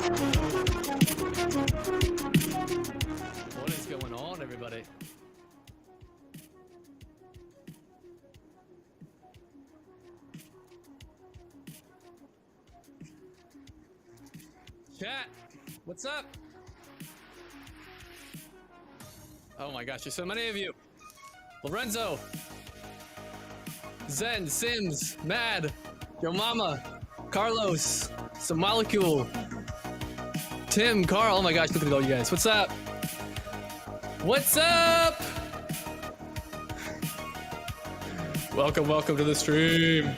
What is going on, everybody? Chat, what's up? Oh my gosh, there's so many of you. Lorenzo, Zen, Sims, Mad, Yo Mama, Carlos, Some Molecule, Tim, Carl. Oh my gosh, look at all you guys. What's up? What's up? Welcome to the stream.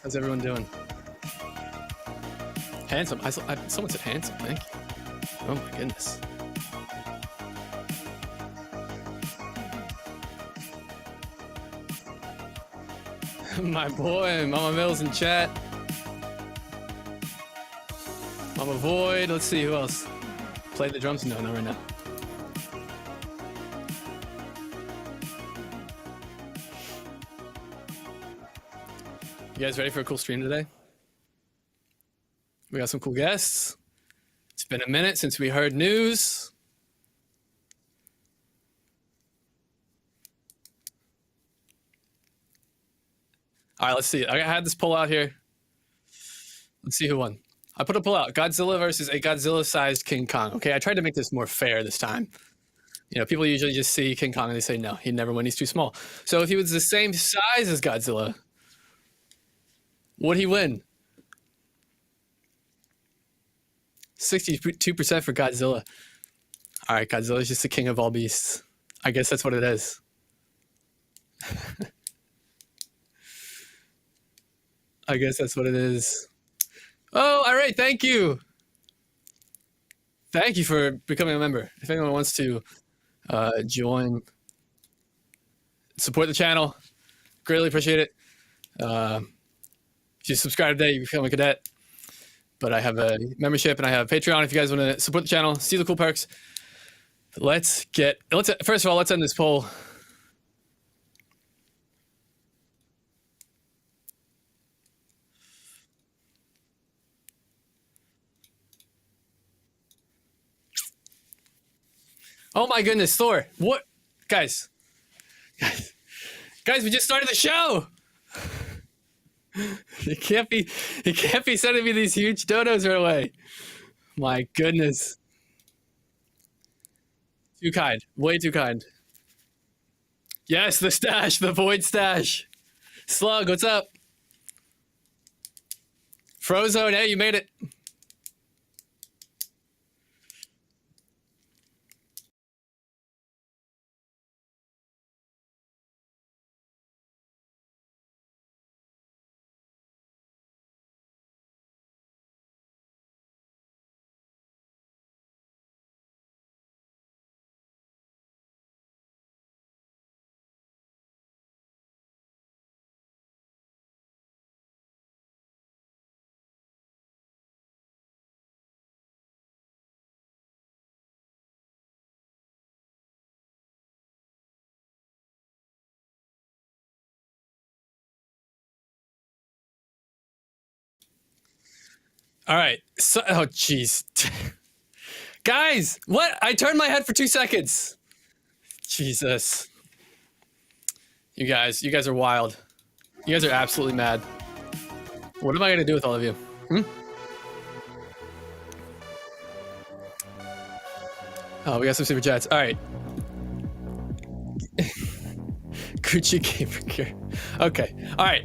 How's everyone doing? Handsome. Someone said handsome. Thank you. Oh my goodness. My boy, Mama Mills in chat. Mama Void. Let's see who else played the drums. No, not right now. You guys ready for a cool stream today? We got some cool guests. It's been a minute since we heard news. All right, let's see. I had this poll out here. Let's see who won. I put a poll out. Godzilla versus a Godzilla-sized King Kong. Okay, I tried to make this more fair this time. You know, people usually just see King Kong and they say, no, he'd never win. He's too small. So if he was the same size as Godzilla, would he win? 62% for Godzilla. All right, Godzilla's just the king of all beasts. I guess that's what it is. I guess that's what it is. Oh, all right. Thank you. Thank you for becoming a member. If anyone wants to join, support the channel, greatly appreciate it. If you subscribe today, you become a cadet. But I have a membership and I have Patreon if you guys want to support the channel, see the cool perks. First of all, let's end this poll. Oh my goodness, Thor. What? Guys, we just started the show. You can't be sending me these huge donos right away. My goodness. Too kind. Way too kind. Yes, the stash, the void stash. Slug, what's up? Frozone, hey, you made it. All right. So, oh, jeez. Guys, what? I turned my head for 2 seconds. Jesus. You guys are wild. You guys are absolutely mad. What am I going to do with all of you? Oh, we got some super chats. All right. Gucci Gamer Gear. Okay. All right.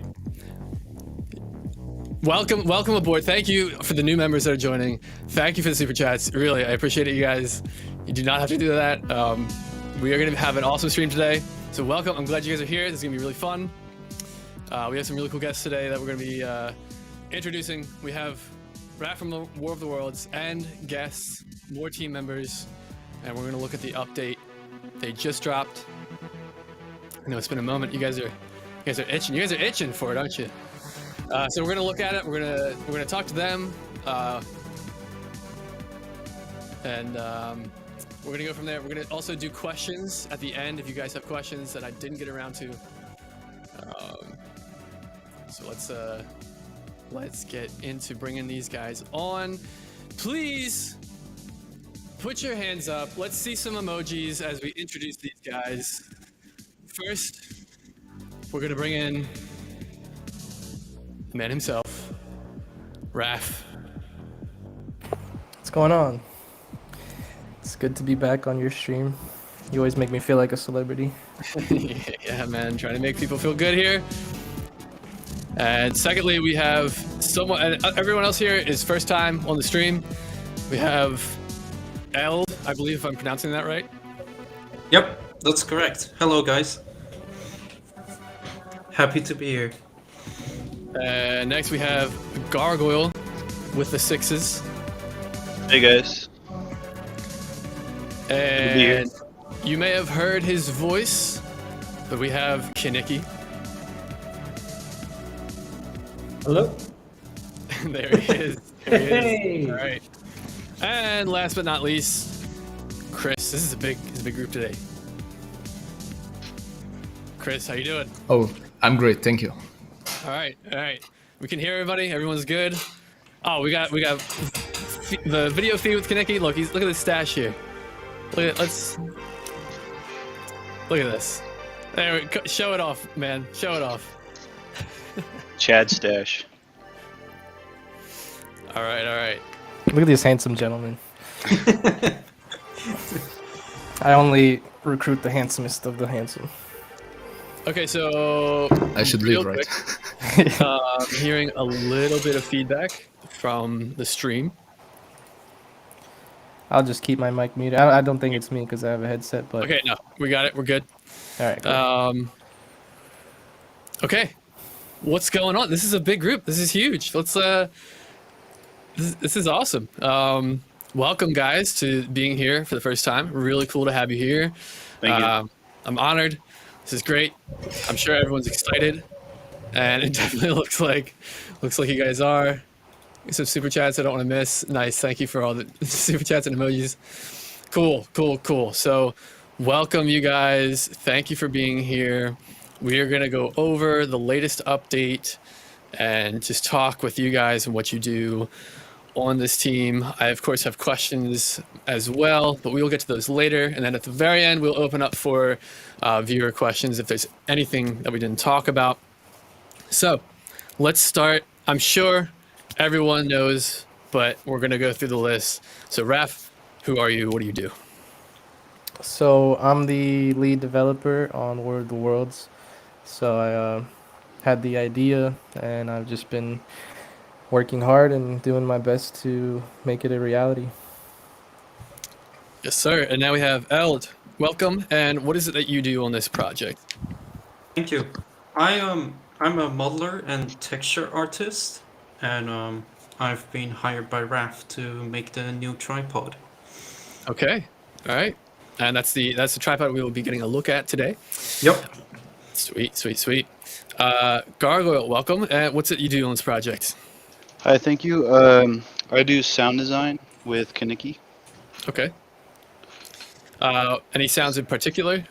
Welcome aboard. Thank you for the new members that are joining. Thank you for the super chats. Really, I appreciate it, you guys. You do not have to do that. We are going to have an awesome stream today. So welcome. I'm glad you guys are here. This is going to be really fun. We have some really cool guests today that we're going to be introducing. We have Rat from the War of the Worlds and guests, more team members, and we're going to look at the update they just dropped. I know it's been a moment. You guys are itching. You guys are itching for it, aren't you? So we're gonna look at it. We're gonna talk to them, and we're gonna go from there. We're gonna also do questions at the end if you guys have questions that I didn't get around to. So let's get into bringing these guys on. Please put your hands up. Let's see some emojis as we introduce these guys. First, we're gonna bring in the man himself, Raph. What's going on? It's good to be back on your stream. You always make me feel like a celebrity. Yeah, man, trying to make people feel good here. And secondly, we have someone, and everyone else here is first time on the stream. We have L, I believe if I'm pronouncing that right. Yep, that's correct. Hello, guys. Happy to be here. And next we have Gargoyle with the 6s. Hey guys. And you may have heard his voice, but we have Kaneki. Hello. There he is. There he is. Hey. All right. And last but not least, Chris. This is a big group today. Chris, how you doing? Oh, I'm great, thank you. All right. We can hear everybody. Everyone's good. Oh, we got the video feed with Kaneki. Look at this stash here. Look at this. There we go. Show it off, man. Show it off. Chad stash. All right. Look at these handsome gentlemen. I only recruit the handsomest of the handsome. Okay, so I should real leave, right? quick, I'm hearing a little bit of feedback from the stream. I'll just keep my mic muted. I don't think it's me because I have a headset, but... Okay, no, we got it. We're good. All right, cool. Okay, what's going on? This is a big group. This is huge. Let's this is awesome. Welcome, guys, to being here for the first time. Really cool to have you here. Thank you. I'm honored. This is great. I'm sure everyone's excited, and it definitely looks like you guys are. Some super chats I don't want to miss. Nice. Thank you for all the super chats and emojis. Cool. So welcome, you guys. Thank you for being here. We are going to go over the latest update and just talk with you guys and what you do on this team. I, of course, have questions as well, but we will get to those later. And then at the very end, we'll open up for viewer questions if there's anything that we didn't talk about. So let's start. I'm sure everyone knows, but we're going to go through the list. So Raph, who are you? What do you do? So I'm the lead developer on War of the Worlds. So I had the idea, and I've just been working hard and doing my best to make it a reality. Yes, sir. And now we have Eld. Welcome. And what is it that you do on this project? Thank you. I'm a modeler and texture artist, and I've been hired by Raph to make the new tripod. Okay. All right. And that's the tripod we will be getting a look at today. Yep. Sweet. Gargoyle, welcome. And what's it you do on this project? Hi, thank you. I do sound design with Kaneki. Okay. Any sounds in particular?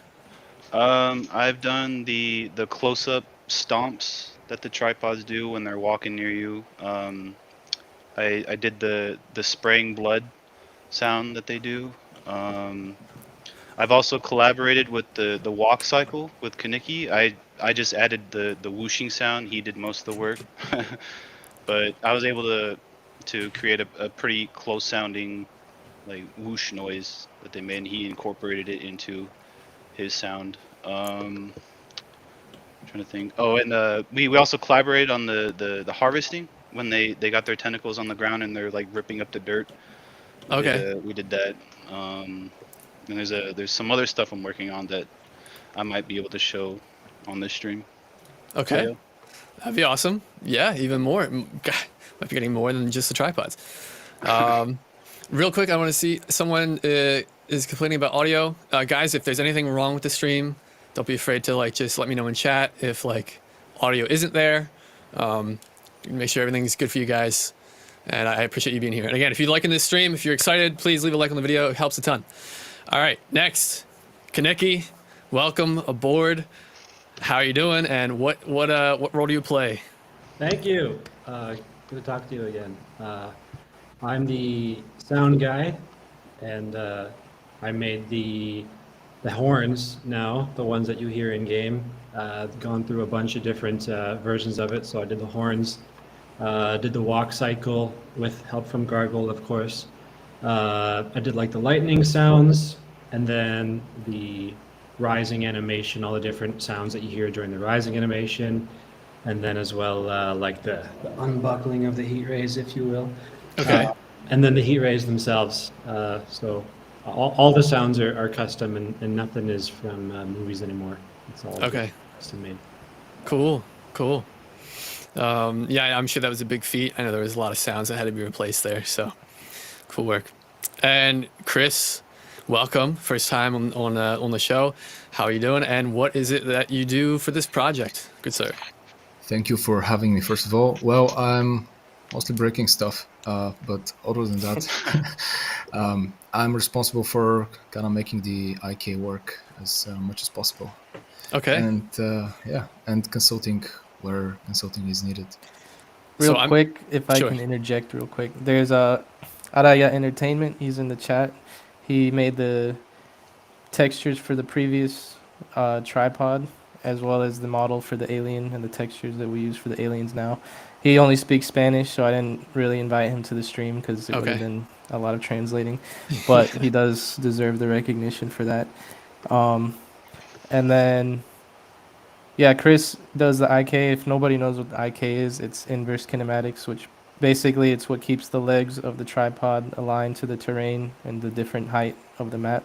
I've done the close-up stomps that the tripods do when they're walking near you. I did the spraying blood sound that they do. I've also collaborated with the walk cycle with Kaneki. I just added the whooshing sound. He did most of the work. But I was able to create a pretty close sounding like whoosh noise that they made, and he incorporated it into his sound. Trying to think. Oh, and we also collaborated on the harvesting when they got their tentacles on the ground and they're like ripping up the dirt. Okay. We did that. And there's some other stuff I'm working on that I might be able to show on this stream. Okay. So, yeah. That'd be awesome. Yeah, even more. God, might be getting more than just the tripods. Real quick, I want to see someone is complaining about audio. Guys, if there's anything wrong with the stream, don't be afraid to just let me know in chat if audio isn't there. Make sure everything's good for you guys. And I appreciate you being here. And again, if you're liking this stream, if you're excited, please leave a like on the video. It helps a ton. All right, next, Kaneki, welcome aboard. How are you doing? And what role do you play? Thank you. Good to talk to you again. I'm the sound guy, and I made the horns now, the ones that you hear in game. Gone through a bunch of different versions of it. So I did the horns, did the walk cycle with help from Gargle, of course. I did like the lightning sounds, and then the rising animation, all the different sounds that you hear during the rising animation, and then as well like the unbuckling of the heat rays, if you will. Okay. And then the heat rays themselves. So all the sounds are custom, and nothing is from movies anymore. It's all Okay. custom made. Cool. Cool. Yeah, I'm sure that was a big feat. I know there was a lot of sounds that had to be replaced there. So cool work. And Chris, welcome. First time on the show. How are you doing? And what is it that you do for this project? Good sir. Thank you for having me, first of all. Well, I'm mostly breaking stuff, but other than that, I'm responsible for kind of making the IK work as much as possible. Okay. And and consulting where consulting is needed. Real So I'm- quick, if I Sure. can interject real quick. There's Araya Entertainment. He's in the chat. He made the textures for the previous tripod, as well as the model for the alien and the textures that we use for the aliens now. He only speaks Spanish, so I didn't really invite him to the stream because it would have Okay. been a lot of translating. But he does deserve the recognition for that. And then, yeah, Chris does the IK. If nobody knows what the IK is, it's inverse kinematics, which basically it's what keeps the legs of the tripod aligned to the terrain and the different height of the map,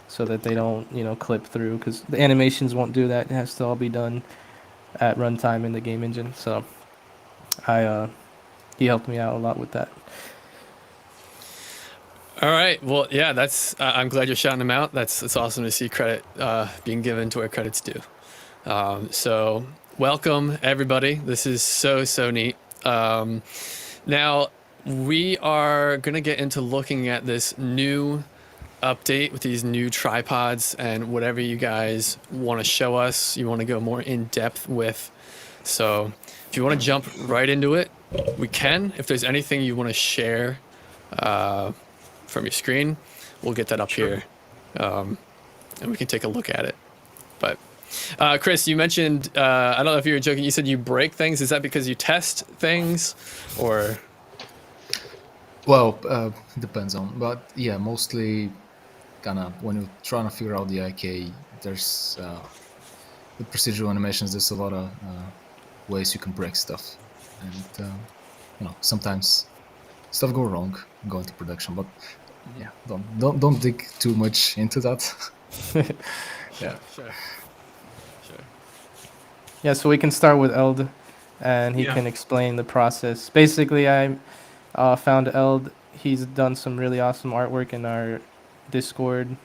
so that they don't, clip through. Because the animations won't do that. It has to all be done at runtime in the game engine. So, he helped me out a lot with that. All right. Well, yeah, that's. I'm glad you're shouting them out. It's awesome to see credit being given to where credit's due. So welcome everybody. This is so neat. Now we are gonna get into looking at this new update with these new tripods and whatever you guys want to show us, you want to go more in depth with. So if you want to jump right into it, we can. If there's anything you want to share from your screen, we'll get that up here, and we can take a look at it. But Chris, you mentioned, I don't know if you were joking, you said you break things. Is that because you test things, or? Well, depends on, but yeah, mostly kind of when you're trying to figure out the IK, there's with procedural animations, there's a lot of ways you can break stuff, and sometimes stuff go wrong, go into production. But yeah, don't dig too much into that. Yeah. Sure. Yeah, so we can start with Eld, and he Yeah. can explain the process. Basically, I found Eld. He's done some really awesome artwork in our Discord.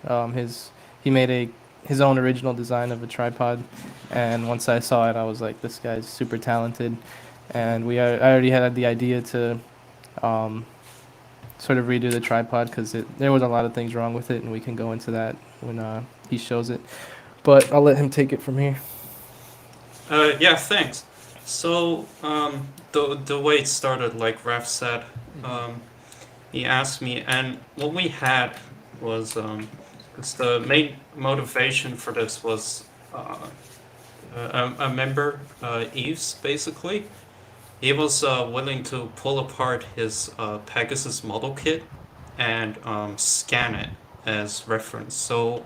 He made his own original design of a tripod, and once I saw it, I was like, this guy's super talented. And I already had the idea to sort of redo the tripod because there was a lot of things wrong with it, and we can go into that when he shows it. But I'll let him take it from here. Yeah, thanks. So, the way it started, like Raf said, he asked me, and what we had was, because the main motivation for this was a member, Eves, basically. He was willing to pull apart his Pegasus model kit and scan it as reference. So,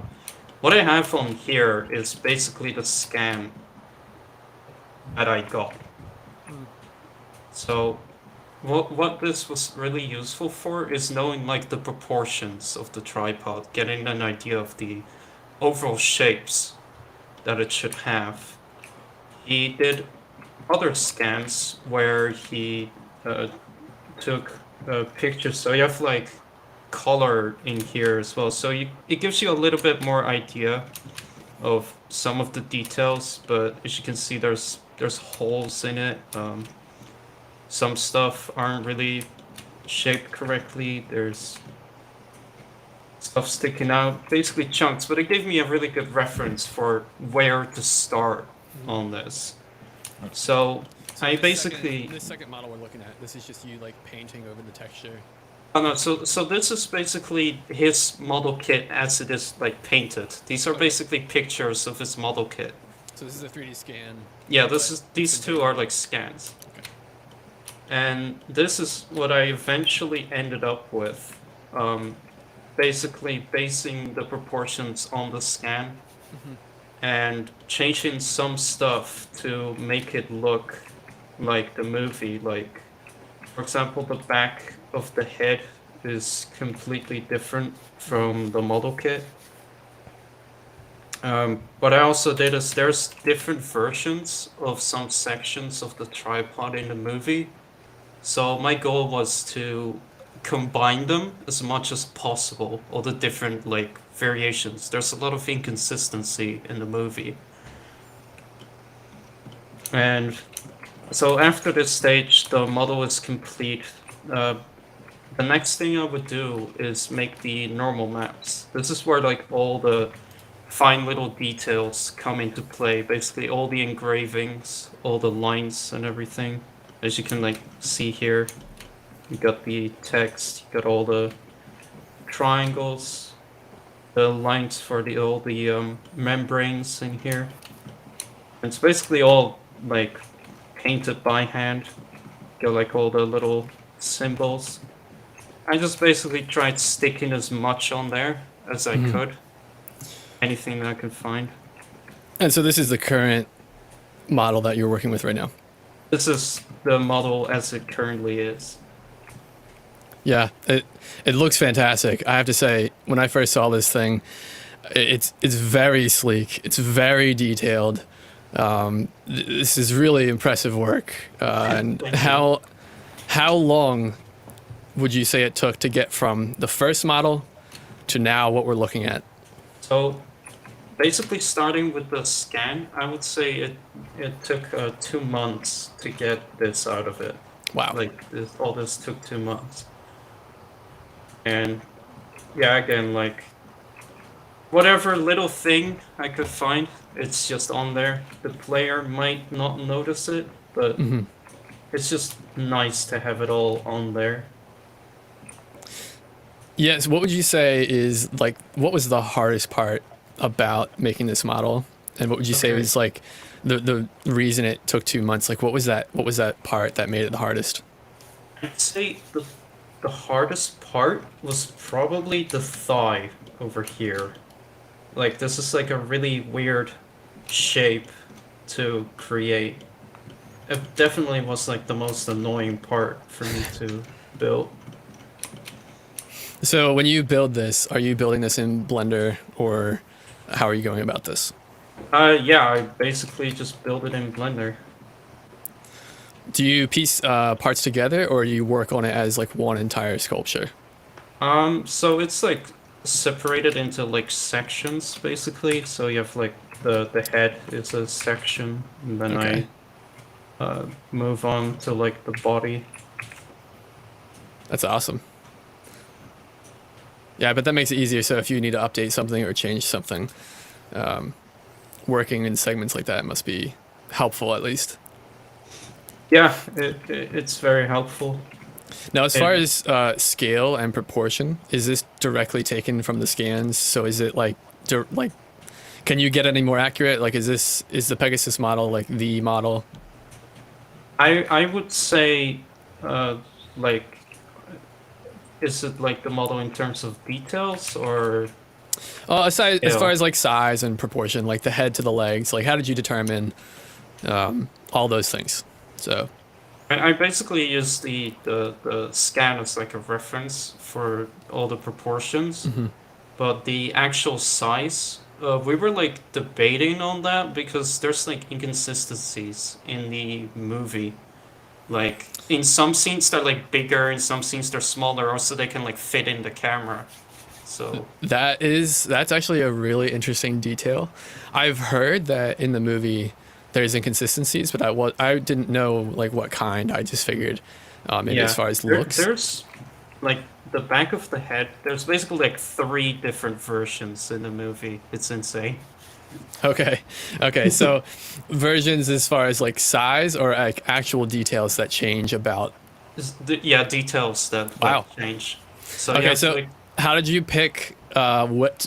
what I have on here is basically the scan that I got. So what this was really useful for is knowing like the proportions of the tripod, getting an idea of the overall shapes that it should have. He did other scans where he took pictures, so you have like color in here as well, so it gives you a little bit more idea of some of the details, but as you can see there's holes in it. Some stuff aren't really shaped correctly. There's stuff sticking out, basically chunks, but it gave me a really good reference for where to start on this. So I this basically this second model we're looking at, this is just you like painting over the texture. Oh no, so this is basically his model kit as it is like painted. These are Okay. basically pictures of his model kit. So this is a 3D scan. Yeah, but these it's two been are painted. like scans. Okay. And this is what I eventually ended up with. Basically basing the proportions on the scan and changing some stuff to make it look like the movie. Like, for example, the back of the head is completely different from the model kit. What I also did is there's different versions of some sections of the tripod in the movie. So my goal was to combine them as much as possible, all the different like variations. There's a lot of inconsistency in the movie. And so after this stage, the model is complete. The next thing I would do is make the normal maps. This is where like all the fine little details come into play. Basically all the engravings, all the lines and everything. As you can like see here, you got the text, you got all the triangles, the lines for all the membranes in here. It's basically all like painted by hand. Got like all the little symbols. I just basically tried sticking as much on there as I could. Anything that I could find. And so this is the current model that you're working with right now. This is the model as it currently is. Yeah, it looks fantastic. I have to say, when I first saw this thing, it's very sleek. It's very detailed. This is really impressive work. And how long would you say it took to get from the first model to now what we're looking at? So basically starting with the scan, I would say it took 2 months to get this out of it. Wow. Like all this took 2 months. And yeah, again, like whatever little thing I could find, it's just on there. The player might not notice it, but it's just nice to have it all on there. Yes. What would you say is like, what was the hardest part about making this model? And what would you say was like the reason it took 2 months? Like, what was that part that made it the hardest? I'd say the hardest part was probably the thigh over here. Like, this is like a really weird shape to create. It definitely was like the most annoying part for me to build. So when you build this, are you building this in Blender, or how are you going about this? Yeah, I basically just build it in Blender. Do you piece parts together, or you work on it as like one entire sculpture? So it's like separated into like sections basically. So you have like the head is a section, and then Okay. I move on to like the body. That's awesome. Yeah, but that makes it easier. So if you need to update something or change something, working in segments like that must be helpful at least. Yeah, it's very helpful. Now, as far as scale and proportion, is this directly taken from the scans? So is it like, can you get any more accurate? Like, is the Pegasus model like the model? I would say, like, is it like the model in terms of details or? As far as like size and proportion, like the head to the legs, like how did you determine all those things? So I basically use the scan as like a reference for all the proportions, but the actual size, we were like debating on that because there's like inconsistencies in the movie. Like in some scenes they're like bigger, in some scenes they're smaller, or so they can like fit in the camera. So that's actually a really interesting detail. I've heard that in the movie there's inconsistencies, but I didn't know like what kind. I just figured maybe as far as looks. There's like the back of the head. There's basically like 3 different versions in the movie. It's insane. Okay. Okay. So versions as far as like size or like actual details that change about. Yeah, details that Wow. change. So Okay. yeah, So like, how did you pick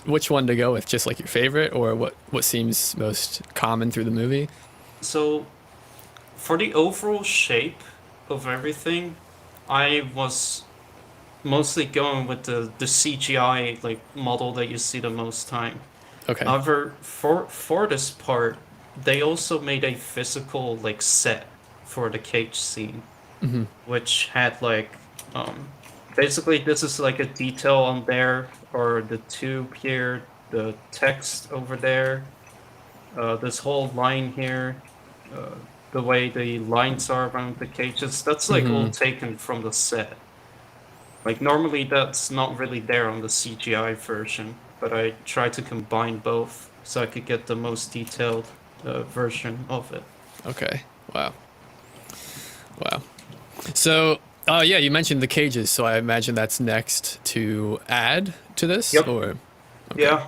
which one to go with? Just like your favorite or what seems most common through the movie? so for the overall shape of everything, I was mostly going with the CGI like model that you see the most time. Okay. However, for this part, they also made a physical like set for the cage scene, Mm-hmm. which had like um, basically this is like a detail on there or the tube here, the text over there, this whole line here, uh, the way the lines are around the cages. That's like all Mm-hmm. taken from the set. Like normally that's not really there on the CGI version, but I tried to combine both so I could get the most detailed version of it. Okay. Wow. Wow. So, yeah, you mentioned the cages, so I imagine that's next to add to this, Yep. or okay, Yeah.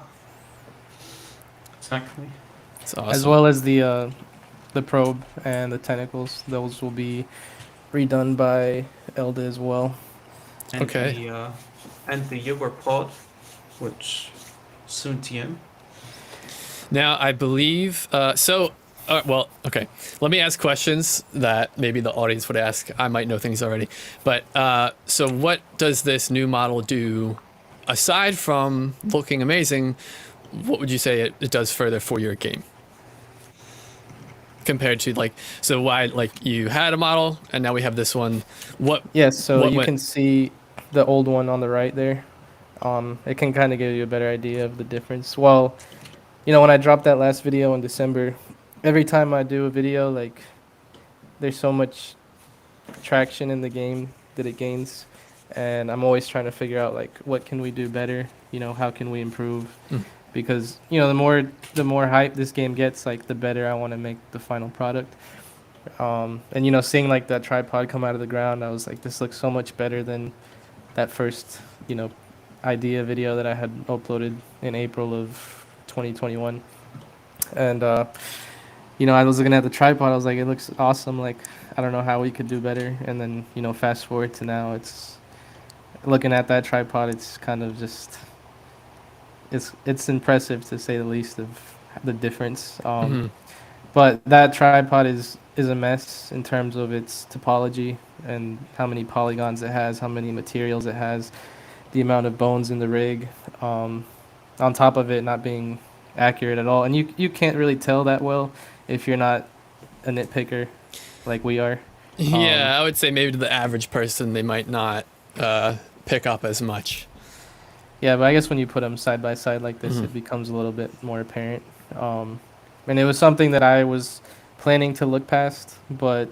Exactly. it's As awesome. well as the probe and the tentacles. Those will be redone by Elda as well. And Okay. the Uberpod, which soon TM. Now, I believe so. Well, okay. Let me ask questions that maybe the audience would ask. I might know things already, but so what does this new model do aside from looking amazing? What would you say it does further for your game compared to like so why like you had a model and now we have this one? What Yes, so what you went? can see the old one on the right there. It can kind of give you a better idea of the difference. Well, when I dropped that last video in December, every time I do a video, like there's so much traction in the game that it gains, and I'm always trying to figure out like what can we do better. How can we improve? Mm. Because the more hype this game gets, like the better I want to make the final product. And seeing like that tripod come out of the ground, I was like, this looks so much better than that first idea video that I had uploaded in April of 2021. And I was looking at the tripod, I was like, it looks awesome. Like, I don't know how we could do better. And then fast forward to now, it's looking at that tripod, it's kind of just it's impressive to say the least of the difference. Mhm. But that tripod is a mess in terms of its topology and how many polygons it has, how many materials it has, the amount of bones in the rig, on top of it not being accurate at all. And you can't really tell that well if you're not a nitpicker like we are. Yeah, I would say maybe to the average person, they might not pick up as much. Yeah, but I guess when you put them side by side like this, Mhm. it becomes a little bit more apparent. And it was something that I was planning to look past, but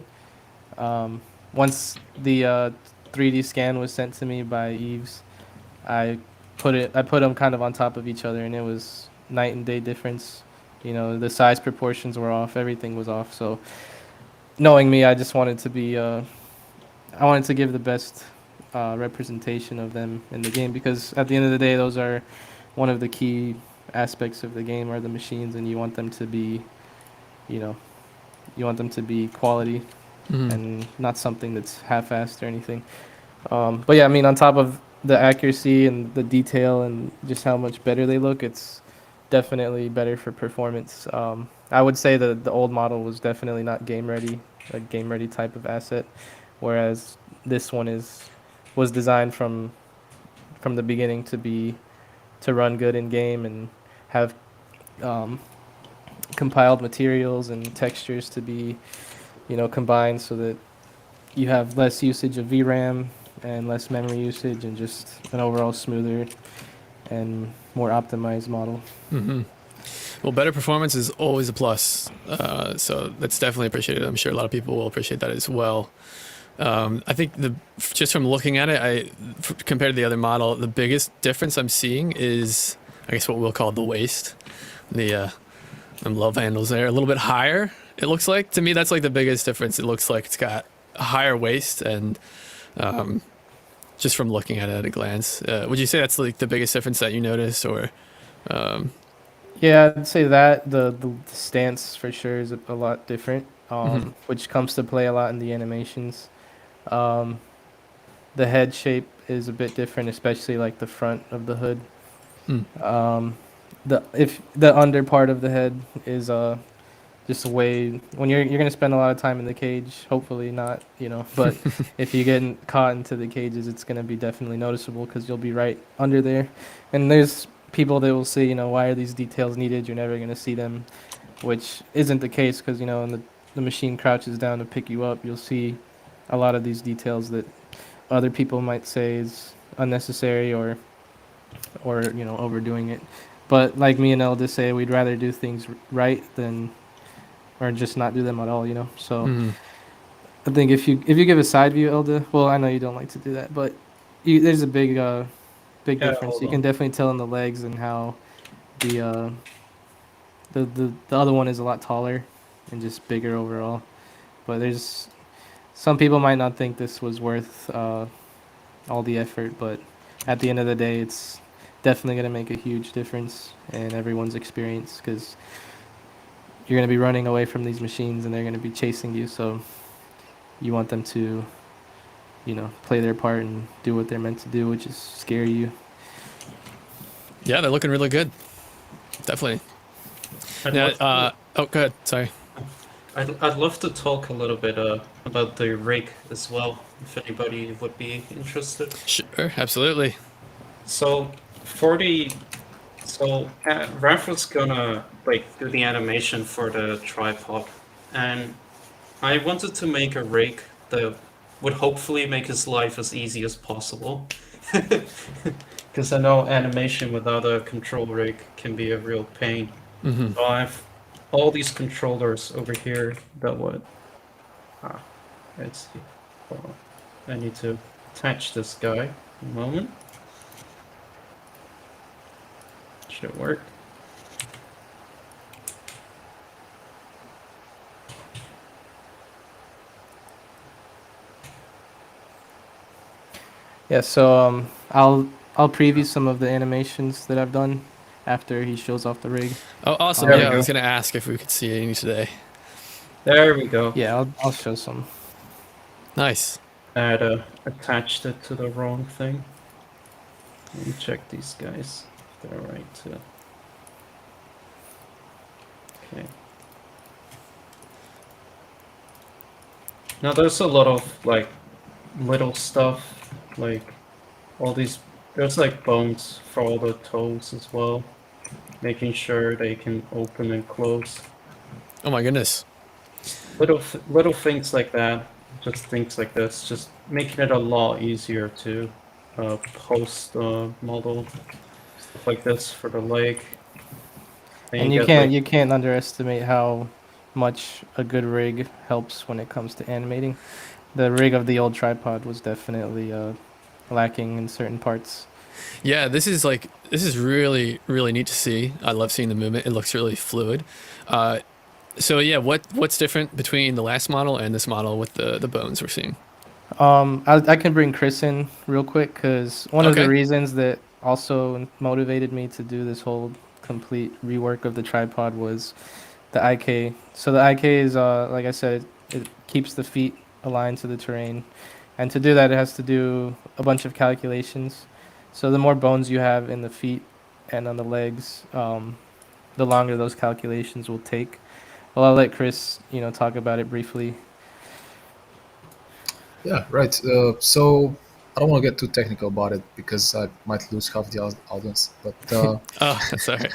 once the 3D scan was sent to me by Eves, I put them kind of on top of each other, and it was night and day difference. The size proportions were off, everything was off. So knowing me, I just wanted to be I wanted to give the best representation of them in the game, because at the end of the day, those are one of the key aspects of the game are the machines, and you want them to be, you know, you want them to be quality Mhm. and not something that's half-assed or anything. But yeah, I mean, on top of the accuracy and the detail and just how much better they look, it's definitely better for performance. I would say that the old model was definitely not game ready, a game ready type of asset, whereas this one was designed from the beginning to run good in game and have um, compiled materials and textures to be combined so that you have less usage of VRAM and less memory usage and just an overall smoother and more optimized model. Hmm. Well, better performance is always a plus, so that's definitely appreciated. I'm sure a lot of people will appreciate that as well. I think just from looking at it, compared to the other model, the biggest difference I'm seeing is, I guess, what we'll call the waist. Them love handles there a little bit higher. It looks like to me that's like the biggest difference. It looks like it's got a higher waist, and just from looking at it at a glance, would you say that's like the biggest difference that you notice, or? Yeah, I'd say that the stance for sure is a lot different, Mhm. which comes to play a lot in the animations. Um, the head shape is a bit different, especially like the front of the hood. Mm. The if the under part of the head is just a way when you're gonna spend a lot of time in the cage. Hopefully not, but if you get caught into the cages, it's gonna be definitely noticeable because you'll be right under there. And there's people that will say, why are these details needed? You're never gonna see them, which isn't the case because when the machine crouches down to pick you up, you'll see a lot of these details that other people might say is unnecessary or overdoing it. But like me and Elda say, we'd rather do things right than or just not do them at all. So Mhm. I think if you give a side view, Elda, well, I know you don't like to do that, but there's a big Yeah, difference. hold You can on. definitely tell in the legs and how the the other one is a lot taller and just bigger overall. But there's some people might not think this was worth all the effort, but at the end of the day, it's definitely going to make a huge difference in everyone's experience because you're going to be running away from these machines and they're going to be chasing you. So you want them to, play their part and do what they're meant to do, which is scare you. Yeah, they're looking really good. Definitely. I'd Now, love to, oh, go ahead. Sorry. I'd love to talk a little bit about the rig as well, if anybody would be interested. Sure, absolutely. So for the Raph was gonna like do the animation for the tripod, and I wanted to make a rig that would hopefully make his life as easy as possible. Because I know animation without a control rig can be a real pain. Hmm. So I have all these controllers over here that would. Let's see. Hold on. I need to attach this guy. A moment. Should work. Yeah, so I'll preview some of the animations that I've done after he shows off the rig. Oh, awesome. There we Yeah, I go. was going to ask if we could see any today. There we go. Yeah, I'll show some. Nice. I had attached it to the wrong thing. Let me check these guys. If they're right too. Okay. Now there's a lot of like little stuff, like all these. There's like bones for all the toes as well, making sure they can open and close. Oh my goodness. Little things like that, just things like this, just making it a lot easier to post model stuff like this for the leg. Then And you get can't like you can't underestimate how much a good rig helps when it comes to animating. The rig of the old tripod was definitely lacking in certain parts. Yeah, this is really really neat to see. I love seeing the movement. It looks really fluid. So yeah, what's different between the last model and this model with the bones we're seeing? I can bring Chris in real quick because one of the Okay. reasons that also motivated me to do this whole complete rework of the tripod was the IK. So the IK is, like I said, it keeps the feet aligned to the terrain, and to do that, it has to do a bunch of calculations. So the more bones you have in the feet and on the legs, the longer those calculations will take. Well, I'll let Chris, talk about it briefly. Yeah, right. So I don't want to get too technical about it because I might lose half the audience. But Oh, that's all right.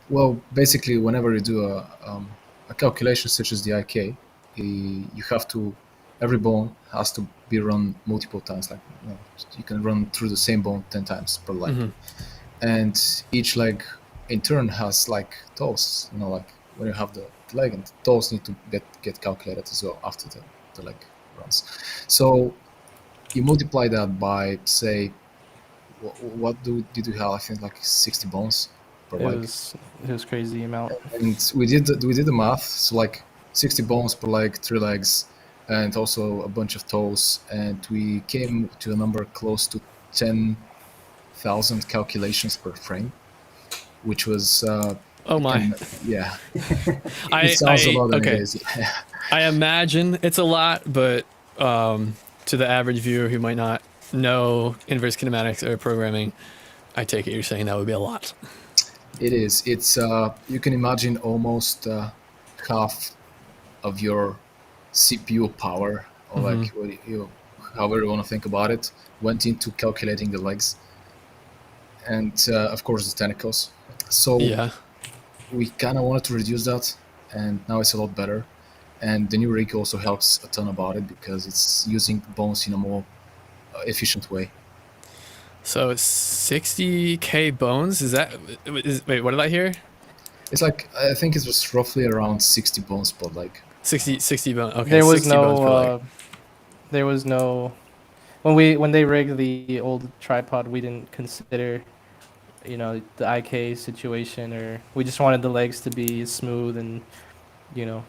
well, basically, whenever you do a calculation such as the IK, you have to every bone has to be run multiple times. Like you can run through the same bone 10 times per leg, Hmm. and each leg in turn has like toes. Like when you have the leg, and the toes need to get calculated as well after the leg runs. So you multiply that by say what did we have? I think like 60 bones per It leg, was it was crazy amount. and we did the math. So like 60 bones per leg, 3 legs, and also a bunch of toes, and we came to a number close to 10,000 calculations per frame, which was Oh my. yeah. I It sounds a lot than okay. it is. I imagine it's a lot, but to the average viewer who might not know inverse kinematics or programming, I take it you're saying that would be a lot. It is. It's you can imagine almost half of your CPU power, or like what you, however you want to think about it, went into calculating the legs, and of course the tentacles. So Yeah. we kind of wanted to reduce that, and now it's a lot better. And the new rig also helps a ton about it because it's using bones in a more efficient way. So 60k bones, wait, what did I hear? It's like I think it was roughly around 60 bones per leg. 60 bones. Okay, There was 60 bones per leg. there was no when they rigged the old tripod, we didn't consider, you know, the IK situation, or we just wanted the legs to be smooth and, you know,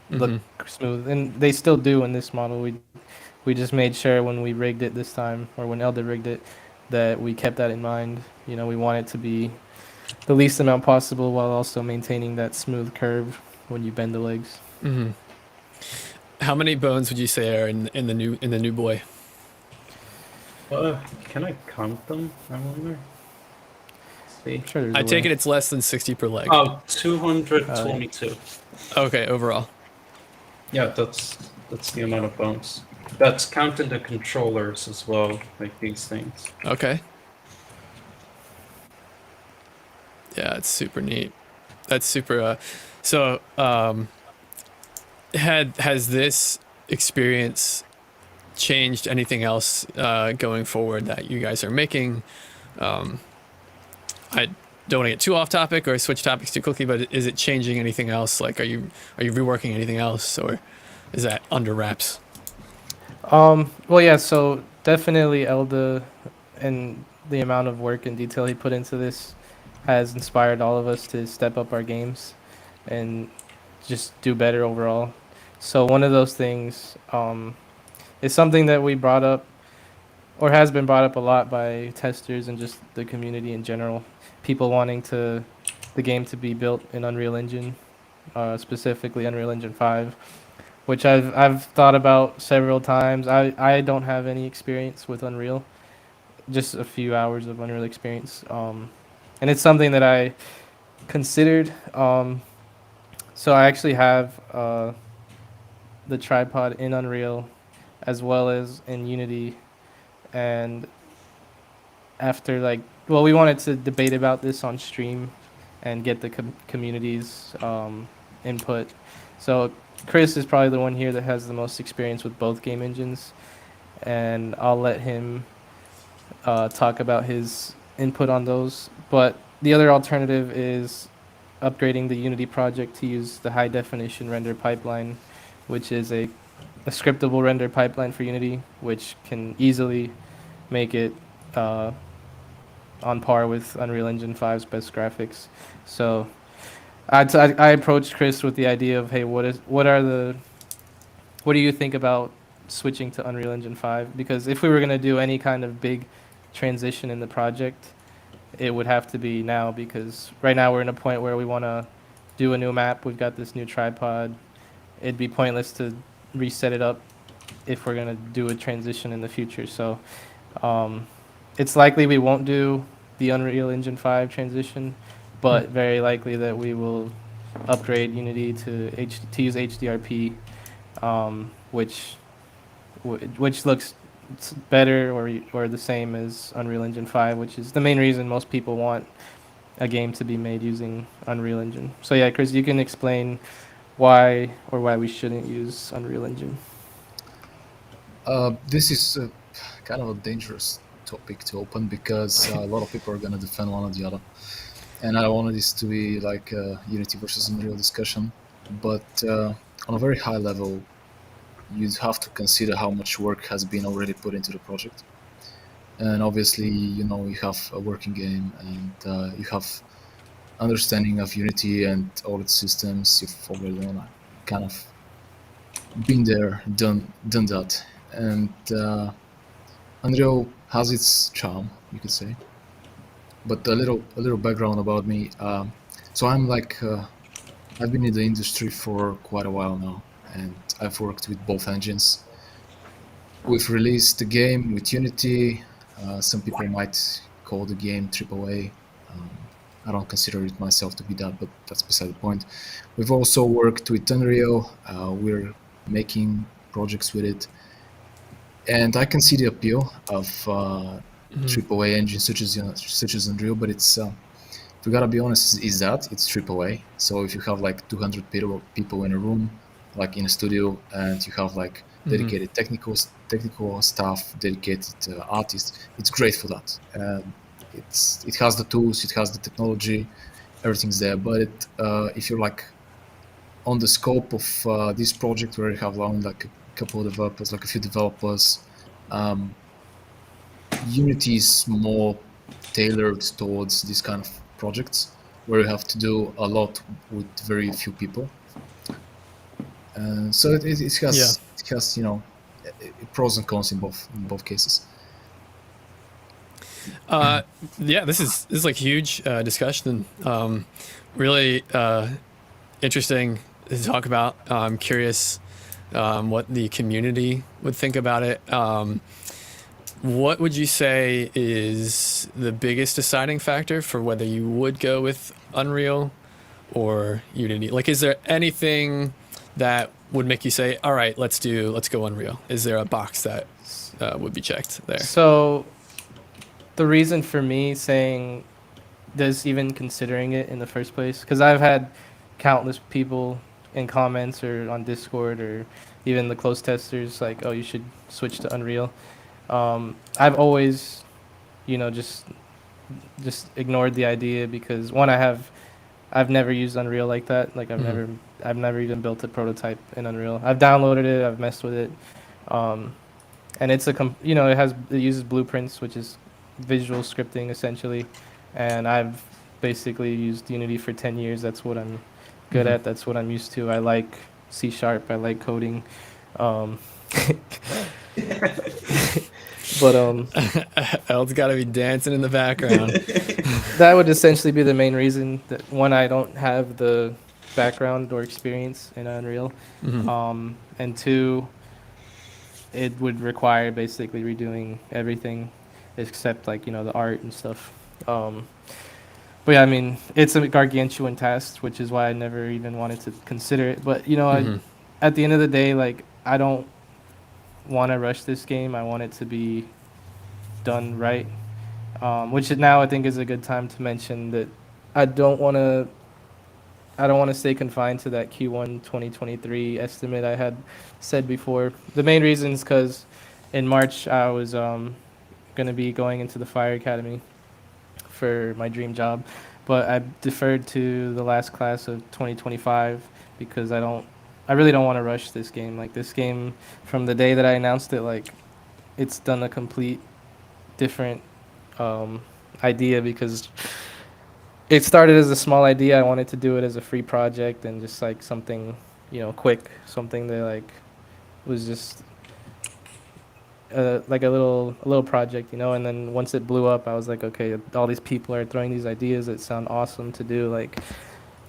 look smooth, and they still do in this model. We just made sure when we rigged it this time, or when Elder rigged it, that we kept that in mind. You know, we want it to be the least amount possible while also maintaining that smooth curve when you bend the legs. How many bones would you say are in the new boy? Can I count them? I wonder. See. Sure, there's I a take way. it it's less than 60 per leg. Oh, 222. Okay, overall. Yeah, that's the amount of bones. That's counting the controllers as well, like these things. Okay. Yeah, it's super neat. That's super. So, has this experience changed anything else going forward that you guys are making? I don't want to get too off topic or switch topics too quickly, but is it changing anything else? Like, are you reworking anything else, or is that under wraps? Well, yeah. So definitely Elda, and the amount of work and detail he put into this has inspired all of us to step up our games and just do better overall. So one of those things is something that we brought up, or has been brought up a lot by testers and just the community in general. People wanting the game to be built in Unreal Engine, specifically Unreal Engine 5, which I've thought about several times. I don't have any experience with Unreal, just a few hours of Unreal experience, and it's something that I considered. So I actually have the tripod in Unreal as well as in Unity, and after we wanted to debate about this on stream and get the community's input. So Chris is probably the one here that has the most experience with both game engines, and I'll let him talk about his input on those. But the other alternative is upgrading the Unity project to use the high definition render pipeline, which is a scriptable render pipeline for Unity, which can easily make it on par with Unreal Engine 5's best graphics. So I approached Chris with the idea of, hey, what do you think about switching to Unreal Engine 5? Because if we were going to do any kind of big transition in the project, it would have to be now, because right now we're in a point where we want to do a new map. We've got this new tripod. It'd be pointless to reset it up if we're going to do a transition in the future. So it's likely we won't do the Unreal Engine 5 transition, but very likely that we will upgrade Unity to use HDRP, which looks better or the same as Unreal Engine 5, which is the main reason most people want a game to be made using Unreal Engine. So yeah, Chris, you can explain why we shouldn't use Unreal Engine. This is kind of a dangerous topic to open because a lot of people are going to defend one or the other. And I wanted this to be like a Unity versus Unreal discussion. But on a very high level, you'd have to consider how much work has been already put into the project. And obviously, you know, you have a working game and you have understanding of Unity and all its systems. You've already kind of been there, done that. And Unreal has its charm, you could say. but a little background about me. So I'm like I've been in the industry for quite a while now, and I've worked with both engines. We've released the game with Unity. Some people might call the game AAA. I don't consider it myself to be that, but that's beside the point. We've also worked with Unreal. We're making projects with it, and I can see the appeal of AAA engines such as Unreal. But it's we gotta be honest, is that it's AAA. So if you have like 200 people in a room, like in a studio, and you have like dedicated technical staff, dedicated artists, it's great for that. It has the tools, it has the technology, everything's there. But if you're like on the scope of this project where you have around like a couple of developers, like a few developers, Unity is more tailored towards this kind of projects where you have to do a lot with very few people. So it has pros and cons in both cases. Yeah, this is like huge discussion. Really interesting to talk about. I'm curious what the community would think about it. What would you say is the biggest deciding factor for whether you would go with Unreal or Unity? Like, is there anything that would make you say, all right, let's go Unreal? Is there a box that would be checked there? So the reason for me saying this, even considering it in the first place, because I've had countless people in comments or on Discord or even the close testers like, oh, you should switch to Unreal. I've always, just ignored the idea because one, I've never used Unreal like that. Like I've never even built a prototype in Unreal. I've downloaded it, I've messed with it, and it's it uses blueprints, which is visual scripting essentially, and I've basically used Unity for 10 years. That's what I'm good at. That's what I'm used to. I like C#. I like coding. But El's got to be dancing in the background. that would essentially be the main reason. That one, I don't have the background or experience in Unreal, and two, it would require basically redoing everything except like the art and stuff. But yeah, I mean, it's a gargantuan task, which is why I never even wanted to consider it. But at the end of the day, like I don't want to rush this game. I want it to be done right, which now I think is a good time to mention that I don't want to stay confined to that Q1 2023 estimate I had said before. The main reason is because in March I was going to be going into the Fire Academy for my dream job, but I deferred to the last class of 2025 because I really don't want to rush this game. Like this game, from the day that I announced it, like it's done a complete different idea because it started as a small idea. I wanted to do it as a free project and just like something, quick, something that like was just like a little project, and then once it blew up, I was like, okay, all these people are throwing these ideas that sound awesome to do, like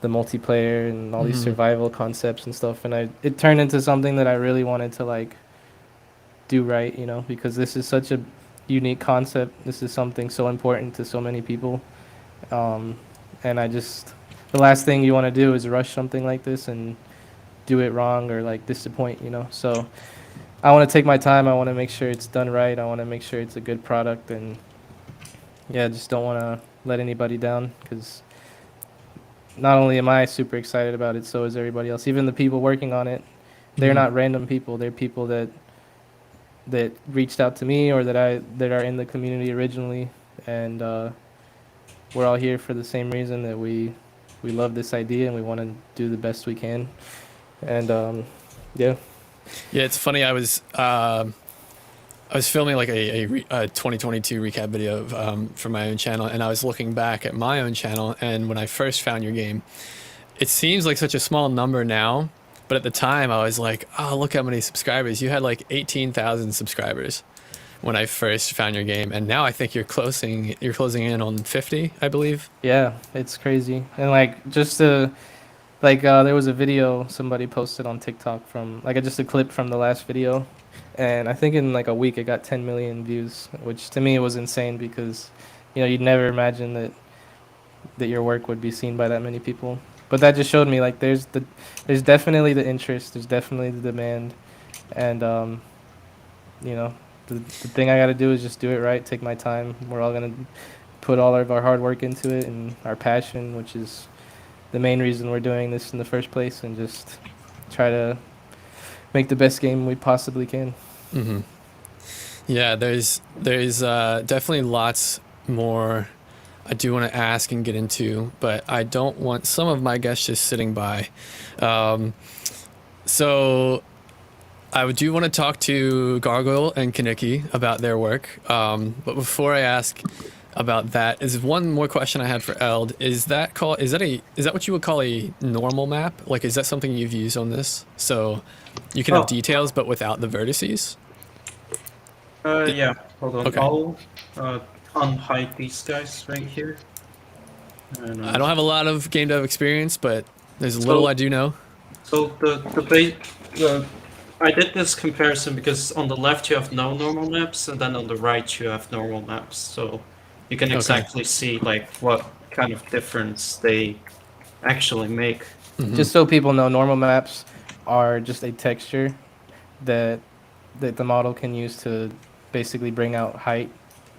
the multiplayer and all these survival concepts and stuff, and it turned into something that I really wanted to like do right, because this is such a unique concept. This is something so important to so many people, and the last thing you want to do is rush something like this and do it wrong or like disappoint, so I want to take my time. I want to make sure it's done right. I want to make sure it's a good product, and yeah, just don't want to let anybody down because not only am I super excited about it, so is everybody else. Even the people working on it, they're not random people. They're people that reached out to me or that are in the community originally, and we're all here for the same reason, that we love this idea and we want to do the best we can. And yeah. Yeah, it's funny. I was filming like a 2022 recap video for my own channel, and I was looking back at my own channel, and when I first found your game, it seems like such a small number now, but at the time I was like, oh, look how many subscribers. You had like 18,000 subscribers. when I first found your game, and now I think you're closing in on 50, I believe. Yeah, it's crazy. And like just to like there was a video somebody posted on TikTok from like just a clip from the last video, and I think in like a week it got 10 million views, which to me was insane because you'd never imagine that your work would be seen by that many people. But that just showed me like there's definitely the interest, there's definitely the demand, and you know the thing I got to do is just do it right, take my time. We're all gonna put all of our hard work into it and our passion, which is the main reason we're doing this in the first place, and just try to make the best game we possibly can. Mm-hmm. Yeah, there's definitely lots more I do want to ask and get into, but I don't want some of my guests just sitting by. So I do want to talk to Gargoyle and Kaneki about their work. But before I ask about that, is one more question I had for Eld. Is that what you would call a normal map? Like, is that something you've used on this? So you can have details, but without the vertices? Yeah, hold on. Okay. I'll unhide these guys right here. And, I don't have a lot of game dev experience, but there's a little I do know. So I did this comparison because on the left you have no normal maps, and then on the right you have normal maps. So you can exactly see like what kind of difference they actually make. Mm-hmm. Just so people know, normal maps are just a texture that the model can use to basically bring out height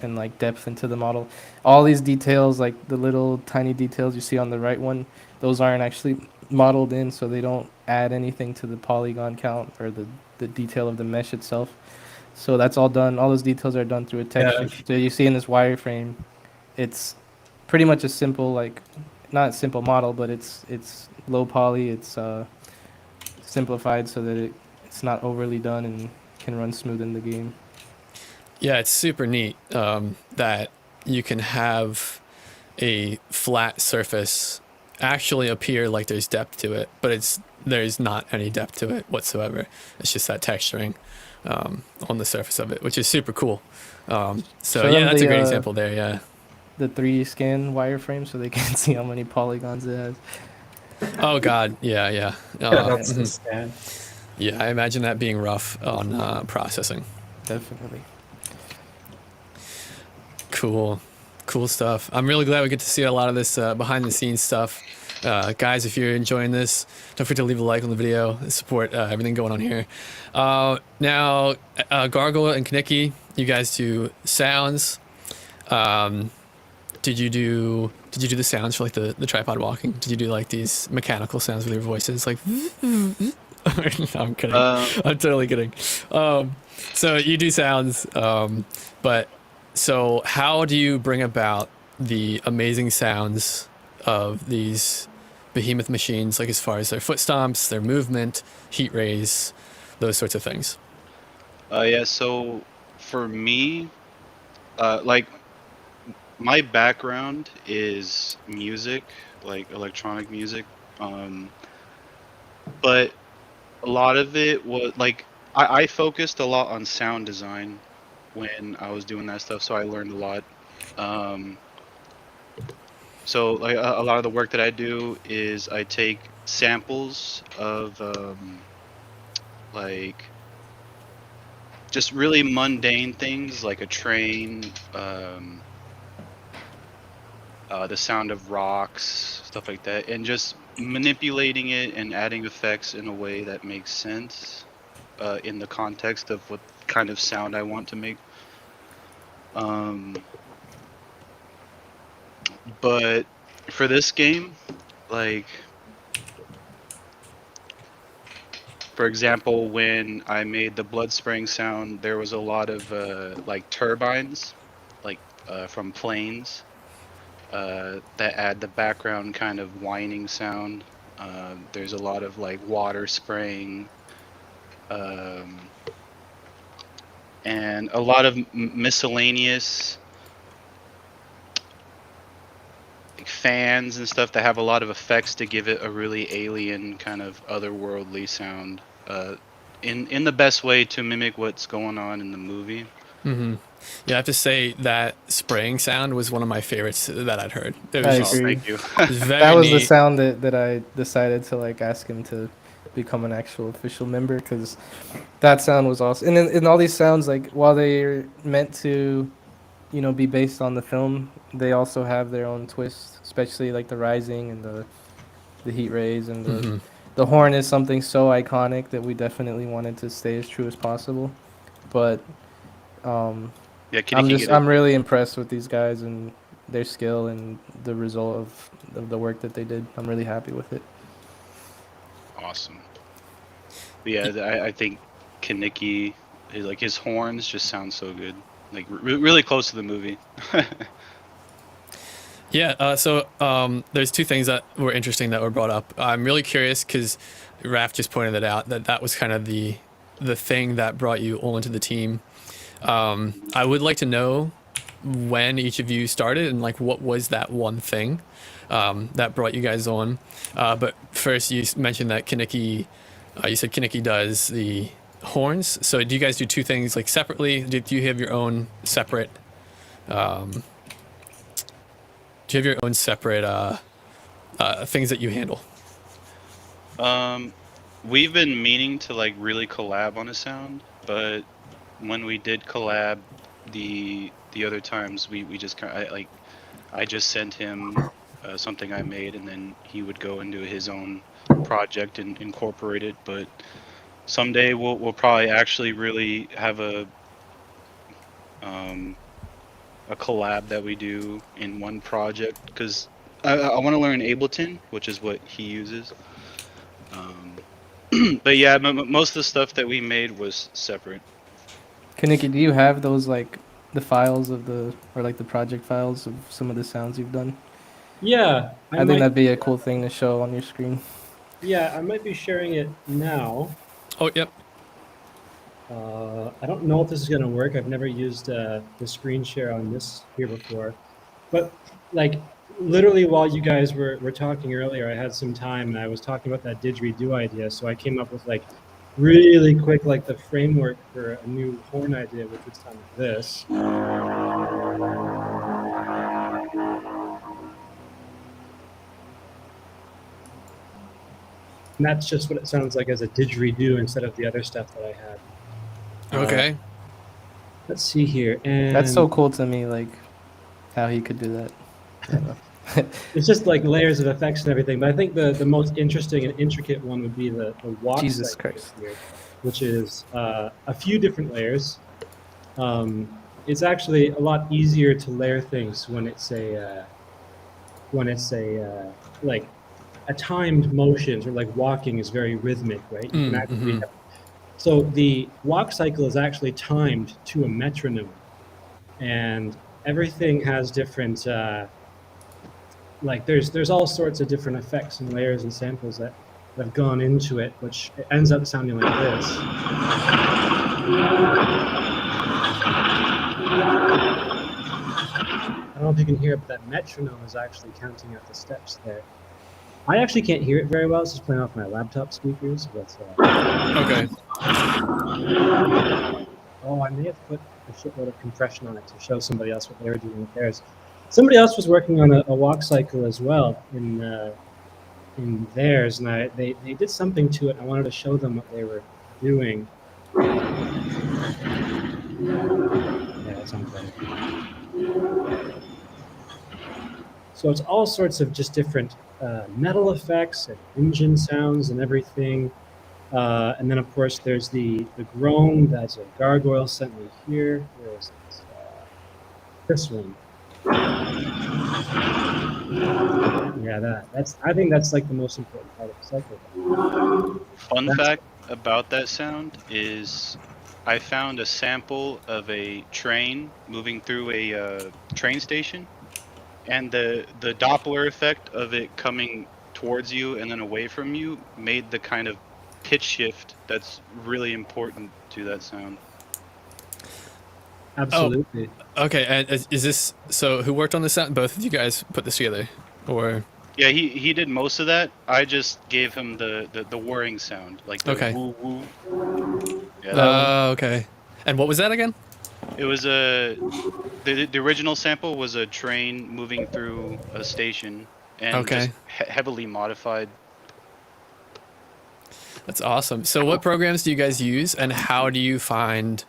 and like depth into the model. All these details, like the little tiny details you see on the right one, those aren't actually modeled in, so they don't add anything to the polygon count or the detail of the mesh itself. So that's all done. All those details are done through a texture. Yeah. So you see in this wireframe, it's pretty much a simple, like, not simple model, but it's low poly. It's simplified so that it's not overly done and can run smooth in the game. Yeah, it's super neat that you can have a flat surface actually appear like there's depth to it, but there's not any depth to it whatsoever. It's just that texturing on the surface of it, which is super cool. So yeah, that's a great example there. Yeah. The 3D scan wireframe so they can see how many polygons it has. Oh God, yeah. That's the scan. Yeah, I imagine that being rough on processing. Definitely. Cool stuff. I'm really glad we get to see a lot of this behind the scenes stuff. Guys, if you're enjoying this, don't forget to leave a like on the video, support everything going on here. Now, Gargoyle and Kaneki, you guys do sounds. Did you do the sounds for like the tripod walking? Did you do like these mechanical sounds with your voices, like? No, I'm kidding. I'm totally kidding. So you do sounds, but so how do you bring about the amazing sounds of these behemoth machines, like as far as their foot stomps, their movement, heat rays, those sorts of things? Yeah, so for me, like my background is music, like electronic music, but a lot of it was like I focused a lot on sound design when I was doing that stuff, so I learned a lot. So like a lot of the work that I do is I take samples of like just really mundane things like a train, the sound of rocks, stuff like that, and just manipulating it and adding effects in a way that makes sense in the context of what kind of sound I want to make. But for this game, like, for example, when I made the blood spraying sound, there was a lot of like turbines, like from planes, that add the background kind of whining sound. There's a lot of like water spraying, and a lot of miscellaneous like fans and stuff that have a lot of effects to give it a really alien kind of otherworldly sound, in the best way to mimic what's going on in the movie. Yeah, I have to say that spraying sound was one of my favorites that I'd heard. It I was just agree. Thank you. it was very That was the neat. sound that I decided to like ask him to become an actual official member, because that sound was awesome. And all these sounds, like while they're meant to, be based on the film, they also have their own twist, especially like the rising and the heat rays and the horn is something so iconic that we definitely wanted to stay as true as possible. But um, Yeah, Kinnicky get it. I'm really impressed with these guys and their skill and the result of the work that they did. I'm really happy with it. Awesome. But yeah, I think Kinnicky, his horns just sound so good. Like really close to the movie. Yeah, so there's two things that were interesting that were brought up. I'm really curious because Raph just pointed it out that was kind of the thing that brought you all into the team. I would like to know when each of you started and like what was that one thing that brought you guys on. But first, you mentioned that Kinnicky, you said Kinnicky does the horns. So do you guys do two things like separately? Do you have your own separate? Do you have your own separate things that you handle? We've been meaning to like really collab on a sound, but when we did collab the other times, we just kind of I just sent him something I made, and then he would go and do his own project and incorporate it. But someday we'll probably actually really have a collab that we do in one project, because I want to learn Ableton, which is what he uses. But yeah, most of the stuff that we made was separate. Kaniki, do you have those like the files of like the project files of some of the sounds you've done? Yeah, I think that'd be a cool thing to show on your screen. Yeah, I might be sharing it now. Oh, yep. I don't know if this is going to work. I've never used the screen share on this here before. But like literally while you guys were talking earlier, I had some time and I was talking about that didgeridoo idea. So I came up with like really quick, like the framework for a new horn idea, which would sound like this. And that's just what it sounds like as a didgeridoo instead of the other stuff that I had. Okay. Let's see here. And That's so cool to me, like how he could do that. I don't know. it's just like layers of effects and everything. But I think the most interesting and intricate one would be the walk Jesus cycle Christ. here, which is a few different layers. It's actually a lot easier to layer things when it's a like a timed motions, or like walking is very rhythmic, right? You can actually have, so the walk cycle is actually timed to a metronome, and everything has different like there's all sorts of different effects and layers and samples that have gone into it, which it ends up sounding like this. I don't know if you can hear it, but that metronome is actually counting out the steps there. I actually can't hear it very well. It's just playing off my laptop speakers. But, Okay. Oh, I may have put a shitload of compression on it to show somebody else what they were doing with theirs. Somebody else was working on a walk cycle as well in theirs, and they did something to it. I wanted to show them what they were doing. Yeah, that sounds better. So it's all sorts of just different metal effects and engine sounds and everything. And then, of course, there's the groan. That's a gargoyle sent me here. Where is this? This one. Yeah, I think that's like the most important part of the cycle. Fun fact about that sound is I found a sample of a train moving through a train station, and the Doppler effect of it coming towards you and then away from you made the kind of pitch shift that's really important to that sound. Absolutely. Oh, okay, and is this so? Who worked on this sound? Both of you guys put this together, or? Yeah, he did most of that. I just gave him the whirring sound, like the Okay. woo woo. Yeah, Okay. And what was that again? It was the original sample was a train moving through a station and just Okay. heavily modified. That's awesome. So what programs do you guys use, and how do you find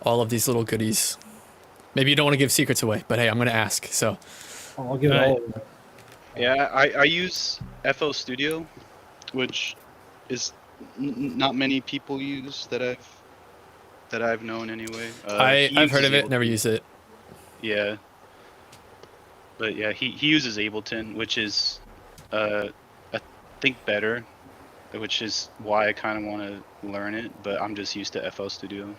all of these little goodies? Maybe you don't want to give secrets away, but hey, I'm going to ask. So, I'll give it Alright. all away. Yeah, I use FL Studio, which is not many people use that I've known anyway. I've heard uses of it, never Ableton. used it. Yeah, but yeah, he uses Ableton, which is I think better, which is why I kind of want to learn it. But I'm just used to FL Studio.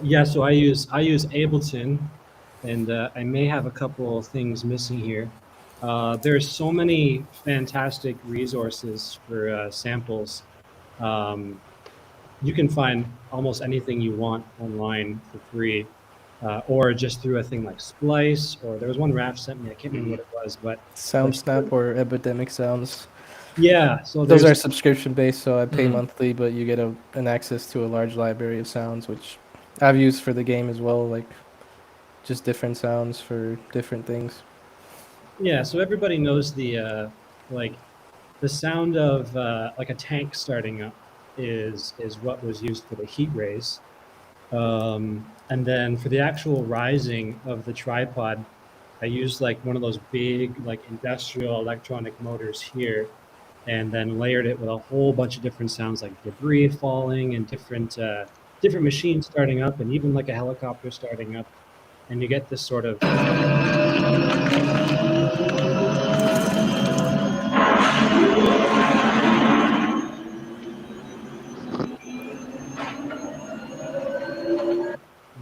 Yeah, so I use Ableton, and I may have a couple of things missing here. There's so many fantastic resources for samples. Um, you can find almost anything you want online for free, or just through a thing like Splice, or there was one Raf sent me, I can't remember what it was, but SoundSnap or Epidemic Sounds. yeah, so Those are there's subscription based, so I pay Mhm. monthly, but you get an access to a large library of sounds, which I've used for the game as well, like just different sounds for different things. yeah, so everybody knows like the sound of like a tank starting up is what was used for the heat rays. And then for the actual rising of the tripod, I used like one of those big like industrial electronic motors here, and then layered it with a whole bunch of different sounds like debris falling and different machines starting up, and even like a helicopter starting up, and you get this sort of I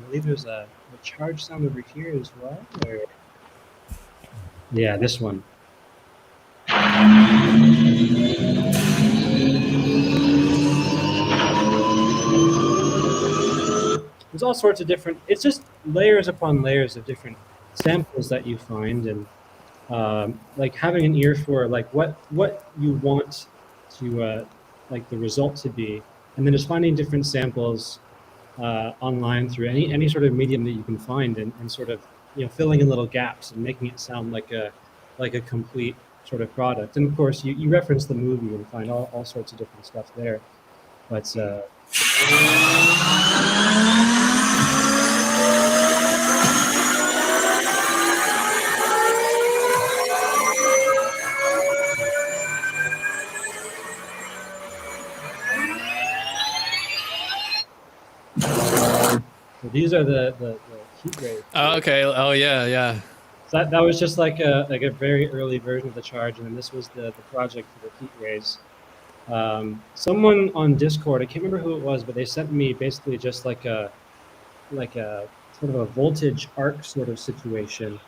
believe there's a charge sound over here as well. Or... yeah, this one. There's all sorts of different. It's just layers upon layers of different samples that you find, and like having an ear for like what you want to like the result to be, and then just finding different samples online through any sort of medium that you can find, and sort of filling in little gaps and making it sound like a complete sort of product. And of course, you reference the movie and find all sorts of different stuff there. But so these are the heat rays. Oh, okay. Oh, yeah, yeah. So that was just like a very early version of the charge, and then this was the project for the heat rays. Someone on Discord, I can't remember who it was, but they sent me basically just like a sort of a voltage arc sort of situation,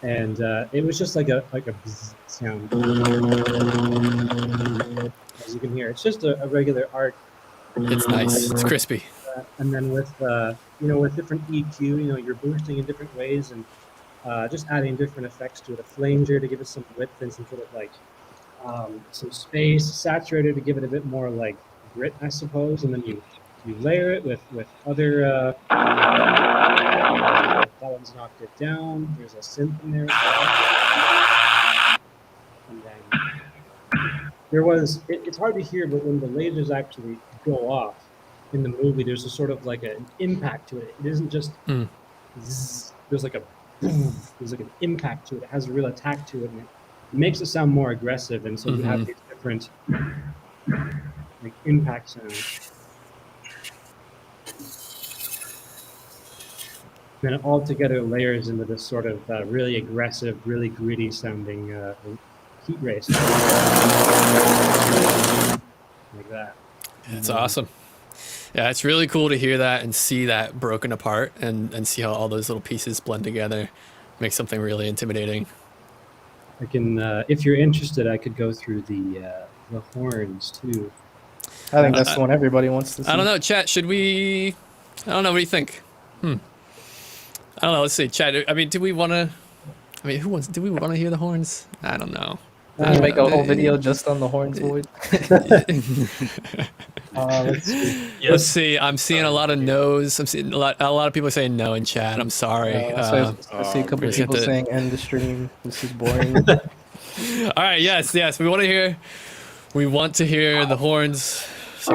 and it was just like a bzz sound. As you can hear, it's just a regular arc. It's nice. It's crispy. And then with with different EQ, you're boosting in different ways, and just adding different effects to it. A flanger to give it some width and some sort of like some space. Saturator to give it a bit more like grit, I suppose. And then you layer it with other. That one's knocked it down. There's a synth in there as well. And then there was. It's hard to hear, but when the lasers actually go off in the movie, there's a sort of like an impact to it. It isn't just zzz, there's like an impact to it. It has a real attack to it, and it makes it sound more aggressive. And so you have these different like impact sounds. And then it all together layers into this sort of really aggressive, really gritty sounding heat race. Like that. It's awesome. Yeah, it's really cool to hear that and see that broken apart and see how all those little pieces blend together. Makes something really intimidating. I can, if you're interested, I could go through the horns too. I think that's the one everybody wants to see. I don't know, chat. Should we? I don't know. What do you think? I don't know. Let's see, chat. I mean, do we want to? I mean, who wants? Do we want to hear the horns? I don't know. Can you make a whole Uh, video just on the horns, Void? Let's see. Let's see. I'm seeing a lot of no's. I'm seeing a lot of people saying no in chat. I'm sorry. I see a couple appreciate people that. saying end the stream. This is boring. All right. Yes. We want to hear. We want to hear the horns. So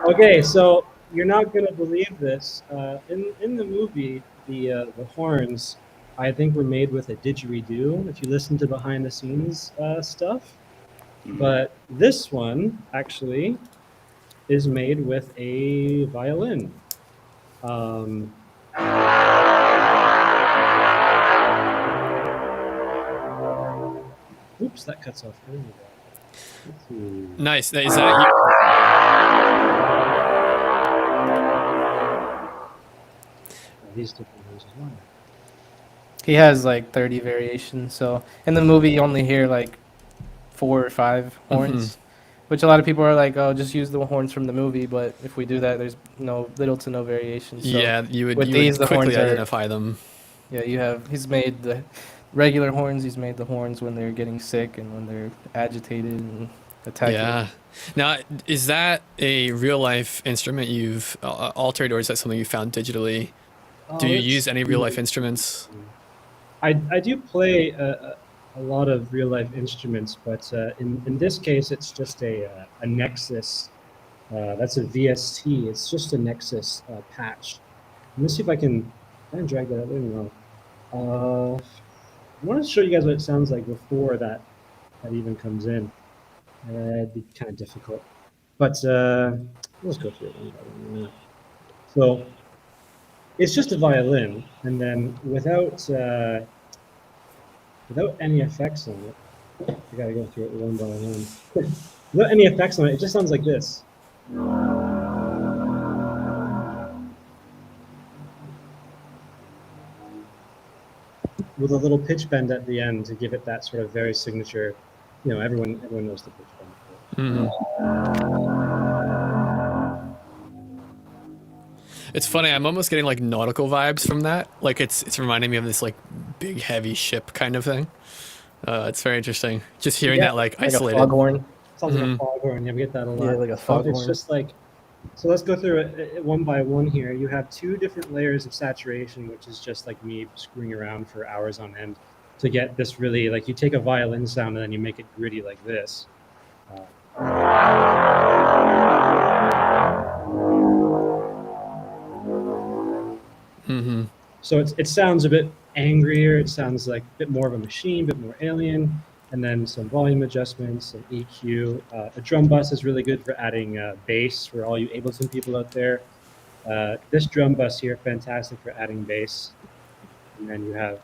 Okay, so you're not gonna believe this. In the movie, the horns, I think were made with a didgeridoo. If you listen to behind the scenes stuff, but this one actually is made with a violin. Um, oops, that cuts off. There we go. Let's see. nice. Is that you? These different ones as well. He has like 30 variations. So in the movie, you only hear like 4 or 5 horns, which a lot of people are like, "Oh, just use the horns from the movie." But if we do that, there's little to no variation. So Yeah, you would. with You these, would the horns quickly are. identify them. Yeah, he's made the regular horns. He's made the horns when they're getting sick and when they're agitated and attacking. Yeah. Now, is that a real life instrument you've altered, or is that something you found digitally? Do you let's use any see. real life instruments? I do play a lot of real life instruments, but in this case, it's just a Nexus. That's a VST. It's just a Nexus patch. Let me see if I can drag that out. There we go. I want to show you guys what it sounds like before that even comes in. It'd be kind of difficult, but let's go through it one by one. So it's just a violin, and then without any effects on it, I gotta go through it one by one. Without any effects on it, it just sounds like this. With a little pitch bend at the end to give it that sort of very signature, everyone knows the pitch bend. It's funny. I'm almost getting like nautical vibes from that. Like it's reminding me of this like big heavy ship kind of thing. It's very interesting. Just hearing that like isolated. a foghorn. Sounds like a foghorn. Yeah, we get that a lot. Yeah, like a So foghorn. it's just like, so let's go through it one by one here. You have 2 different layers of saturation, which is just like me screwing around for hours on end to get this really, like you take a violin sound and then you make it gritty like this. So it sounds a bit angrier. It sounds like a bit more of a machine, a bit more alien. And then some volume adjustments, some EQ. A drum bus is really good for adding bass for all you Ableton people out there. This drum bus here, fantastic for adding bass. And then you have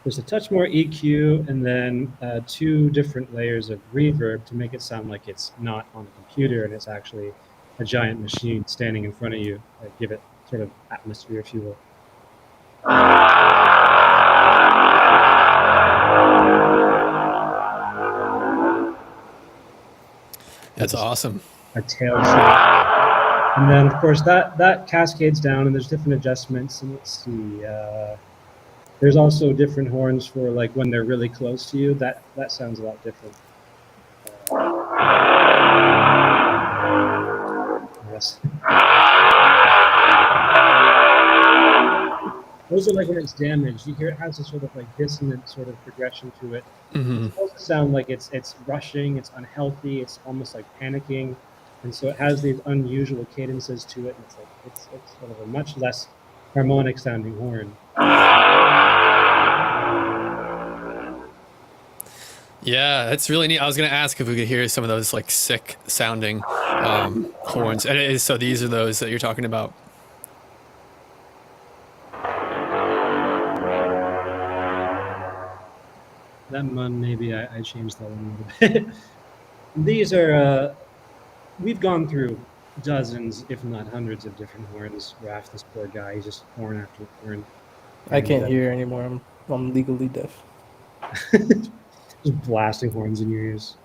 there's a touch more EQ, and then 2 different layers of reverb to make it sound like it's not on a computer and it's actually a giant machine standing in front of you. Give it sort of atmosphere, if you will. That's awesome. A tail shape. And then, of course, that cascades down, and there's different adjustments. And let's see. There's also different horns for like when they're really close to you. That sounds a lot different. Yes. Those are like when it's damaged. You hear it has a sort of like dissonant sort of progression to it. It's supposed to sound like it's rushing, it's unhealthy, it's almost like panicking, and so it has these unusual cadences to it. And it's like it's sort of a much less harmonic sounding horn. Yeah, that's really neat. I was gonna ask if we could hear some of those like sick sounding horns. And it is, so these are those that you're talking about. That one, maybe I changed that one a little bit. These are, we've gone through dozens, if not hundreds of different horns. Raph, this poor guy, he's just horn after horn. I can't hear anymore. I'm legally deaf. Just blasting horns in your ears.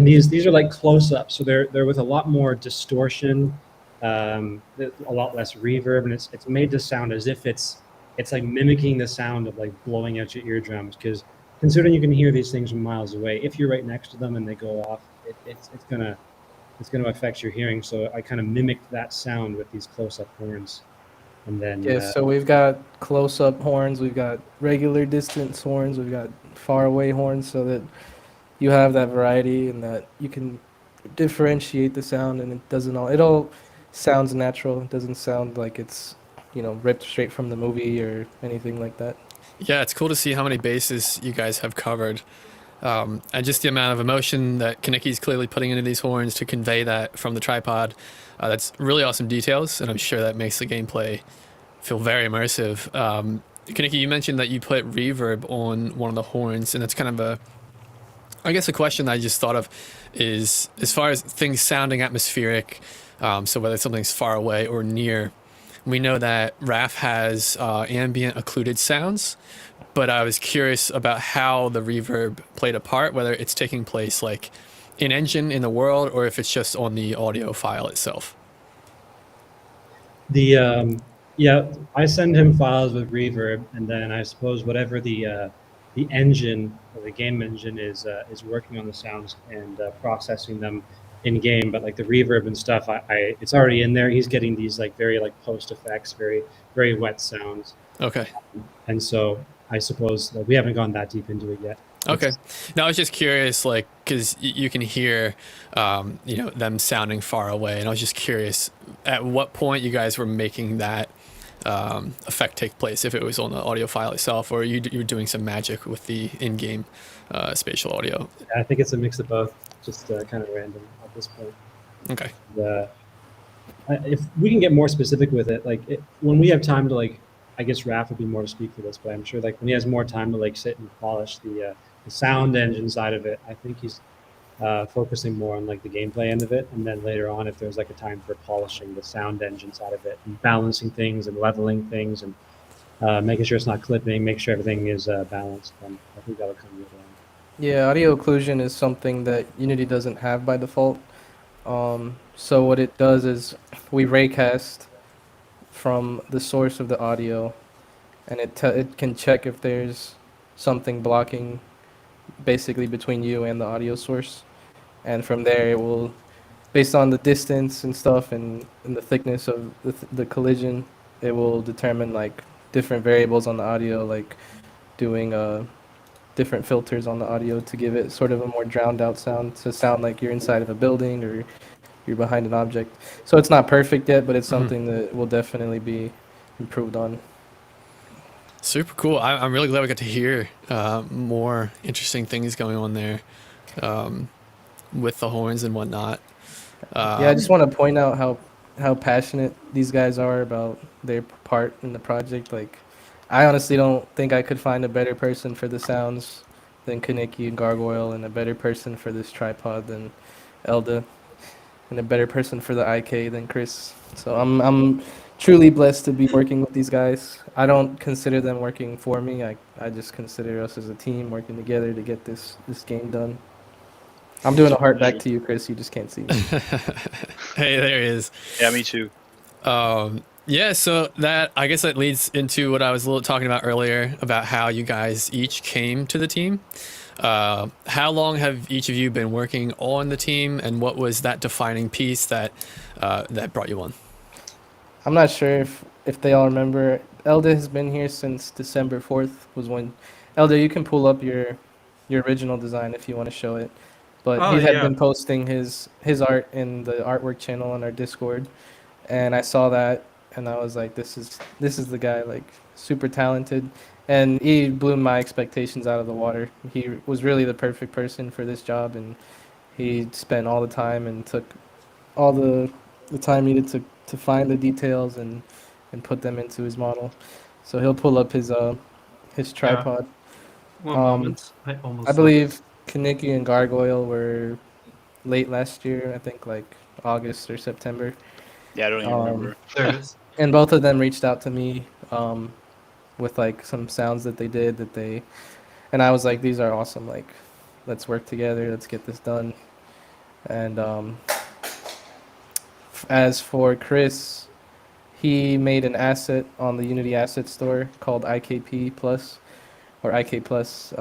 these are like close-ups, so they're with a lot more distortion, a lot less reverb, and it's made to sound as if it's like mimicking the sound of like blowing out your eardrums. Because considering you can hear these things from miles away, if you're right next to them and they go off, it's gonna affect your hearing. So I kind of mimicked that sound with these close-up horns, and then Yeah, so we've got close-up horns, we've got regular distance horns, we've got far-away horns, so that you have that variety and that you can differentiate the sound, and it all sounds natural. It doesn't sound like it's, ripped straight from the movie or anything like that. Yeah, it's cool to see how many bases you guys have covered. And just the amount of emotion that Kanicki's clearly putting into these horns to convey that from the tripod. That's really awesome details, and I'm sure that makes the gameplay feel very immersive. Kanicki, you mentioned that you put reverb on one of the horns, and that's kind of I guess a question I just thought of is, as far as things sounding atmospheric, so whether something's far away or near, we know that RAF has ambient occluded sounds, but I was curious about how the reverb played a part, whether it's taking place like in engine in the world or if it's just on the audio file itself. Yeah, I send him files with reverb, and then I suppose whatever the engine or the game engine is working on the sounds and processing them in game. But like the reverb and stuff, it's already in there. He's getting these like very like post effects, very very wet sounds. Okay. And so I suppose we haven't gone that deep into it yet. Okay. Now I was just curious, like, because you can hear, them sounding far away, and I was just curious at what point you guys were making that effect take place, if it was on the audio file itself, or you were doing some magic with the in-game spatial audio. I think it's a mix of both, just kind of random at this point. Okay. If we can get more specific with it, when we have time to I guess Raph would be more to speak for this, but I'm sure when he has more time to sit and polish the sound engine side of it, I think he's focusing more on the gameplay end of it, and then later on, if there's a time for polishing the sound engine side of it and balancing things and leveling things and making sure it's not clipping, make sure everything is balanced, then I think that'll come later on. Yeah, audio occlusion is something that Unity doesn't have by default. So what it does is we raycast from the source of the audio, and it can check if there's something blocking basically between you and the audio source, and from there it will, based on the distance and stuff and the thickness of the collision, it will determine different variables on the audio, doing different filters on the audio to give it sort of a more drowned out sound, to sound like you're inside of a building or you're behind an object. So it's not perfect yet, but it's something that will definitely be improved on. Super cool. I'm really glad we got to hear more interesting things going on there with the horns and whatnot. Yeah, I just want to point out how passionate these guys are about their part in the project. I honestly don't think I could find a better person for the sounds than Kanicki and Gargoyle, and a better person for this tripod than Elda, and a better person for the IK than Chris. So I'm truly blessed to be working with these guys. I don't consider them working for me. I just consider us as a team working together to get this game done. I'm doing a heart back to you, Chris. You just can't see me. Hey, there he is. Yeah, me too. Yeah, so I guess that leads into what I was talking about earlier about how you guys each came to the team. How long have each of you been working on the team, and what was that defining piece that brought you on? I'm not sure if they all remember. Elda has been here since December 4th was when... Elda, you can pull up your original design if you want to show it. But he had been posting his art in the artwork channel on our Discord, and I saw that, and I was like, this is the guy, super talented, and he blew my expectations out of the water. He was really the perfect person for this job, and he spent all the time and took all the time needed to find the details and put them into his model. So he'll pull up his tripod. One moment. I believe Kanicki and Gargoyle were late last year, I think August or September. Yeah, I don't even remember. There it is. And both of them reached out to me with some sounds that they did and I was like, these are awesome. Let's work together. Let's get this done. And as for Chris, he made an asset on the Unity Asset Store called IKP Plus or IK Plus,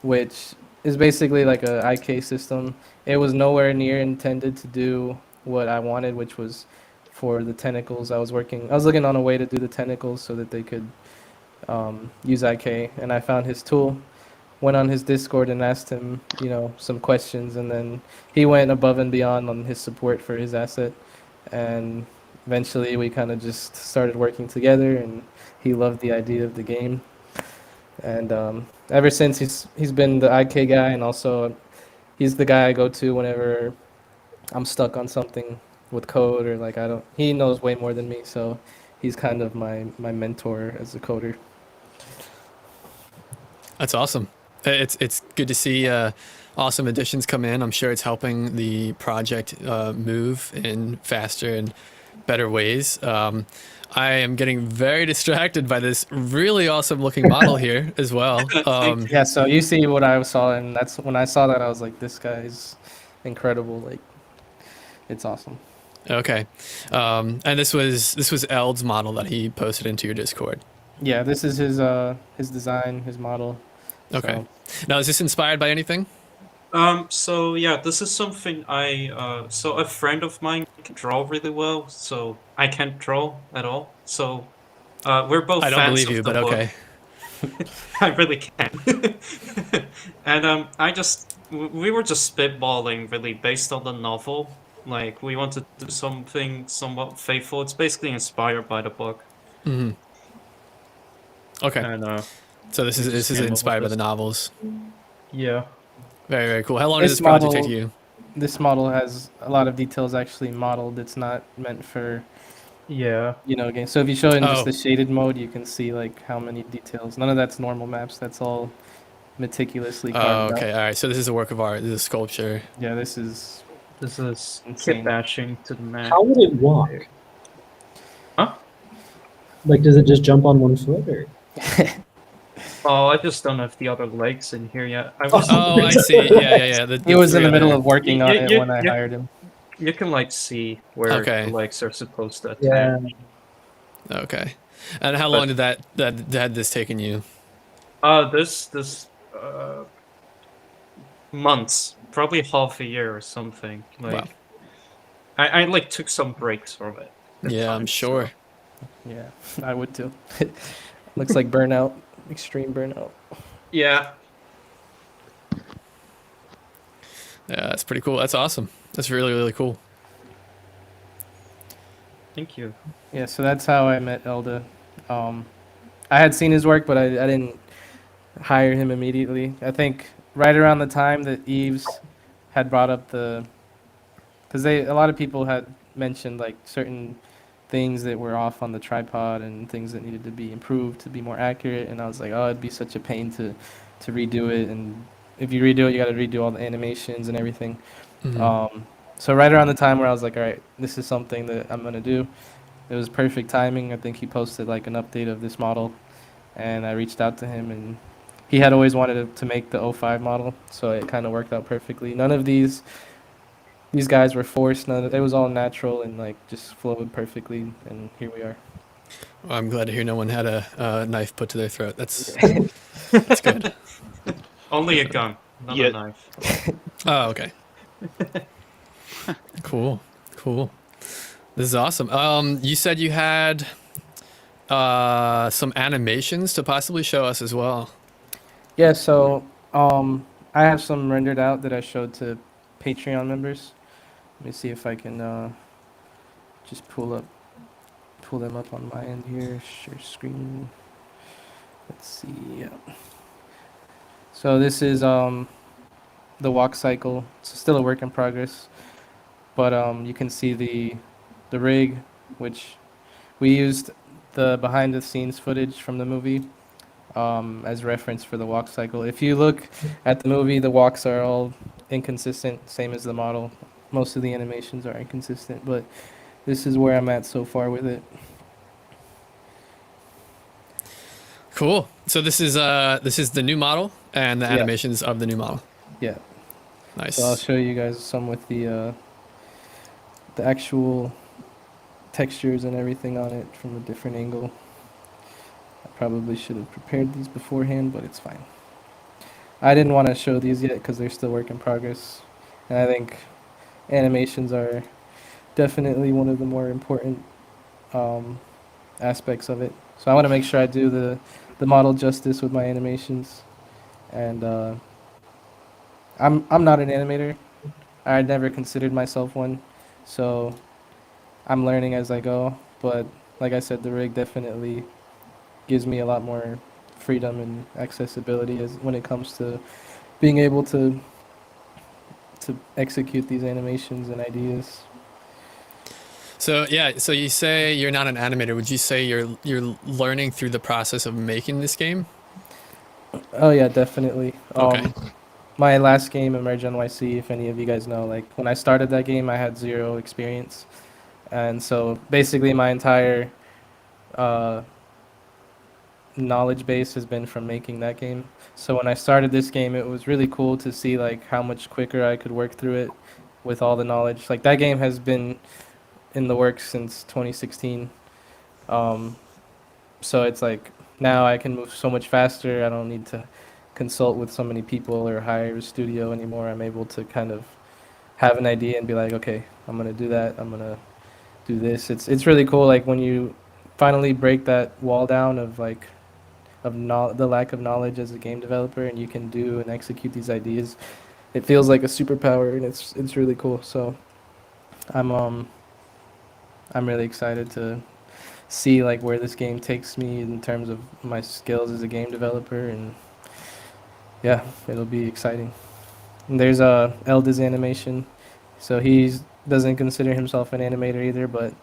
which is basically like a IK system. It was nowhere near intended to do what I wanted, which was for the tentacles. I was looking on a way to do the tentacles so that they could use IK, and I found his tool. Went on his Discord and asked him, some questions, and then he went above and beyond on his support for his asset, and eventually we kind of just started working together, and he loved the idea of the game, and ever since he's been the IK guy, and also he's the guy I go to whenever I'm stuck on something with code or like I don't. He knows way more than me, so he's kind of my mentor as a coder. That's awesome. It's good to see awesome additions come in. I'm sure it's helping the project move in faster and better ways. I am getting very distracted by this really awesome looking model here as well. Yeah, so you see what I saw, and that's when I saw that I was like, this guy's incredible. Like, it's awesome. Okay, and this was Eld's model that he posted into your Discord. Yeah, this is his design, his model. Okay. So, Now, is this inspired by anything? So yeah, this is something so a friend of mine can draw really well, so I can't draw at all. So, we're both I don't fans believe of you, the but book. okay. I really can't. And we were just spitballing really based on the novel. Like we wanted to do something somewhat faithful. It's basically inspired by the book. Hmm. Okay. And So this is came up with inspired by this. the novels. yeah. Very, very cool. How long did This this project take model- you? This model has a lot of details actually modeled. It's not meant for, game. So if you show it in just Oh. the shaded mode, you can see like how many details. None of that's normal maps. That's all meticulously Oh, carved okay. out. All right. So this is a work of art. This is a sculpture. Yeah, this is this is Insane. kit bashing to the max. How would it walk? Huh? Like, does it just jump on one foot, or? Oh, I just don't have the other legs in here yet. I was. Oh, I see. Yeah. he was in three the middle other- of working on it Yeah, when I yeah. hired him. You can like see where Okay. the legs are supposed to Yeah. attach. Okay. And how long did that had this taken you? This months, probably half a year or something. Like, Wow. I like took some breaks from it. at Yeah, I'm times, sure. Yeah, I would too. Looks like burnout, extreme burnout. Yeah. Yeah, that's pretty cool. That's awesome. That's really, really cool. Thank you. Yeah, so that's how I met Elda. I had seen his work, but I didn't hire him immediately. I think right around the time that Eves had brought up because a lot of people had mentioned like certain things that were off on the tripod and things that needed to be improved to be more accurate, and I was like, oh, it'd be such a pain to redo it, and if you redo it, you got to redo all the animations and everything. Mhm. So right around the time where I was like, all right, this is something that I'm gonna do. It was perfect timing. I think he posted like an update of this model, and I reached out to him, and he had always wanted to make the O5 model, so it kind of worked out perfectly. None of these guys were forced. It was all natural and like just flowed perfectly, and here we are. Well, I'm glad to hear no one had a knife put to their throat. That's good. Only a gun, not Yeah. a knife. Oh, okay. Cool. This is awesome. You said you had some animations to possibly show us as well. Yeah, so I have some rendered out that I showed to Patreon members. Let me see if I can just pull them up on my end here. Share screen. Let's see. Yeah. So this is the walk cycle. It's still a work in progress, but you can see the rig, which we used the behind the scenes footage from the movie as reference for the walk cycle. If you look at the movie, the walks are all inconsistent, same as the model. Most of the animations are inconsistent, but this is where I'm at so far with it. Cool. So this is the new model and the Yeah. animations of the new model. Yeah. Nice. So I'll show you guys some with the actual textures and everything on it from a different angle. I probably should have prepared these beforehand, but it's fine. I didn't want to show these yet because they're still work in progress, and I think animations are definitely one of the more important um, aspects of it. So I want to make sure I do the model justice with my animations, and I'm not an animator. I never considered myself one, so I'm learning as I go. But like I said, the rig definitely gives me a lot more freedom and accessibility as when it comes to being able to execute these animations and ideas. So yeah, so you say you're not an animator. Would you say you're learning through the process of making this game? Oh yeah, definitely. Okay. My last game, Emerge NYC, if any of you guys know, like when I started that game, I had zero experience, and so basically my entire uh, knowledge base has been from making that game. So when I started this game, it was really cool to see like how much quicker I could work through it with all the knowledge. Like that game has been in the works since 2016. Um, so it's like now I can move so much faster. I don't need to consult with so many people or hire a studio anymore. I'm able to kind of have an idea and be like, okay, I'm gonna do that. I'm gonna do this. It's really cool. Like when you finally break that wall down of like the lack of knowledge as a game developer, and you can do and execute these ideas. It feels like a superpower, and it's really cool. So I'm um I'm really excited to see like where this game takes me in terms of my skills as a game developer, and yeah, it'll be exciting. And there's Elda's animation, so he doesn't consider himself an animator either, but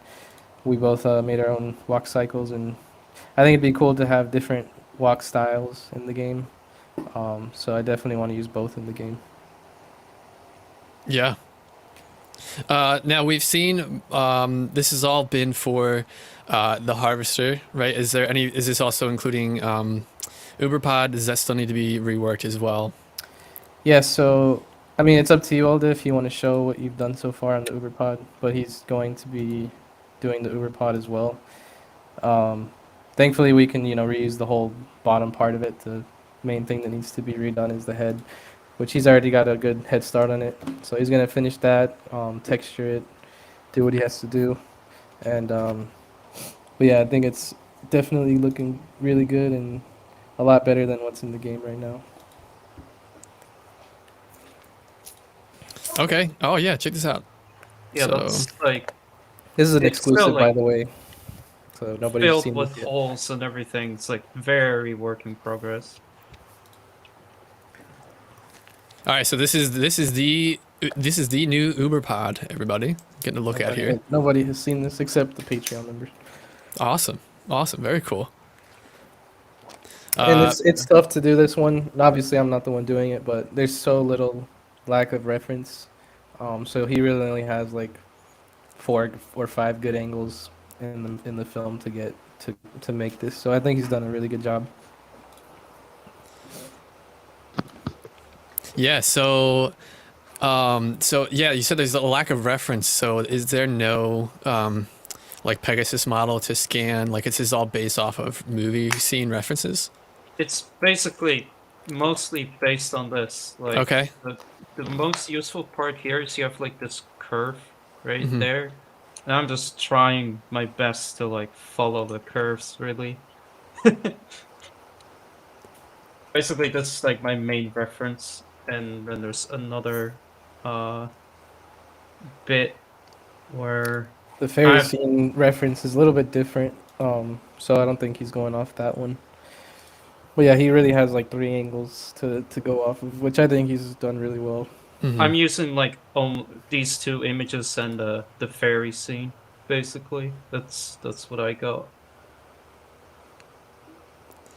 we both made our own walk cycles, and I think it'd be cool to have different walk styles in the game. So I definitely want to use both in the game. Yeah. Now we've seen this has all been for the harvester, right? Is there any? Is this also including Uberpod? Does that still need to be reworked as well? Yeah, so I mean, it's up to you, Alda, if you want to show what you've done so far on the Uberpod, but he's going to be doing the Uberpod as well. Um, Thankfully, we can reuse the whole bottom part of it. The main thing that needs to be redone is the head, which he's already got a good head start on it. So he's gonna finish that, texture it, do what he has to do, and but yeah, I think it's definitely looking really good and a lot better than what's in the game right now. Okay. Oh yeah, check this out. Yeah, So- that's like This is an It's still, exclusive, by like, the way, so nobody's filled seen with this yet. holes and everything. It's like very work in progress. All right, so this is the new Uberpod. Everybody getting a look at here. Nobody has seen this except the Patreon members. Awesome, very cool. And it's tough to do this one. Obviously, I'm not the one doing it, but there's so little lack of reference. So he really only has like 4 or 5 good angles in the film to get to make this. So I think he's done a really good job. Yeah. So yeah, you said there's a lack of reference. So is there no like Pegasus model to scan? Like this is all based off of movie scene references. It's basically mostly based on this. Like Okay. the most useful part here is you have like this curve right Mhm. there. And I'm just trying my best to like follow the curves really. Basically that's like my main reference, and then there's another bit where The fairy I've- scene reference is a little bit different. So I don't think he's going off that one. But yeah, he really has like 3 angles to go off of, which I think he's done really well. Mhm. I'm using like these 2 images and the fairy scene. Basically, that's what I got.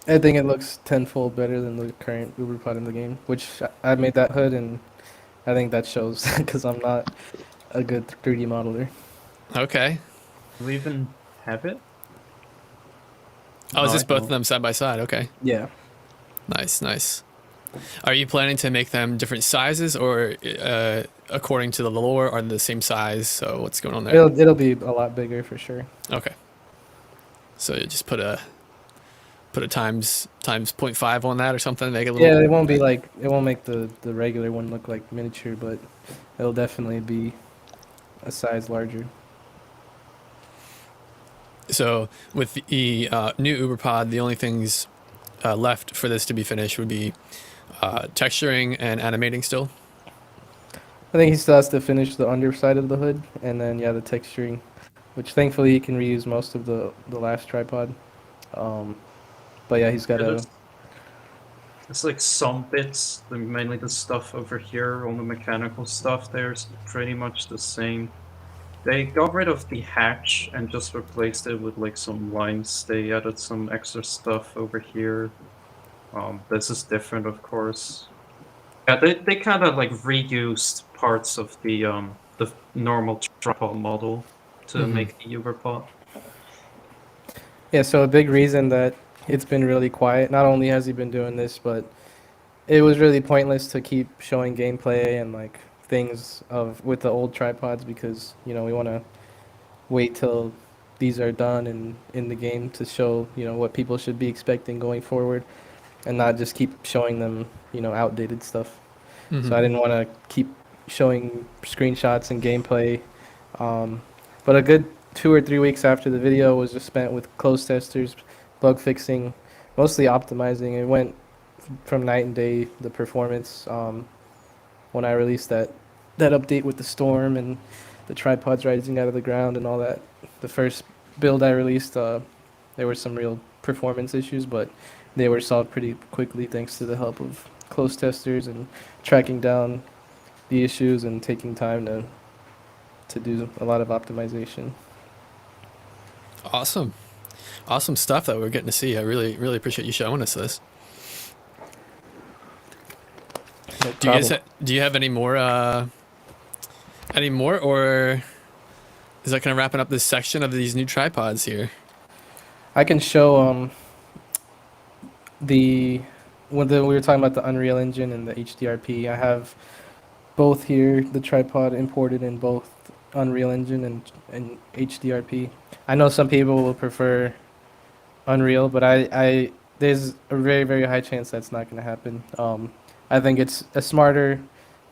I think it looks tenfold better than the current Uberpod in the game, which I made that HUD, and I think that shows because I'm not a good 3D modeler. Okay. Do we even have it? Oh, is No, this I both of don't. them side by side? Okay. Yeah. Nice. Are you planning to make them different sizes, or according to the lore, are they the same size? So what's going on there? It'll be a lot bigger for sure. Okay. So you just put a times 0.5 on that or something, make it a little. Yeah, it won't be like it won't make the regular one look like miniature, but it'll definitely be a size larger. So with the new Uberpod, the only things left for this to be finished would be texturing and animating still. I think he still has to finish the underside of the hood, and then yeah, the texturing, which thankfully he can reuse most of the last tripod. But yeah, he's got to. It's like some bits, mainly the stuff over here, all the mechanical stuff there is pretty much the same. They got rid of the hatch and just replaced it with like some lines. They added some extra stuff over here. This is different, of course. Yeah, they kind of like reused parts of the normal tripod model to make the Uberpod. Yeah, so a big reason that it's been really quiet. Not only has he been doing this, but it was really pointless to keep showing gameplay and like things of with the old tripods because we want to wait till these are done and in the game to show what people should be expecting going forward, and not just keep showing them outdated stuff. So I didn't want to keep showing screenshots and gameplay. But a good 2 or 3 weeks after the video was just spent with closed testers, bug fixing, mostly optimizing. It went from night and day, the performance. When I released that update with the storm and the tripods rising out of the ground and all that, the first build I released, there were some real performance issues, but they were solved pretty quickly thanks to the help of closed testers and tracking down the issues and taking time to do a lot of optimization. Awesome stuff that we're getting to see. I really appreciate you showing us this. No Do you guys problem. do you have any more or is that kind of wrapping up this section of these new tripods here? I can show when we were talking about the Unreal Engine and the HDRP. I have both here, the tripod imported in both Unreal Engine and HDRP. I know some people will prefer Unreal, but I there's a very, very high chance that's not going to happen. I think it's a smarter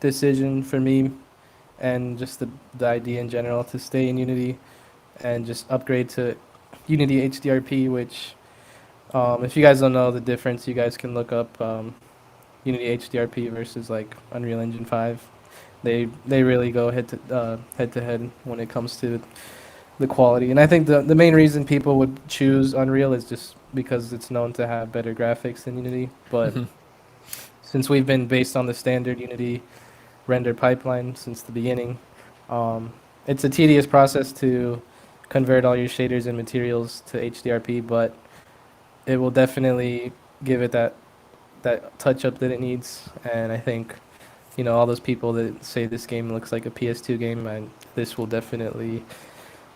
decision for me and just the idea in general to stay in Unity and just upgrade to Unity HDRP, which if you guys don't know the difference, you guys can look up Unity HDRP versus like Unreal Engine 5. They really go head to head when it comes to the quality. And I think the main reason people would choose Unreal is just because it's known to have better graphics than Unity. But since we've been based on the standard Unity render pipeline since the beginning, it's a tedious process to convert all your shaders and materials to HDRP, but it will definitely give it that touch up that it needs. And I think all those people that say this game looks like a PS2 game, and this will definitely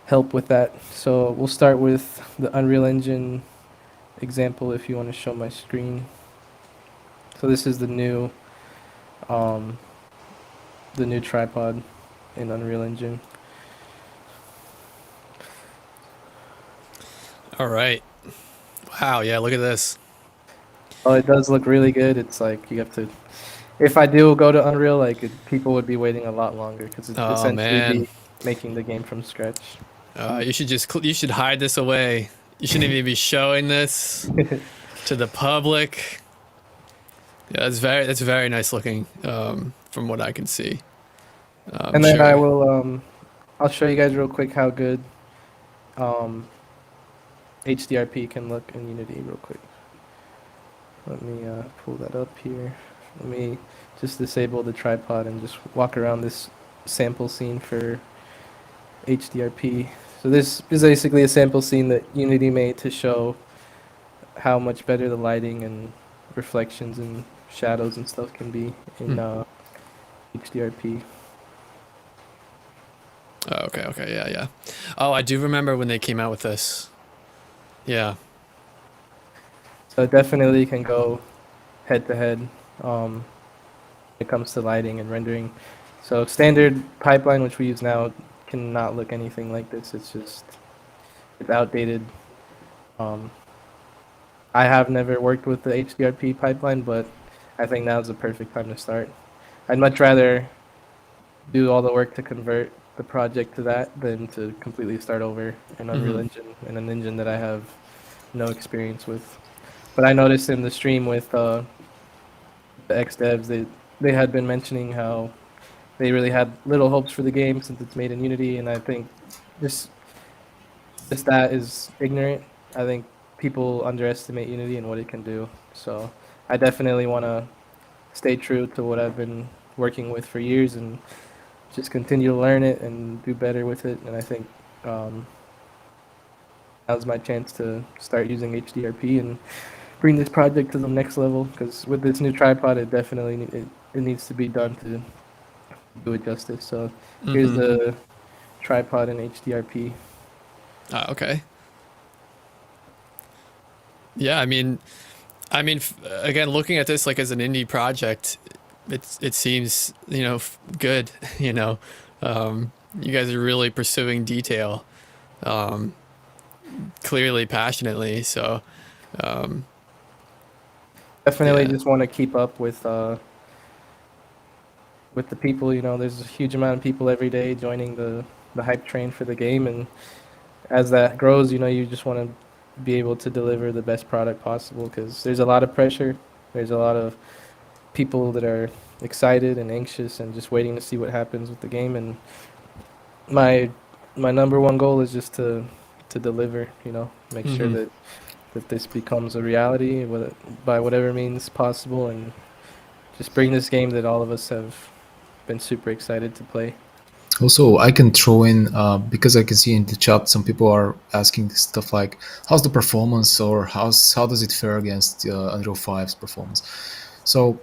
help with that. So we'll start with the Unreal Engine example if you want to show my screen. So this is the new tripod in Unreal Engine. All right. Wow, yeah, look at this. Oh, it does look really good. It's like you have to. If I do go to Unreal, like people would be waiting a lot longer because it's essentially be making the game from scratch. You should hide this away. You shouldn't even be showing this to the public. Yeah, it's very nice looking from what I can see. And then I will I'll show you guys real quick how good HDRP can look in Unity real quick. Let me pull that up here. Let me just disable the tripod and just walk around this sample scene for HDRP. So this is basically a sample scene that Unity made to show how much better the lighting and reflections and shadows and stuff can be in HDRP. Oh, okay, yeah. Oh, I do remember when they came out with this. Yeah. So it definitely can go head to head when it comes to lighting and rendering. So standard pipeline, which we use now, cannot look anything like this. It's outdated. Um, I have never worked with the HDRP pipeline, but I think now is the perfect time to start. I'd much rather do all the work to convert the project to that than to completely start over in Unreal Engine in an engine that I have no experience with. But I noticed in the stream with the ex devs, they had been mentioning how they really had little hopes for the game since it's made in Unity, and I think just just that is ignorant. I think people underestimate Unity and what it can do. So I definitely want to stay true to what I've been working with for years and just continue to learn it and do better with it. And I think um, now's my chance to start using HDRP and bring this project to the next level. Because with this new tripod, it definitely it needs to be done to do it justice. So here's the tripod in HDRP. Okay. Yeah, again, looking at this like as an indie project, it seems good. You guys are really pursuing detail, clearly, passionately. So, Definitely yeah. just want to keep up with the people. There's a huge amount of people every day joining the hype train for the game, and as that grows, you just want to be able to deliver the best product possible because there's a lot of pressure. There's a lot of people that are excited and anxious and just waiting to see what happens with the game. And my my number one goal is just to deliver. Make sure that this becomes a reality by whatever means possible, and just bring this game that all of us have been super excited to play. Also, I can throw in because I can see in the chat some people are asking stuff like, "How's the performance?" or "How does it fare against Unreal 5's performance?" So,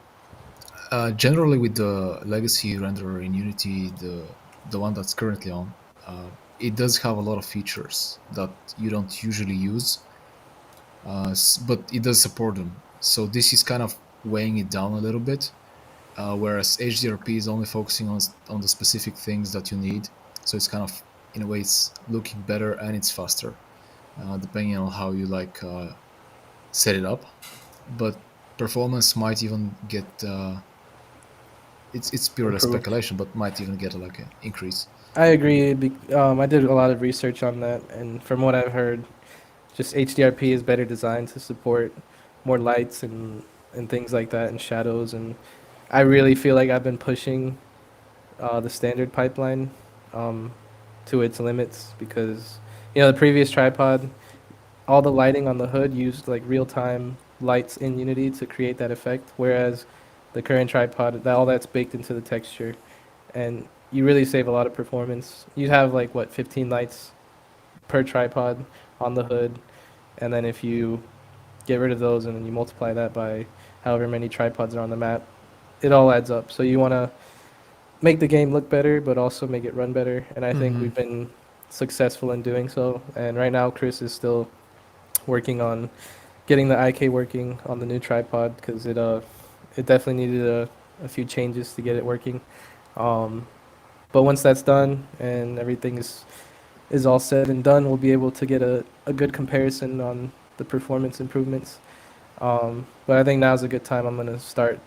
generally, with the legacy renderer in Unity, the one that's currently on, it does have a lot of features that you don't usually use, but it does support them. So this is kind of weighing it down a little bit. Whereas HDRP is only focusing on the specific things that you need. So it's kind of, in a way, it's looking better and it's faster, depending on how you set it up. But performance might even get it's purely Improved. speculation, but might even get an increase. I agree. I did a lot of research on that, and from what I've heard, just HDRP is better designed to support more lights and things like that and shadows. And I really feel like I've been pushing the standard pipeline um, to its limits because the previous tripod, all the lighting on the hood used like real time lights in Unity to create that effect, whereas the current tripod, all that's baked into the texture, and you really save a lot of performance. You have like what 15 lights per tripod on the hood, and then if you get rid of those and then you multiply that by however many tripods are on the map, it all adds up. So you want to make the game look better, but also make it run better. And I think we've been successful in doing so. And right now, Chris is still working on getting the IK working on the new tripod because it definitely needed a few changes to get it working. But once that's done and everything is all said and done, we'll be able to get a good comparison on the performance improvements. But I think now's a good time. I'm going to start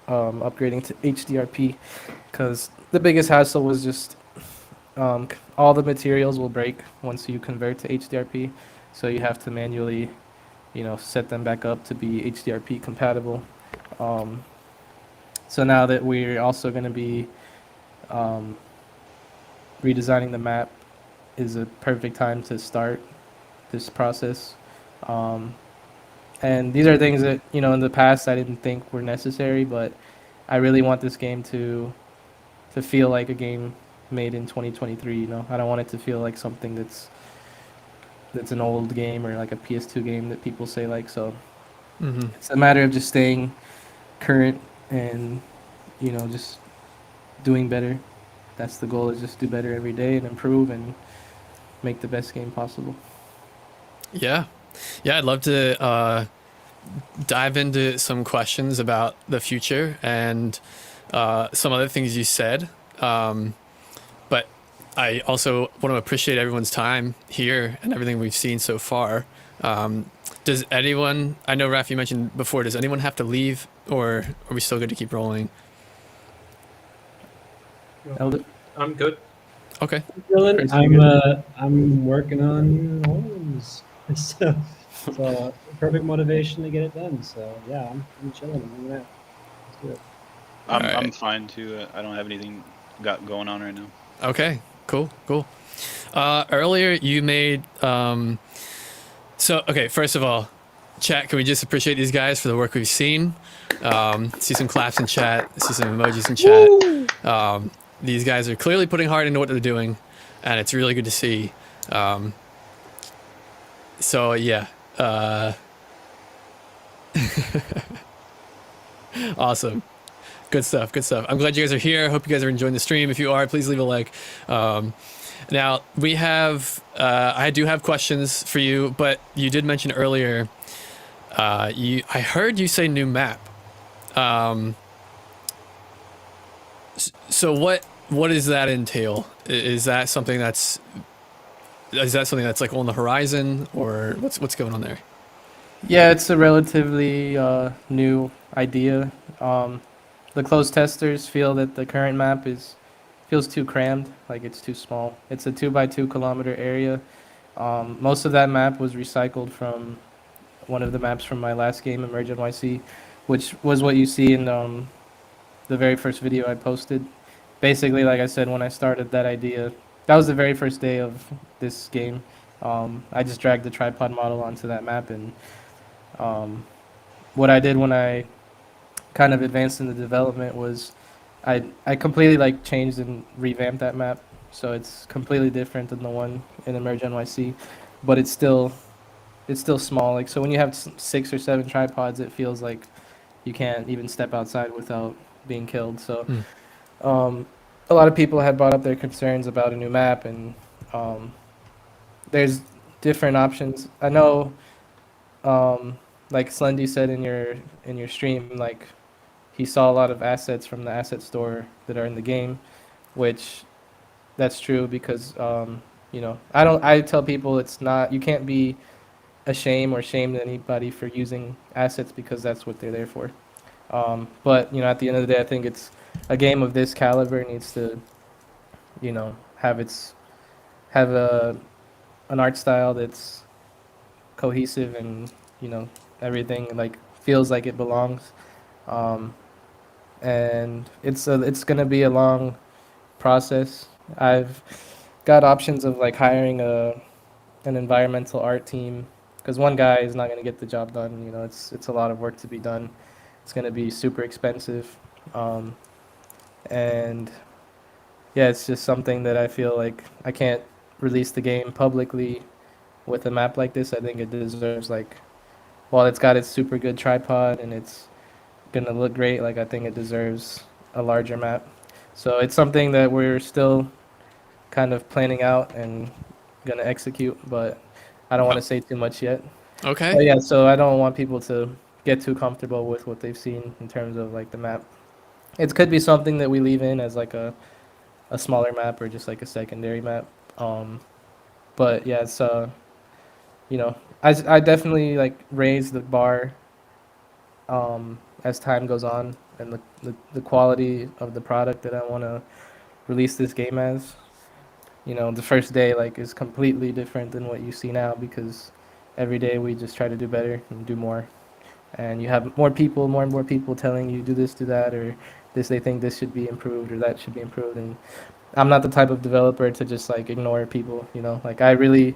upgrading to HDRP because the biggest hassle was just all the materials will break once you convert to HDRP. So you have to manually, set them back up to be HDRP compatible. So now that we're also going to be redesigning the map is a perfect time to start this process. And these are things that, in the past I didn't think were necessary, but I really want this game to feel like a game made in 2023. I don't want it to feel like something that's an old game or like a PS2 game that people say like. So it's a matter of just staying current and just doing better. That's the goal, is just do better every day and improve and make the best game possible. Yeah, I'd love to dive into some questions about the future and some other things you said. But I also want to appreciate everyone's time here and everything we've seen so far. Does anyone, I know Raph, you mentioned before, does anyone have to leave, or are we still good to keep rolling? Elder? I'm good. Okay. Dylan, Chris, you good? I'm working on horns. So perfect motivation to get it done. So yeah, I'm chilling. I'm hanging out. Let's do it. I'm Alright. fine too. I don't have anything got going on right now. Okay, cool. Earlier you made, okay, first of all, chat, can we just appreciate these guys for the work we've seen? See some claps in chat, see some emojis in chat. These guys are clearly putting heart into what they're doing, and it's really good to see. So yeah, awesome. Good stuff. I'm glad you guys are here. Hope you guys are enjoying the stream. If you are, please leave a like. Now we have, I do have questions for you, but you did mention earlier, I heard you say new map. So what does that entail? Is that something that's like on the horizon, or what's going on there? Yeah, it's a relatively new idea. The closed testers feel that the current map feels too crammed, like it's too small. It's a 2 by 2 kilometer area. Most of that map was recycled from one of the maps from my last game, Emerge NYC, which was what you see in the very first video I posted. Basically, like I said, when I started that idea, that was the very first day of this game. I just dragged the tripod model onto that map, and what I did when I kind of advanced in the development was I completely like changed and revamped that map, so it's completely different than the one in Emerge NYC, but it's still small. Like, so when you have 6 or 7 tripods, it feels like you can't even step outside without being killed. So a lot of people had brought up their concerns about a new map, and there's different options. I know, like Slendy said in your stream, like he saw a lot of assets from the asset store that are in the game, which that's true because I tell people it's not, you can't be ashamed or shamed anybody for using assets because that's what they're there for. But at the end of the day, I think it's a game of this caliber needs to have an art style that's cohesive and everything like feels like it belongs. And it's gonna be a long process. I've got options of like hiring an environmental art team because one guy is not gonna get the job done. It's a lot of work to be done. It's gonna be super expensive, and yeah, it's just something that I feel like I can't release the game publicly with a map like this. I think it deserves like, while it's got its super good tripod and it's gonna look great, like I think it deserves a larger map. So it's something that we're still kind of planning out and gonna execute, but I don't want to say too much yet. Okay. But yeah, so I don't want people to get too comfortable with what they've seen in terms of like the map. It could be something that we leave in as like a smaller map or just like a secondary map. But yeah, it's I definitely like raise the bar as time goes on, and the quality of the product that I want to release this game as. The first day like is completely different than what you see now because every day we just try to do better and do more. And you have more and more people telling you do this, do that, or this, they think this should be improved or that should be improved. And I'm not the type of developer to just like ignore people, like I really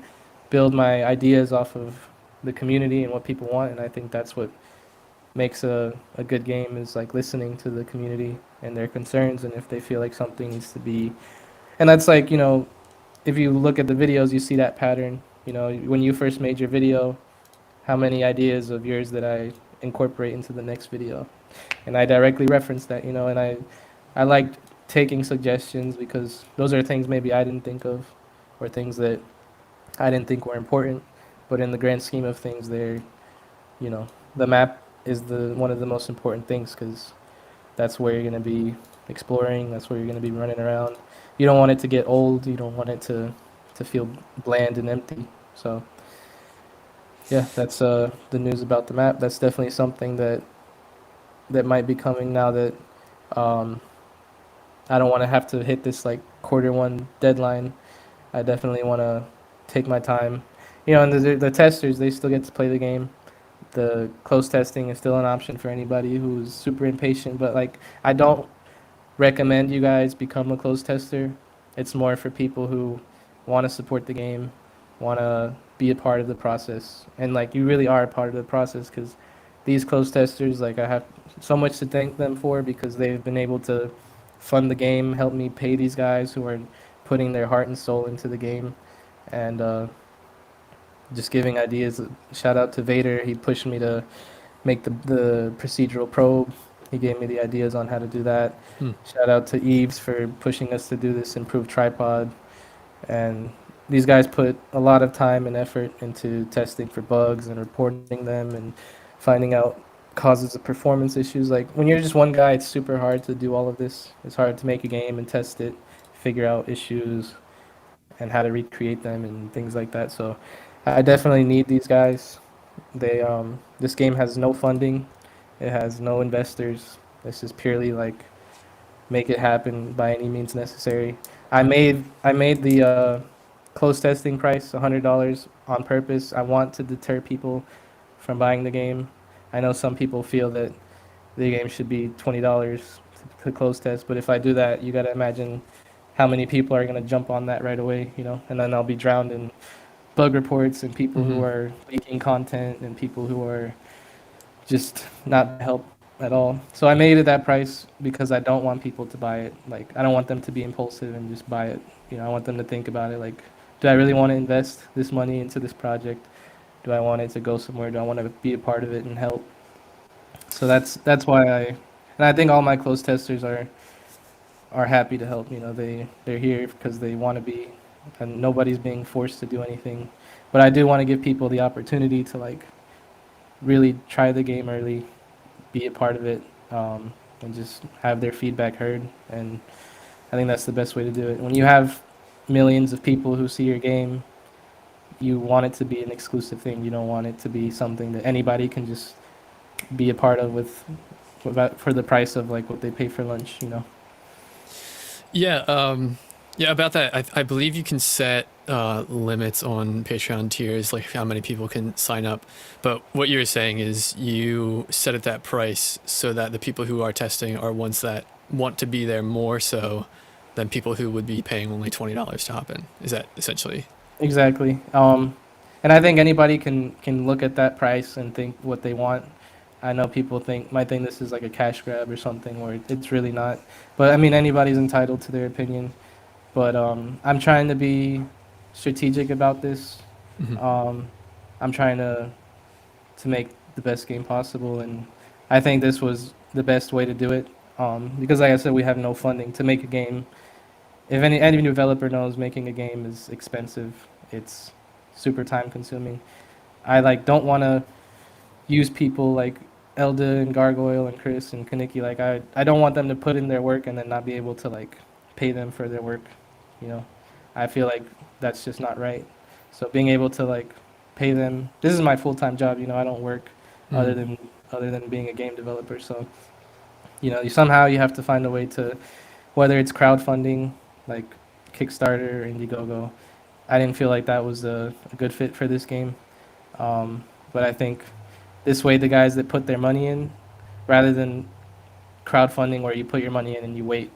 build my ideas off of the community and what people want. And I think that's what makes a good game is like listening to the community and their concerns. And if they feel like something needs to be, and that's like, if you look at the videos, you see that pattern, when you first made your video, how many ideas of yours that I incorporate into the next video. And I directly reference that, and I like taking suggestions because those are things maybe I didn't think of or things that I didn't think were important, but in the grand scheme of things, they're, the map is the one of the most important things because that's where you're going to be exploring. That's where you're going to be running around. You don't want it to get old. You don't want it to feel bland and empty. So yeah, that's the news about the map. That's definitely something that might be coming now that um, I don't want to have to hit this like quarter 1 deadline. I definitely want to take my time. You know, and the testers, they still get to play the game. The close testing is still an option for anybody who's super impatient, but like I don't recommend you guys become a close tester. It's more for people who want to support the game, want to be a part of the process, and like you really are a part of the process because these close testers, like I have so much to thank them for because they've been able to fund the game, help me pay these guys who are putting their heart and soul into the game, and just giving ideas. Shout out to Vader. He pushed me to make the procedural probe. He gave me the ideas on how to do that. Hmm. Shout out to Eves for pushing us to do this improved tripod. And these guys put a lot of time and effort into testing for bugs and reporting them and finding out causes of performance issues. Like when you're just one guy, it's super hard to do all of this. It's hard to make a game and test it, figure out issues and how to recreate them and things like that. So I definitely need these guys. This game has no funding. It has no investors. This is purely like make it happen by any means necessary. I made the close testing price $100 on purpose. I want to deter people from buying the game. I know some people feel that the game should be $20 to close test, but if I do that, you got to imagine how many people are going to jump on that right away, you know, and then I'll be drowned in bug reports and people who are leaking content and people who are just not help at all. So I made it that price because I don't want people to buy it. Like I don't want them to be impulsive and just buy it. You know, I want them to think about it. Like, do I really want to invest this money into this project? Do I want it to go somewhere? Do I want to be a part of it and help? So that's why and I think all my close testers are happy to help. You know, they're here because they want to be, and nobody's being forced to do anything. But I do want to give people the opportunity to like really try the game early, be a part of it, and just have their feedback heard. And I think that's the best way to do it. When you have millions of people who see your game, you want it to be an exclusive thing. You don't want it to be something that anybody can just be a part of for the price of like what they pay for lunch. You know. Yeah, yeah, about that, I believe you can set limits on Patreon tiers, like how many people can sign up. But what you're saying is you set at that price so that the people who are testing are ones that want to be there more so than people who would be paying only $20 to hop in. Is that essentially? Exactly. And I think anybody can look at that price and think what they want. I know people might think this is like a cash grab or something, where it's really not. But I mean, anybody's entitled to their opinion. But I'm trying to be strategic about this. Um, I'm trying to make the best game possible, and I think this was the best way to do it. Because, like I said, we have no funding to make a game. If any developer knows, making a game is expensive. It's super time consuming. I like don't want to use people like Elda and Gargoyle and Chris and Kaneki. Like I don't want them to put in their work and then not be able to like pay them for their work. You know, I feel like that's just not right. So being able to like pay them. This is my full-time job. You know, I don't work other than being a game developer. So you know, somehow you have to find a way to, whether it's crowdfunding like Kickstarter or Indiegogo. I didn't feel like that was a good fit for this game. But I think this way, the guys that put their money in, rather than crowdfunding where you put your money in and you wait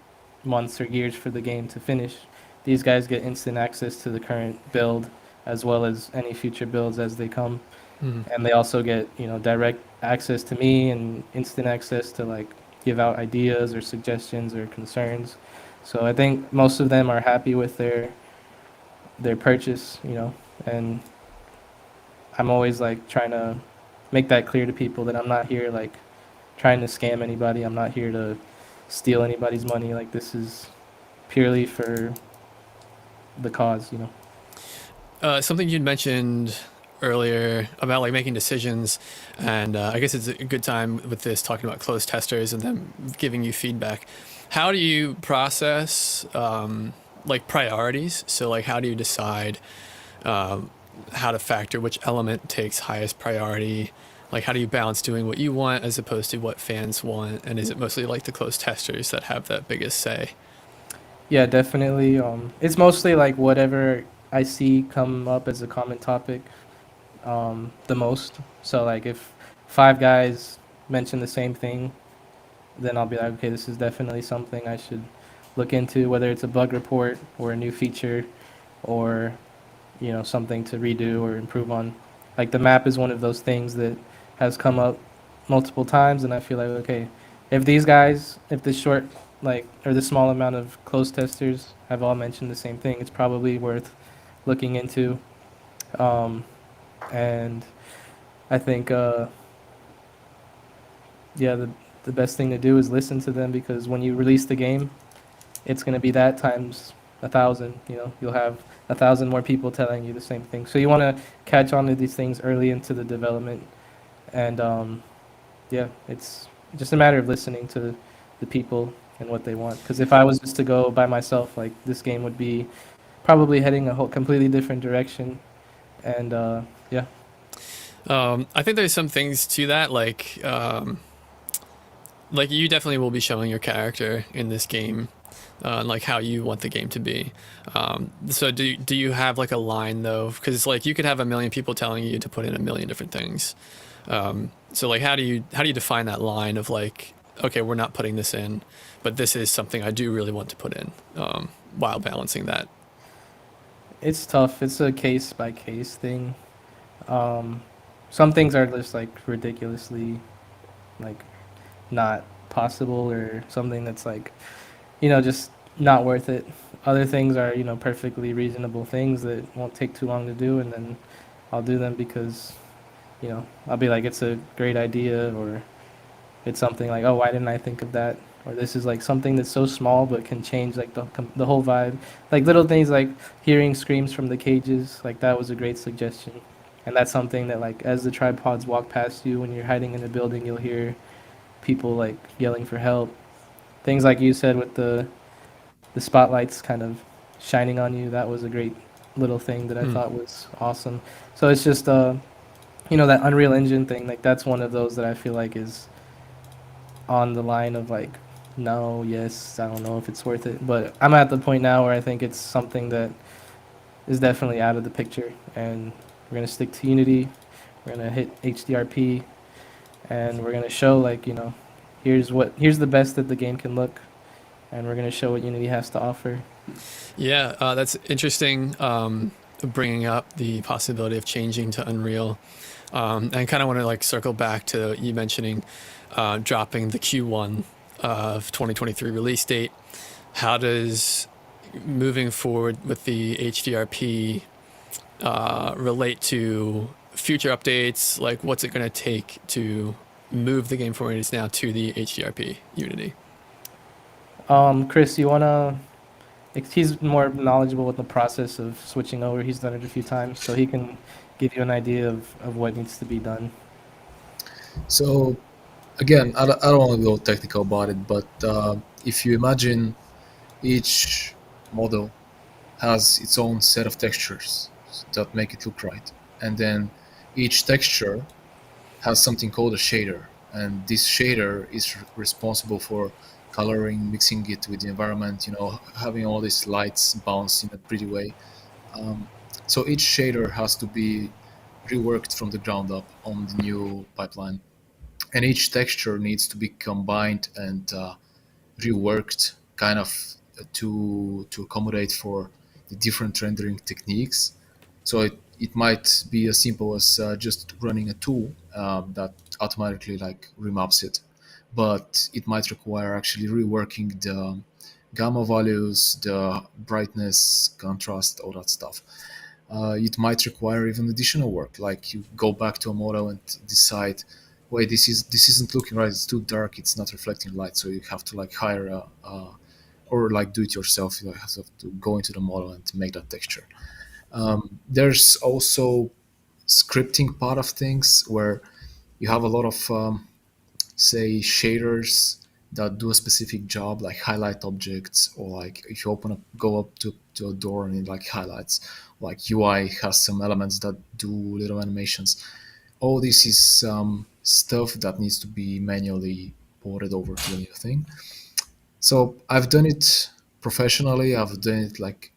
months or years for the game to finish, these guys get instant access to the current build as well as any future builds as they come. And they also get, you know, direct access to me and instant access to like give out ideas or suggestions or concerns. So I think most of them are happy with their purchase, you know, and I'm always like trying to make that clear to people that I'm not here like trying to scam anybody. I'm not here to steal anybody's money. Like this is purely for the cause, you know. Something you'd mentioned earlier about like making decisions, and I guess it's a good time with this talking about closed testers and them giving you feedback. How do you process like priorities? So like, how do you decide how to factor which element takes highest priority? Like, how do you balance doing what you want as opposed to what fans want? And is it mostly like the closed testers that have that biggest say? Yeah, definitely. It's mostly like whatever I see come up as a common topic, the most. So like if five guys mention the same thing, then I'll be like, okay, this is definitely something I should look into, whether it's a bug report or a new feature or, something to redo or improve on. Like the map is one of those things that has come up multiple times, and I feel like, okay, if these guys, if the short, like, or the small amount of close testers have all mentioned the same thing, it's probably worth looking into. Um, and I think, yeah, the best thing to do is listen to them, because when you release the game, it's going to be that times 1,000. You'll have 1,000 more people telling you the same thing. So you want to catch on to these things early into the development, and yeah, it's just a matter of listening to the people and what they want. Because if I was just to go by myself, like, this game would be probably heading a whole completely different direction. And yeah. I think there's some things to that, like you definitely will be showing your character in this game, and like how you want the game to be. So do you have like a line though? Because it's like you could have a million people telling you to put in a million different things. So like how do you define that line of like, okay, we're not putting this in, but this is something I do really want to put in, while balancing that. It's tough. It's a case by case thing. Um, some things are just like ridiculously, like, not possible, or something that's like, just not worth it. Other things are, perfectly reasonable things that won't take too long to do, and then I'll do them because, I'll be like, it's a great idea, or it's something like, oh, why didn't I think of that? Or this is like something that's so small but can change like the whole vibe. Like little things like hearing screams from the cages, like that was a great suggestion. And that's something that, like, as the tripods walk past you when you're hiding in a building, you'll hear people like yelling for help. Things like you said with the spotlights kind of shining on you, that was a great little thing that I Hmm. thought was awesome. So it's just that Unreal Engine thing, like that's one of those that I feel like is on the line of like, no, yes, I don't know if it's worth it. But I'm at the point now where I think it's something that is definitely out of the picture, and we're gonna stick to Unity. We're gonna hit HDRP, and we're gonna show, like, here's the best that the game can look, and we're gonna show what Unity has to offer. Yeah, that's interesting. Bringing up the possibility of changing to Unreal, and I kind of want to like circle back to you mentioning dropping the Q1 of 2023 release date. How does moving forward with the HDRP relate to future updates? Like, what's it going to take to move the game forward is now to the HDRP Unity? Chris, you wanna? He's more knowledgeable with the process of switching over. He's done it a few times, so he can give you an idea of what needs to be done. So again, I don't want to go technical about it, but if you imagine each model has its own set of textures that make it look right, and then each texture has something called a shader, and this shader is responsible for coloring, mixing it with the environment, having all these lights bounce in a pretty way. Um, so each shader has to be reworked from the ground up on the new pipeline, and each texture needs to be combined and reworked kind of to accommodate for the different rendering techniques. So it might be as simple as just running a tool that automatically like remaps it, but it might require actually reworking the gamma values, the brightness, contrast, all that stuff. It might require even additional work, like you go back to a model and decide, wait, this isn't looking right. It's too dark. It's not reflecting light. So you have to like hire or like do it yourself. You have to go into the model and make that texture. There's also scripting part of things where you have a lot of say shaders that do a specific job, like highlight objects, or like if you go up to a door and it like highlights, like UI has some elements that do little animations. All this is stuff that needs to be manually ported over to the new thing. So I've done it professionally. I've done it like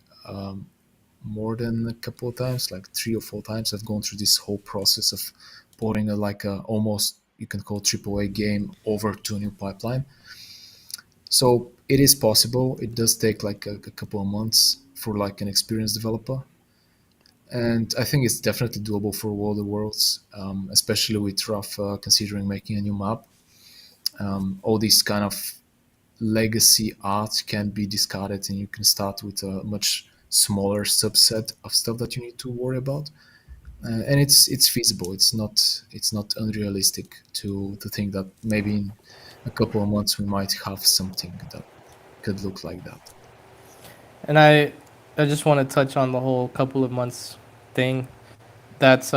more than a couple of times, like 3 or 4 times. I've gone through this whole process of porting like a almost, you can call, AAA game over to a new pipeline. So it is possible. It does take like a couple of months for like an experienced developer, and I think it's definitely doable for World of Worlds, especially with rough considering making a new map. All these kind of legacy art can be discarded, and you can start with a much smaller subset of stuff that you need to worry about. And it's feasible. It's not unrealistic to think that maybe in a couple of months we might have something that could look like that. And I just want to touch on the whole couple of months thing. That's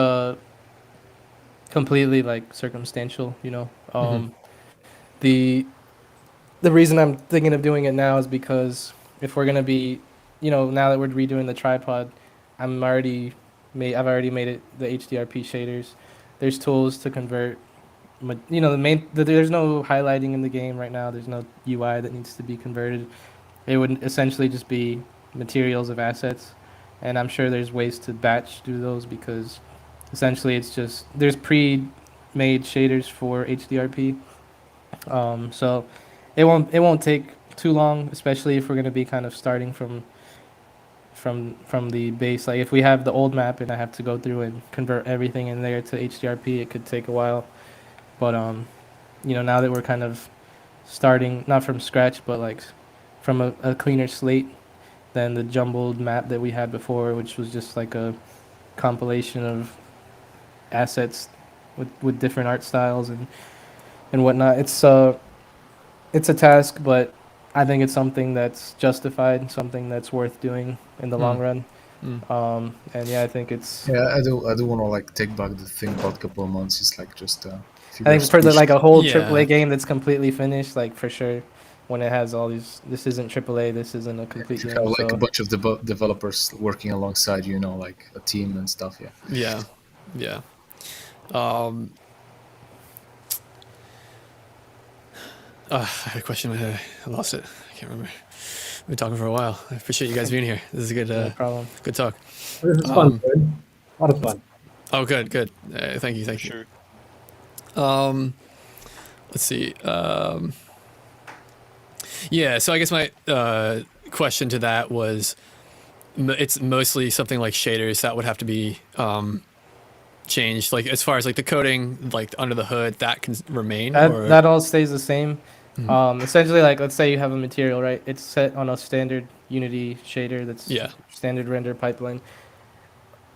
completely like circumstantial, you know. The the reason I'm thinking of doing it now is because if we're gonna be, you know, now that we're redoing the tripod, I've already made it the HDRP shaders. There's tools to convert. You know, there's no highlighting in the game right now. There's no UI that needs to be converted. It would essentially just be materials of assets, and I'm sure there's ways to batch do those because essentially it's just there's pre-made shaders for HDRP. So it won't take too long, especially if we're gonna be kind of starting from the base. Like if we have the old map and I have to go through and convert everything in there to HDRP, it could take a while. But you know, now that we're kind of starting not from scratch, but like from a cleaner slate than the jumbled map that we had before, which was just like a compilation of assets with different art styles and whatnot. It's a task, but I think it's something that's justified, something that's worth doing in the long run. And yeah, I think it's. Yeah, I do want to like take back the thing about a couple of months. It's like just I think figures for pushed. like a whole Yeah. AAA game that's completely finished, like for sure, when it has all these, this isn't AAA, this isn't a complete If you game. have like So a bunch of developers working alongside, you know, like a team and stuff. Yeah. Yeah. Yeah. Um, I had a question. I lost it. I can't remember. We've been talking for a while. I appreciate you guys being here. This is a good, no problem. good talk. This is fun, dude. A lot of fun. Oh, good, good. Thank you, For thank you. sure. Let's see. Yeah, so I guess my question to that was, it's mostly something like shaders that would have to be changed. Like as far as like the coding, like under the hood, that can remain. Or That all stays the same. Essentially, like let's say you have a material, right? It's set on a standard Unity shader that's Yeah. standard render pipeline.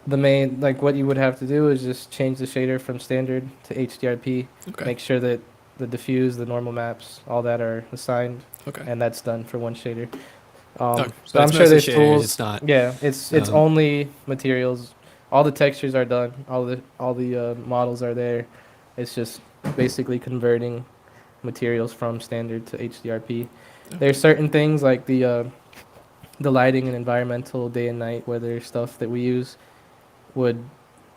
The main, like what you would have to do is just change the shader from standard to HDRP. Okay. Make sure that the diffuse, the normal maps, all that are assigned, Okay. and that's done for one shader. Okay, So but I'm it's sure mostly there's shaders, tools. it's not- Yeah, it's um, only materials. All the textures are done. All the models are there. It's just basically converting materials from standard to HDRP. There's certain things like the lighting and environmental day and night weather stuff that we use would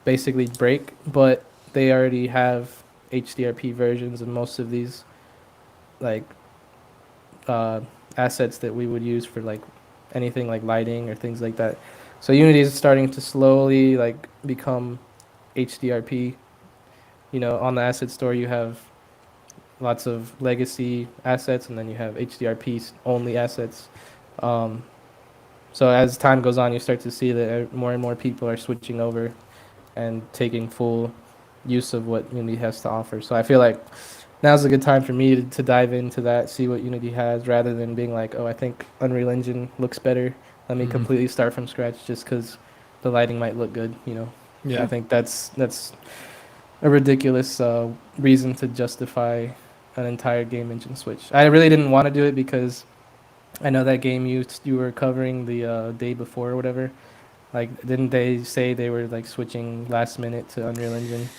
basically break, but they already have HDRP versions of most of these like uh, assets that we would use for like anything like lighting or things like that. So Unity is starting to slowly like become HDRP. You know, on the asset store you have lots of legacy assets, and then you have HDRP only assets. Um, so as time goes on, you start to see that more and more people are switching over and taking full use of what Unity has to offer. So I feel like now's a good time for me to dive into that, see what Unity has, rather than being like, oh, I think Unreal Engine looks better. Let me completely start from scratch just because the lighting might look good. You know, Yeah. I think that's a ridiculous reason to justify an entire game engine switch. I really didn't want to do it because I know that game you were covering the day before or whatever. Like, didn't they say they were like switching last minute to Unreal Engine?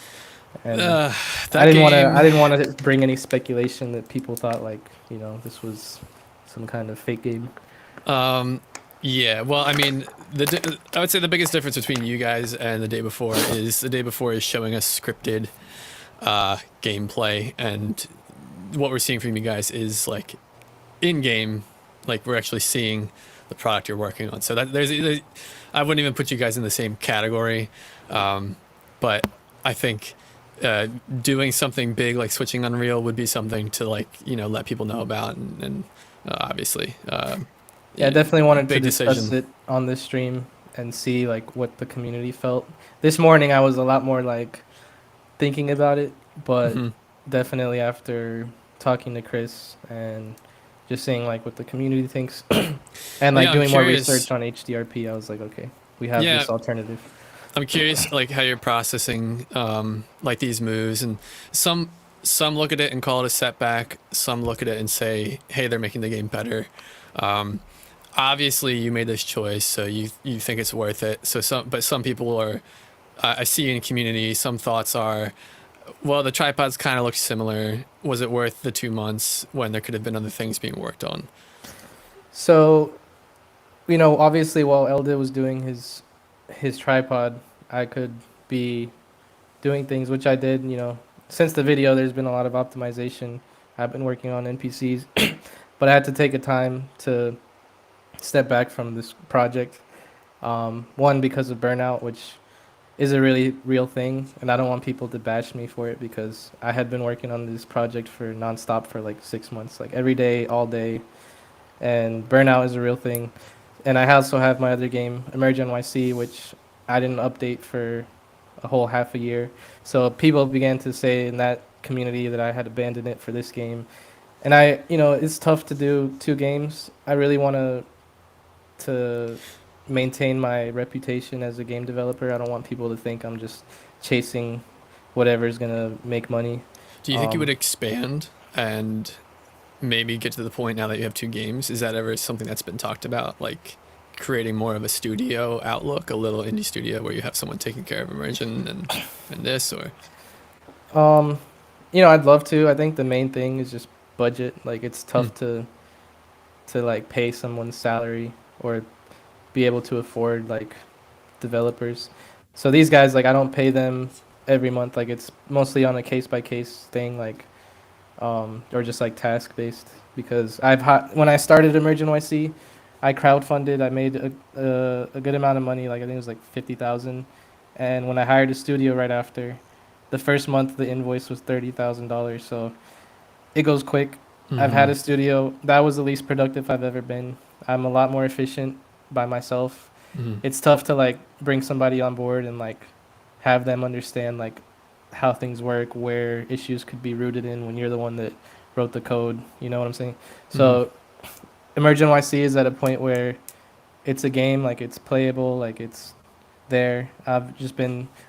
And That I didn't want to. game. I didn't want to bring any speculation that people thought like this was some kind of fake game. Yeah, well, I mean, I would say the biggest difference between you guys and the day before is the day before is showing us scripted gameplay, and what we're seeing from you guys is like in game, like we're actually seeing the product you're working on. So that I wouldn't even put you guys in the same category, but I think doing something big like switching Unreal would be something to like let people know about, and obviously. Yeah, I definitely wanted to big discuss decision. it on this stream and see like what the community felt. This morning I was a lot more like thinking about it, but Mhm. definitely after talking to Chris and just seeing like what the community thinks and like Yeah, I'm doing more curious. research on HDRP, I was like, okay, we have Yeah, this alternative. I'm curious, like how you're processing like these moves, and some look at it and call it a setback. Some look at it and say, "Hey, they're making the game better." Um, Obviously, you made this choice, so you think it's worth it. So some people are. I see in the community, some thoughts are, well, the tripods kind of look similar. Was it worth the 2 months when there could have been other things being worked on? So, obviously while Elda was doing his tripod, I could be doing things which I did, since the video there's been a lot of optimization. I've been working on NPCs, but I had to take a time to step back from this project. One, because of burnout, which is a really real thing, and I don't want people to bash me for it because I had been working on this project for nonstop for like 6 months, like every day, all day, and burnout is a real thing. And I also have my other game, Emerge NYC, which I didn't update for a whole half a year. So people began to say in that community that I had abandoned it for this game. And it's tough to do two games. I really want to maintain my reputation as a game developer. I don't want people to think I'm just chasing whatever's gonna make money. Do you think you would Um, expand and maybe get to the point now that you have two games? Is that ever something that's been talked about, like creating more of a studio outlook, a little indie studio where you have someone taking care of immersion and this, or um, I'd love to. I think the main thing is just budget. Like it's Hmm. tough to like pay someone's salary or be able to afford like developers. So these guys, like I don't pay them every month. Like it's mostly on a case by case thing, like or just like task based. Because when I started Emerge NYC, I crowdfunded. I made a good amount of money. Like I think it was like 50,000. And when I hired a studio right after, the first month the invoice was $30,000. So it goes quick. I've had Mhm. a studio that was the least productive I've ever been. I'm a lot more efficient by myself. Mhm. It's tough to like bring somebody on board and like have them understand like how things work, where issues could be rooted in when you're the one that wrote the code. You know what I'm saying? Mhm. So Emerge NYC is at a point where it's a game, like it's playable, like it's there. I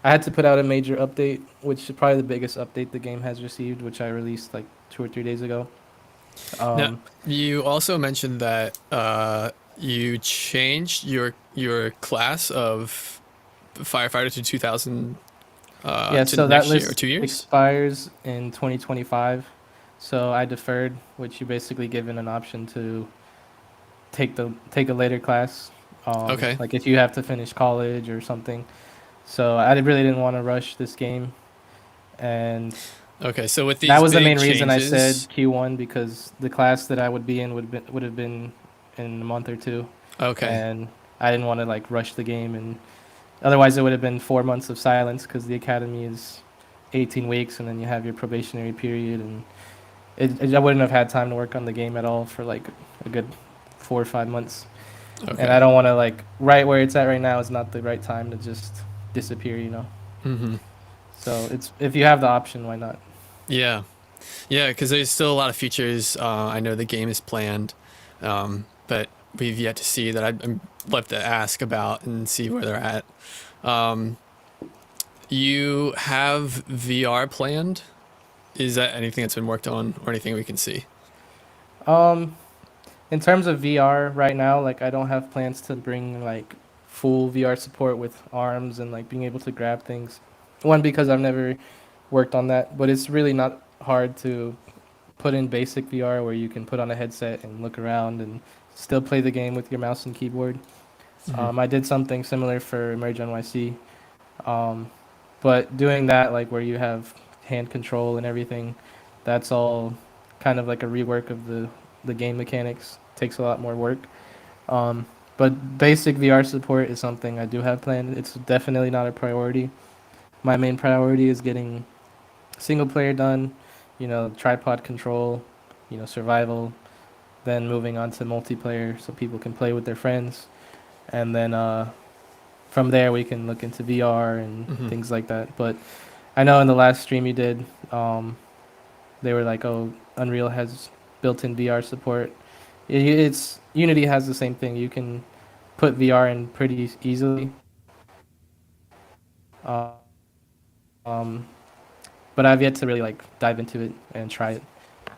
had to put out a major update, which is probably the biggest update the game has received, which I released like 2 or 3 days ago. Now, Um, you also mentioned that you changed your class of firefighter to 2000 yeah, to so that next year or list 2 years. expires in 2025. So I deferred, which you basically given an option to take a later class, Okay. like if you have to finish college or something. So I really didn't want to rush this game, and Okay. So with that these was the big main reason I changes, said Q1 because the class that I would be in would have been in a month or two, okay. and I didn't want to like rush the game, and otherwise it would have been 4 months of silence because the academy is 18 weeks, and then you have your probationary period, and I wouldn't have had time to work on the game at all for like a good 4 or 5 months. And I Okay. don't want to like right where it's at right now is not the right time to just disappear. Mhm. So it's if you have the option, why not? Yeah. Yeah, because there's still a lot of features. I know the game is planned, but we've yet to see that. I'm left to ask about and see where they're at. Um, you have VR planned? Is that anything that's been worked on or anything we can see? Um, in terms of VR right now, like I don't have plans to bring like full VR support with arms and like being able to grab things. One, because I've never worked on that, but it's really not hard to put in basic VR where you can put on a headset and look around and still play the game with your mouse and keyboard. I did something similar for Emerge NYC, but doing that like where you have hand control and everything, that's all kind of like a rework of the game mechanics. Takes a lot more work. Um, but basic VR support is something I do have planned. It's definitely not a priority. My main priority is getting single player done, tripod control, survival, then moving on to multiplayer so people can play with their friends. And then from there we can look into VR and things like that. But I know in the last stream you did, they were like, "Oh, Unreal has built-in VR support." It's Unity has the same thing. You can put VR in pretty easily. Um, but I've yet to really like dive into it and try it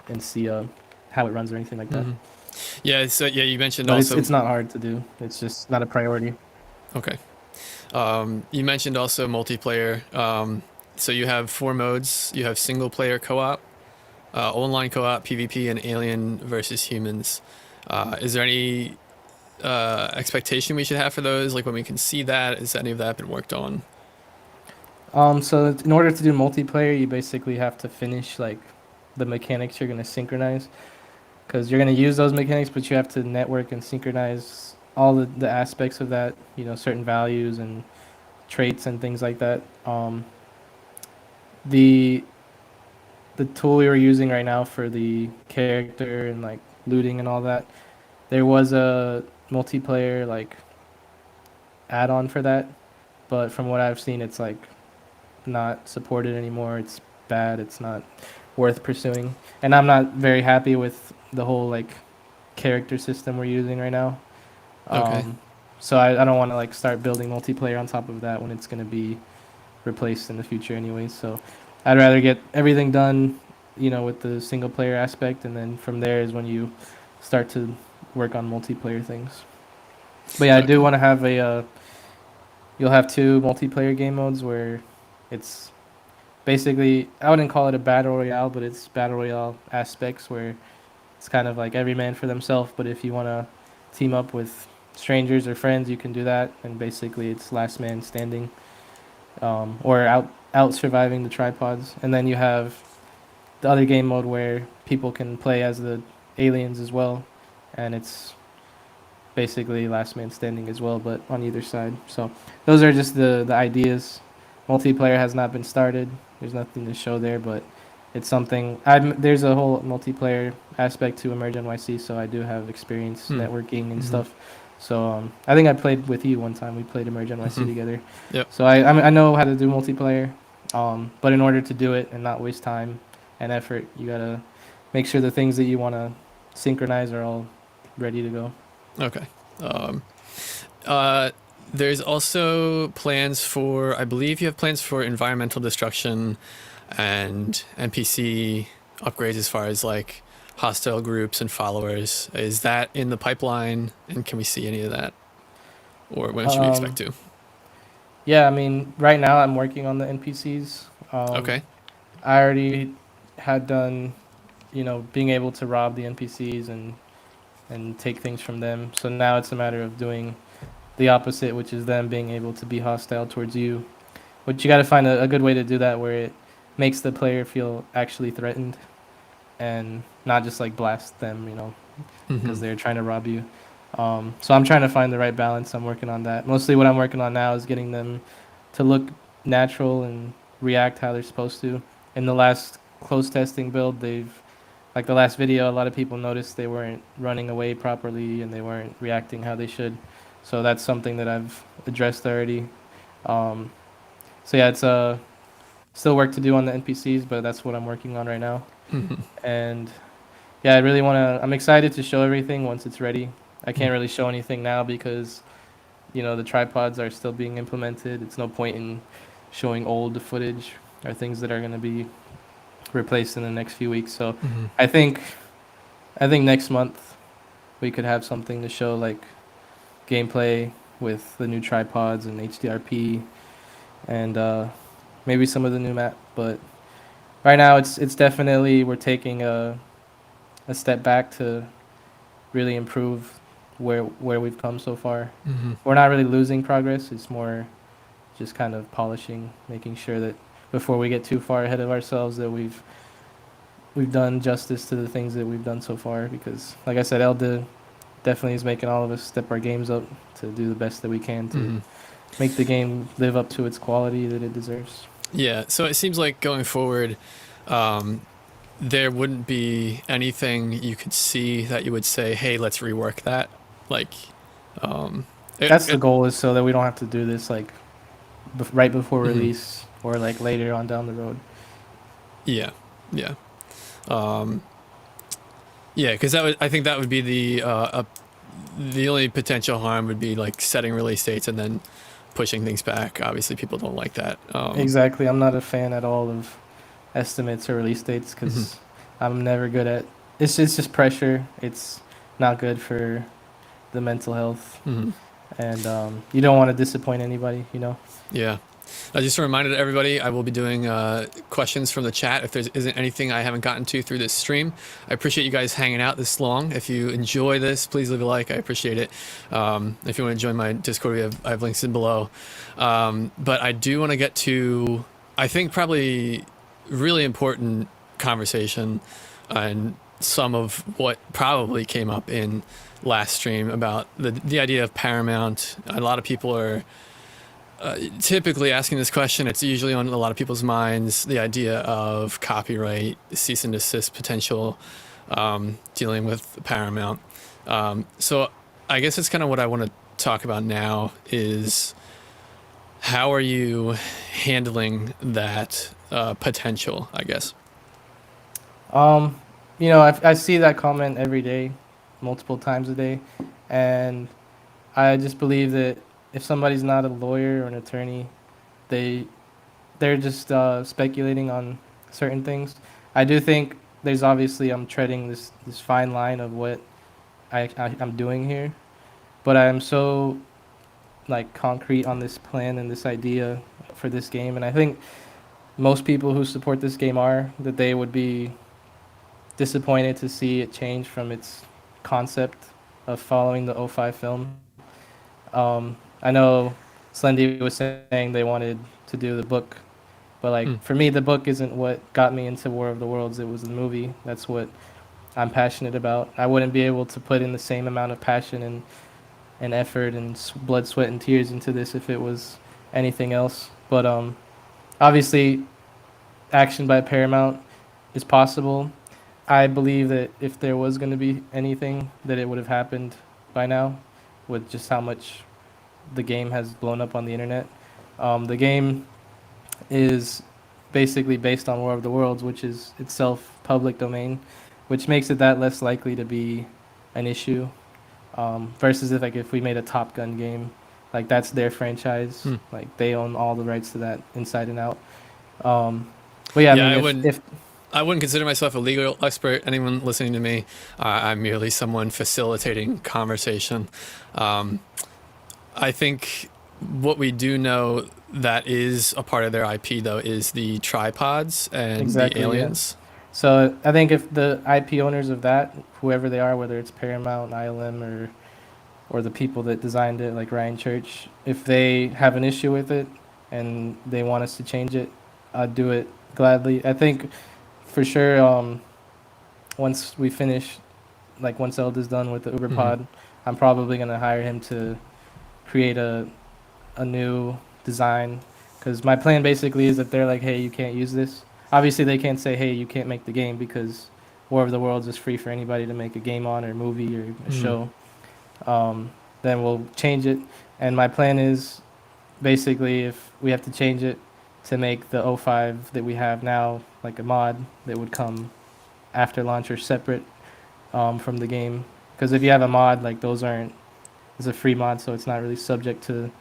and see how it runs or anything like that. Yeah. So yeah, you mentioned But also. it's not hard to do. It's just not a priority. Okay. You mentioned also multiplayer. So you have 4 modes. You have single player co-op, online co-op, PvP, and alien versus humans. Is there any expectation we should have for those? Like when we can see that? Is any of that been worked on? So in order to do multiplayer, you basically have to finish like the mechanics you're gonna synchronize, because you're gonna use those mechanics, but you have to network and synchronize all the aspects of that. Certain values and traits and things like that. The the tool we were using right now for the character and like looting and all that, there was a multiplayer like add-on for that, but from what I've seen, it's like not supported anymore. It's bad. It's not worth pursuing, and I'm not very happy with the whole like character system we're using right now. Okay. So I don't want to like start building multiplayer on top of that when it's going to be replaced in the future anyway. So I'd rather get everything done, with the single player aspect, and then from there is when you start to work on multiplayer things. But yeah, I do Okay. want to have you'll have 2 multiplayer game modes where it's basically, I wouldn't call it a battle royale, but it's battle royale aspects where it's kind of like every man for themselves. But if you want to team up with strangers or friends, you can do that. And basically, it's last man standing, or out surviving the tripods. And then you have the other game mode where people can play as the aliens as well, and it's basically last man standing as well, but on either side. So those are just the ideas. Multiplayer has not been started. There's nothing to show there, but it's something. There's a whole multiplayer aspect to Emerge NYC, so I do have experience networking and stuff. So I think I played with you one time. We played Emerge NYC together. Yep. So I know how to do multiplayer, but in order to do it and not waste time and effort, you gotta make sure the things that you want to synchronize are all ready to go. Okay. There's also plans for, I believe you have plans for environmental destruction and NPC upgrades as far as like hostile groups and followers. Is that in the pipeline, and can we see any of that? Or when should we expect to? Yeah, I mean, right now I'm working on the NPCs. Okay. I already had done, being able to rob the NPCs and take things from them. So now it's a matter of doing the opposite, which is them being able to be hostile towards you. But you got to find a good way to do that where it makes the player feel actually threatened and not just like blast them, because they're trying to rob you. So I'm trying to find the right balance. I'm working on that. Mostly what I'm working on now is getting them to look natural and react how they're supposed to. In the last close testing build, like the last video, a lot of people noticed they weren't running away properly and they weren't reacting how they should. So that's something that I've addressed already. So yeah, it's still work to do on the NPCs, but that's what I'm working on right now. And yeah, I'm excited to show everything once it's ready. I can't really show anything now because, the tripods are still being implemented. It's no point in showing old footage or things that are going to be replaced in the next few weeks. So I think next month we could have something to show, like gameplay, with the new tripods and HDRP and maybe some of the new map. But right now, it's definitely we're taking a step back to really improve where we've come so far. Mm-hmm. We're not really losing progress. It's more just kind of polishing, making sure that before we get too far ahead of ourselves that we've done justice to the things that we've done so far. Because, like I said, Elda definitely is making all of us step our games up to do the best that we can to Mm-hmm. make the game live up to its quality that it deserves. Yeah, so it seems like going forward, there wouldn't be anything you could see that you would say, "Hey, let's rework that." Like, That's the goal, is so that we don't have to do this like right before Mhm. release or like later on down the road. Yeah, yeah, um, yeah. Because I think that would be the only potential harm would be like setting release dates and then pushing things back. Obviously, people don't like that. Exactly. I'm not a fan at all of estimates or release dates because I'm never good at. It's just pressure. It's not good for the mental health, Mhm. and you don't want to disappoint anybody. You know. Yeah. Just a reminder to everybody, I will be doing questions from the chat if there isn't anything I haven't gotten to through this stream. I appreciate you guys hanging out this long. If you enjoy this, please leave a like. I appreciate it. If you want to join my Discord, I have links in below. But I do want to get to, I think, probably really important conversation and some of what probably came up in last stream about the idea of Paramount. A lot of people are typically asking this question. It's usually on a lot of people's minds, the idea of copyright, cease and desist potential, dealing with Paramount. So I guess it's kind of what I want to talk about now is how are you handling that potential, I guess? You know, I see that comment every day, multiple times a day, and I just believe that if somebody's not a lawyer or an attorney, they they're just speculating on certain things. I do think there's obviously I'm treading this fine line of what I'm doing here, but I'm so like concrete on this plan and this idea for this game, and I think most people who support this game are that they would be disappointed to see it change from its concept of following the '05 film. I know Slendy was saying they wanted to do the book, but like Mm. for me, the book isn't what got me into War of the Worlds. It was the movie. That's what I'm passionate about. I wouldn't be able to put in the same amount of passion and effort and blood, sweat, and tears into this if it was anything else. But obviously, action by Paramount is possible. I believe that if there was going to be anything, that it would have happened by now, with just how much the game has blown up on the internet. The game is basically based on War of the Worlds, which is itself public domain, which makes it that less likely to be an issue. Versus if we made a Top Gun game, like that's their franchise, Hmm. like they own all the rights to that inside and out. But yeah, Yeah, I I mean, wouldn't- if I wouldn't consider myself a legal expert. Anyone listening to me, I'm merely someone facilitating conversation. I think what we do know that is a part of their IP, though, is the tripods and Exactly, the yeah. aliens. So I think if the IP owners of that, whoever they are, whether it's Paramount, ILM, or the people that designed it, like Ryan Church, if they have an issue with it and they want us to change it, I'd do it gladly. I think for sure, once we finish, like once Elda's done with the Uberpod, I'm probably gonna hire him to create a new design, because my plan basically is that they're like, hey, you can't use this. Obviously, they can't say, hey, you can't make the game, because War of the Worlds is free for anybody to make a game on, or movie, or a Mhm. show. Then we'll change it, and my plan is basically if we have to change it to make the '05 that we have now like a mod that would come after launch or separate from the game. Because if you have a mod, like those aren't, it's a free mod, so it's not really subject to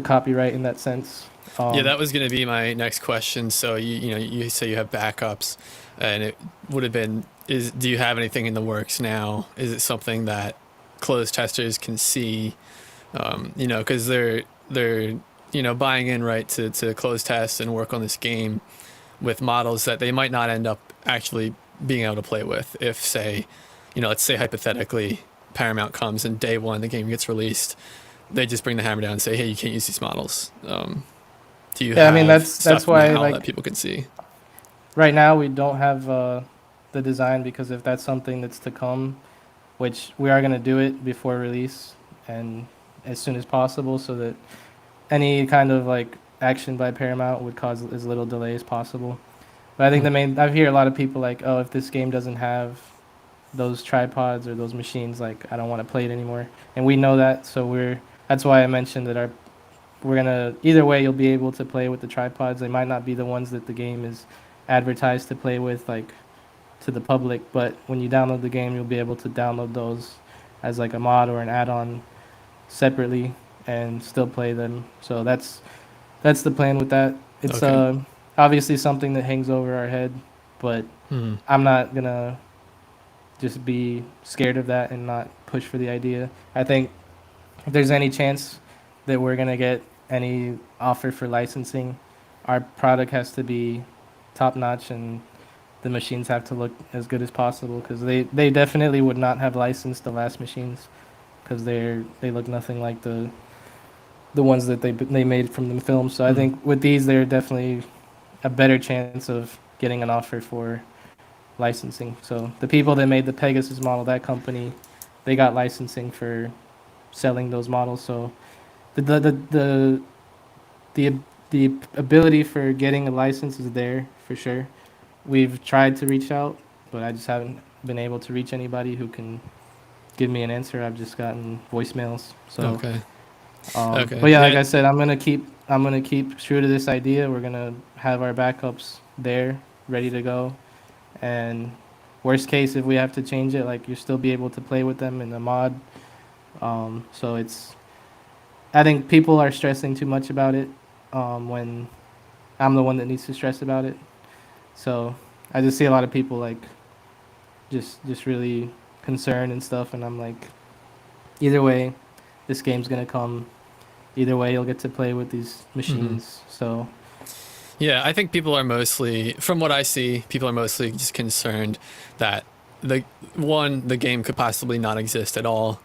copyright in that sense. Yeah, that was going to be my next question. So you say you have backups, and it would have been do you have anything in the works now? Is it something that closed testers can see You know, because they're you know buying in right to close tests and work on this game with models that they might not end up actually being able to play with if, say, you know, let's say hypothetically Paramount comes and day one the game gets released, they just bring the hammer down and say, hey, you can't use these models. Do you Yeah, I have mean that's stuff why now like that people can see? right now we don't have the design, because if that's something that's to come, which we are going to do it before release and as soon as possible, so that any kind of like action by Paramount would cause as little delay as possible. But I think I hear a lot of people like, oh, if this game doesn't have those tripods or those machines, like I don't want to play it anymore. And we know that, so that's why I mentioned that we're gonna either way you'll be able to play with the tripods. They might not be the ones that the game is advertised to play with, like to the public, but when you download the game, you'll be able to download those as like a mod or an add-on separately and still play them. So that's the plan with that. It's Okay. obviously something that hangs over our head, but Hmm. I'm not gonna just be scared of that and not push for the idea. I think if there's any chance that we're gonna get any offer for licensing, our product has to be top notch and the machines have to look as good as possible, because they definitely would not have licensed the last machines because they look nothing like the ones that they made from the film. So I Hmm. think with these, they're definitely a better chance of getting an offer for licensing. So the people that made the Pegasus model, that company, they got licensing for selling those models. So the the the the the, the ability for getting a license is there for sure. We've tried to reach out, but I just haven't been able to reach anybody who can give me an answer. I've just gotten voicemails. So, Okay. but Okay. yeah, like Yeah. I said, I'm gonna keep true to this idea. We're gonna have our backups there, ready to go, and worst case, if we have to change it, like you still be able to play with them in the mod. So I think people are stressing too much about it, when I'm the one that needs to stress about it. So I just see a lot of people like just really concerned and stuff, and I'm like, either way, this game's gonna come. Either way, you'll get to play with these Hmm. machines. So Yeah, I think people are mostly, from what I see, people are mostly just concerned that the game could possibly not exist at all.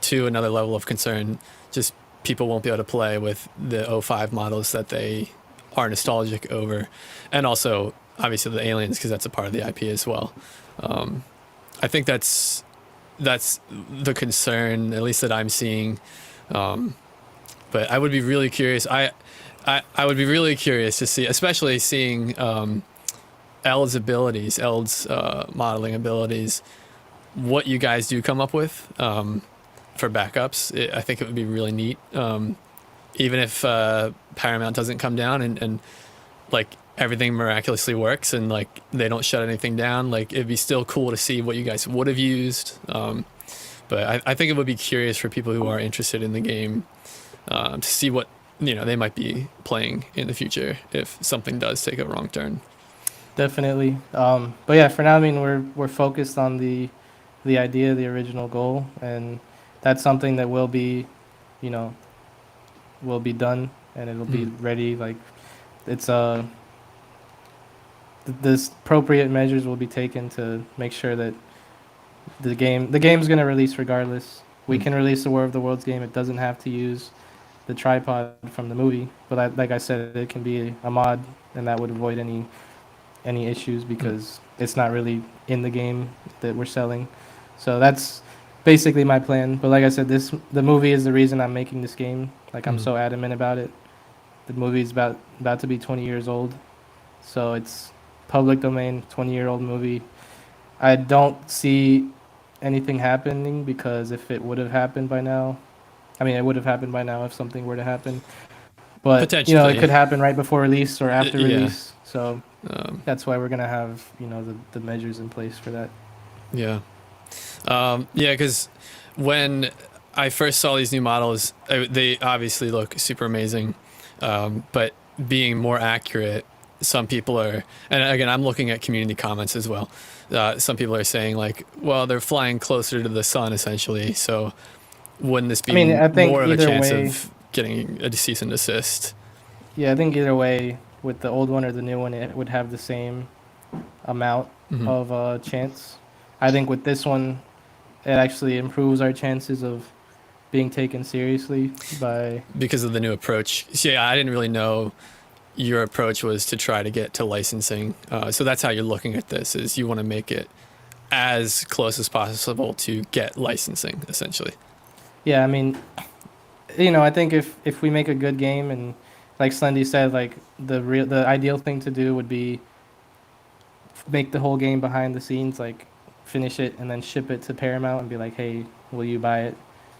To another level of concern, just people won't be able to play with the '05 models that they are nostalgic over, and also obviously the aliens because that's a part of the IP as well. I think that's the concern, at least that I'm seeing. But I would be really curious. I would be really curious to see, especially seeing Eld's modeling abilities, what you guys do come up with for backups. I think it would be really neat. Even if Paramount doesn't come down and like everything miraculously works and like they don't shut anything down, like it'd be still cool to see what you guys would have used. But I think it would be curious for people who are interested in the game to see what they might be playing in the future if something does take a wrong turn. definitely. But yeah, for now, I mean, we're focused on the idea, the original goal, and that's something that you know, will be done and it'll be Mm. ready. Like it's this appropriate measures will be taken to make sure that the game's gonna release regardless. We Mm. can release the War of the Worlds game. It doesn't have to use the tripod from the movie, but like I said, it can be a mod, and that would avoid any issues Mm. because it's not really in the game that we're selling. So that's basically my plan. But like I said, the movie is the reason I'm making this game. Like I'm Mm. so adamant about it. The movie's about to be 20 years old, so it's public domain, 20-year-old movie. I don't see anything happening because if it would have happened by now, I mean, it would have happened by now if something were to happen. But it Potentially. could happen right before release or after Yeah. release. So Um, that's why we're gonna have the measures in place for that. yeah. Yeah, because when I first saw these new models, they obviously look super amazing. But being more accurate, some people are, and again, I'm looking at community comments as well. Some people are saying like, well, they're flying closer to the sun essentially, so wouldn't this be I mean, I think more of a either chance way, of getting a cease and desist? yeah, I think either way, with the old one or the new one, it would have the same amount Mhm. of chance. I think with this one, it actually improves our chances of being taken seriously by. Because of the new approach. So yeah, I didn't really know your approach was to try to get to licensing. So that's how you're looking at this: is you want to make it as close as possible to get licensing, essentially. Yeah, I mean, I think if we make a good game and, like Slendy said, like the ideal thing to do would be make the whole game behind the scenes, like finish it and then ship it to Paramount and be like, hey, will you buy it,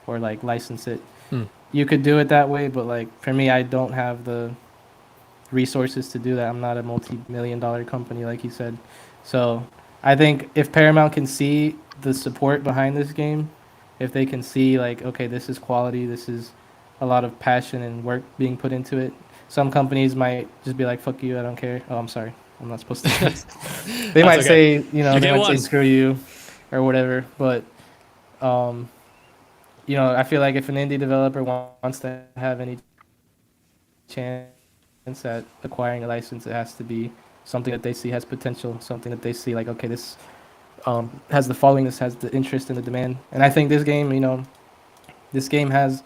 or like license it? Hmm. You could do it that way, but like for me, I don't have the resources to do that. I'm not a multi-million-dollar company, like you said. So I think if Paramount can see the support behind this game, if they can see like, okay, this is quality, this is a lot of passion and work being put into it. Some companies might just be like, "Fuck you, I don't care." Oh, I'm sorry, I'm not supposed to. They That's might okay. say, You they get might say one. screw you, or whatever. But um, I feel like if an indie developer wants to have any chance at acquiring a license, it has to be something that they see has potential, something that they see like, okay, this has the following, this has the interest and the demand. And I think this game has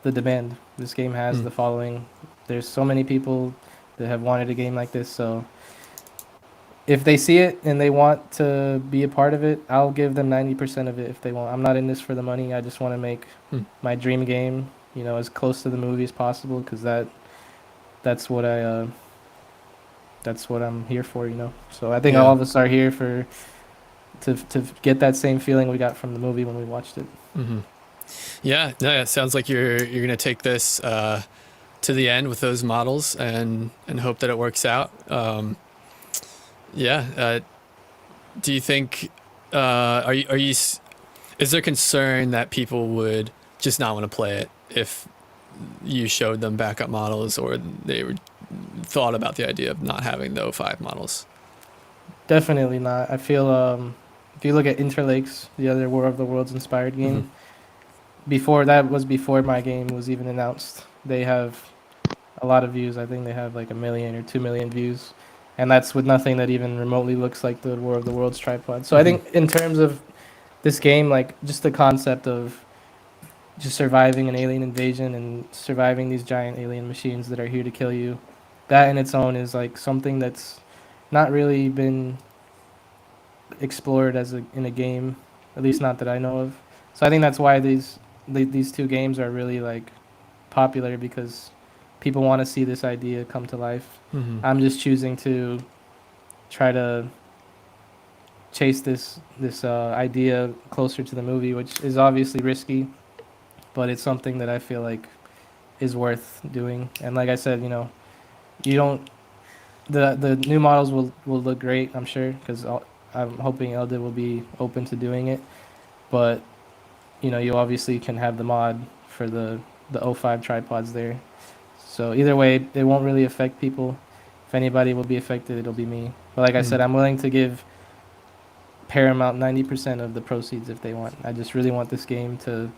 the demand. This game has Hmm. the following. There's so many people that have wanted a game like this, so if they see it and they want to be a part of it, I'll give them 90% of it if they want. I'm not in this for the money. I just want to make Hmm. my dream game, as close to the movie as possible, because that's what that's what I'm here for. So I think Yeah. all of us are here to get that same feeling we got from the movie when we watched it. Hmm. Yeah, no, it sounds like you're gonna take this to the end with those models and hope that it works out. Yeah. Do you think is there concern that people would just not want to play it if you showed them backup models, or they were thought about the idea of not having the O5 models? Definitely not. I feel if you look at Interlakes, the other War of the Worlds inspired Hmm. game, before my game was even announced. They have a lot of views. I think they have like 1 million or 2 million views, and that's with nothing that even remotely looks like the War of the Worlds tripod. So I Hmm. think in terms of this game, like just the concept of just surviving an alien invasion and surviving these giant alien machines that are here to kill you, that in its own is like something that's not really been explored in a game, at least not that I know of. So I think that's why these two games are really like popular, because people want to see this idea come to life. Hmm. I'm just choosing to try to chase this idea closer to the movie, which is obviously risky, but it's something that I feel like is worth doing. And like I said, you don't the new models will look great, I'm sure, because I'm hoping Elda will be open to doing it. But you obviously can have the mod for the O5 tripods there. So either way, it won't really affect people. If anybody will be affected, it'll be me. But like I Hmm. said, I'm willing to give Paramount 90% of the proceeds if they want. I just really want this game to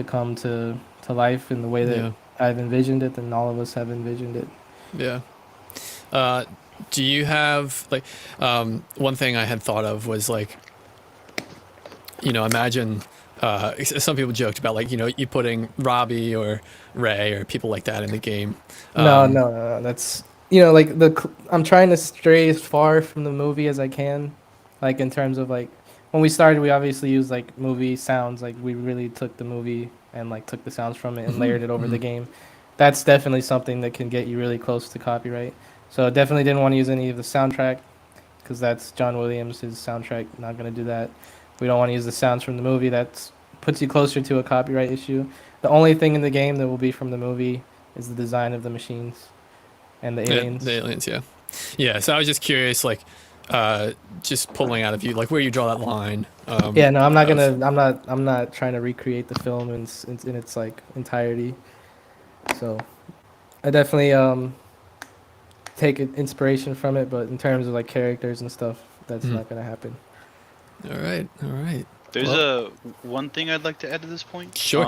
come to life in the way that Yeah. I've envisioned it, and all of us have envisioned it. Yeah. Uh, do you have like one thing I had thought of was like, imagine some people joked about like, you putting Robbie or Ray or people like that in the game. No, Um, no, no, no. That's like I'm trying to stray as far from the movie as I can, like in terms of like when we started, we obviously used like movie sounds, like we really took the movie and like took the sounds from it and layered it over the mhm. game. That's definitely something that can get you really close to copyright. So definitely didn't want to use any of the soundtrack, because that's John Williams, his soundtrack. Not gonna do that. We don't want to use the sounds from the movie. That puts you closer to a copyright issue. The only thing in the game that will be from the movie is the design of the machines and the Yeah, the aliens. aliens, yeah. Yeah, so I was just curious, like, just pulling out of you, like, where you draw that line. Yeah, no, I'm not Of, gonna. I'm not trying to recreate the film in its like entirety. So I definitely take inspiration from it, but in terms of like characters and stuff, that's Mhm. not gonna happen. All right, all right. There's Well- one thing I'd like to add to this point. Sure.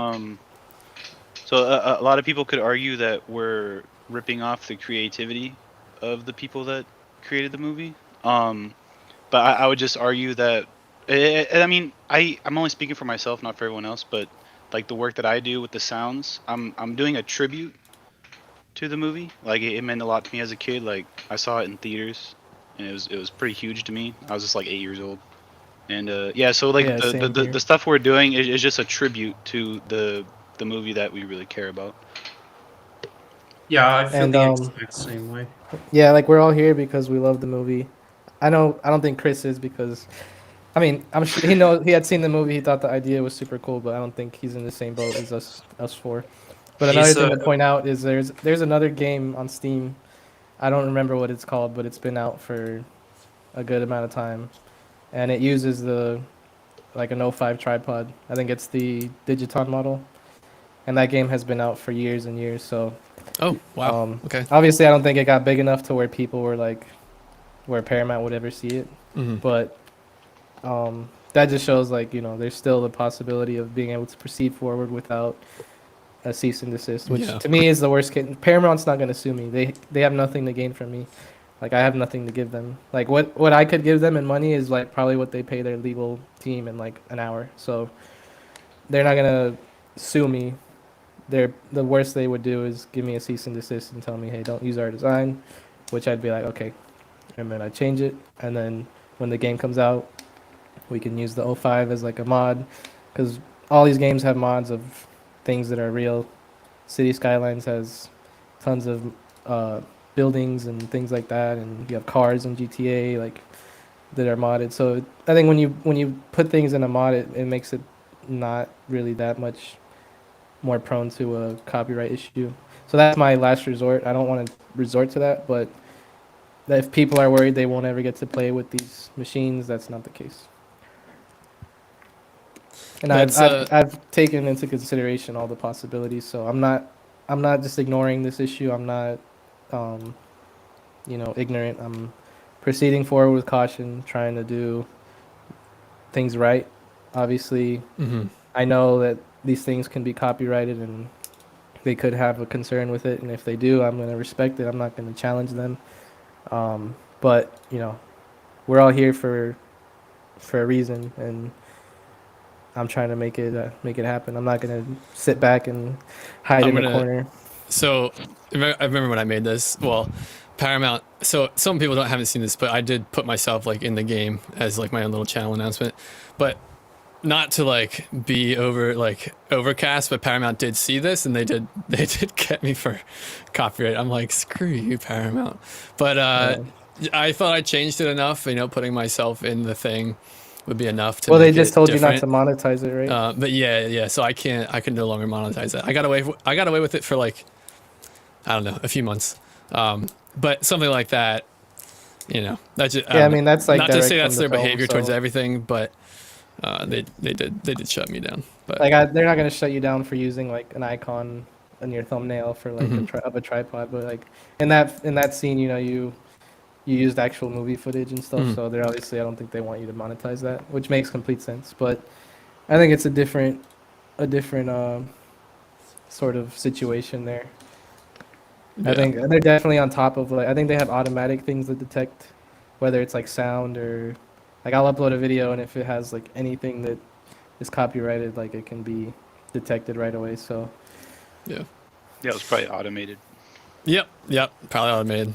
So a lot of people could argue that we're ripping off the creativity of the people that created the movie. But I would just argue that, and I mean, I'm only speaking for myself, not for everyone else. But like the work that I do with the sounds, I'm doing a tribute to the movie. Like it meant a lot to me as a kid. Like I saw it in theaters, and it was pretty huge to me. I was just like 8 years old. And yeah, so like Yeah, same here. the stuff we're doing is just a tribute to the movie that we really care about. Yeah, I feel And the exact same way. yeah, like we're all here because we love the movie. I don't think Chris is because, I mean, I'm sure he had seen the movie. He thought the idea was super cool, but I don't think he's in the same boat as us four. But another He's thing a- to point out is there's another game on Steam. I don't remember what it's called, but it's been out for a good amount of time, and it uses like an O5 tripod. I think it's the Digiton model, and that game has been out for years and years. So Oh, wow. Okay. obviously, I don't think it got big enough to where people were like, where Paramount would ever see it. Mhm. But that just shows like there's still the possibility of being able to proceed forward without a cease and desist, which Yeah. to me is the worst case. Paramount's not going to sue me. They have nothing to gain from me. Like I have nothing to give them. Like what I could give them in money is like probably what they pay their legal team in like an hour. So they're not gonna sue me. The worst they would do is give me a cease and desist and tell me, hey, don't use our design, which I'd be like, okay, and then I change it, and then when the game comes out, we can use the O5 as like a mod, because all these games have mods of things that are real. City Skylines has tons of buildings and things like that, and you have cars in GTA like that are modded. So I think when you put things in a mod, it makes it not really that much more prone to a copyright issue. So that's my last resort. I don't want to resort to that, but if people are worried they won't ever get to play with these machines, that's not the case. And That's, I've taken into consideration all the possibilities, so I'm not just ignoring this issue. I'm not ignorant. I'm proceeding forward with caution, trying to do things right. Obviously, Mhm. I know that these things can be copyrighted and they could have a concern with it, and if they do, I'm going to respect it. I'm not going to challenge them. But we're all here for a reason, and I'm trying to make it happen. I'm not going to sit back and hide I'm in the gonna- corner. So I remember when I made this. Well, Paramount. So some people haven't seen this, but I did put myself like in the game as like my own little channel announcement, but not to like be overcast. But Paramount did see this, and they did get me for copyright. I'm like, screw you, Paramount. But I thought I changed it enough. Putting myself in the thing would be enough to. Well, they make just it told different. you not to monetize it, right? But yeah. So I can no longer monetize that. I got away with it for like, I don't know, a few months. But something like that, that's just, Yeah, I mean, that's like not to direct say from that's the their film, behavior towards so- everything, but they did shut me down. But They're not going to shut you down for using like an icon in your thumbnail for like a tripod, but like in that scene, you used actual movie footage and stuff, so they're obviously, I don't think they want you to monetize that, which makes complete sense. But I think it's a different sort of situation there. I Yeah. think they're definitely on top of I think they have automatic things that detect whether it's like sound or like I'll upload a video, and if it has like anything that is copyrighted, like it can be detected right away. So yeah, Yeah, it was probably automated. yep, probably automated.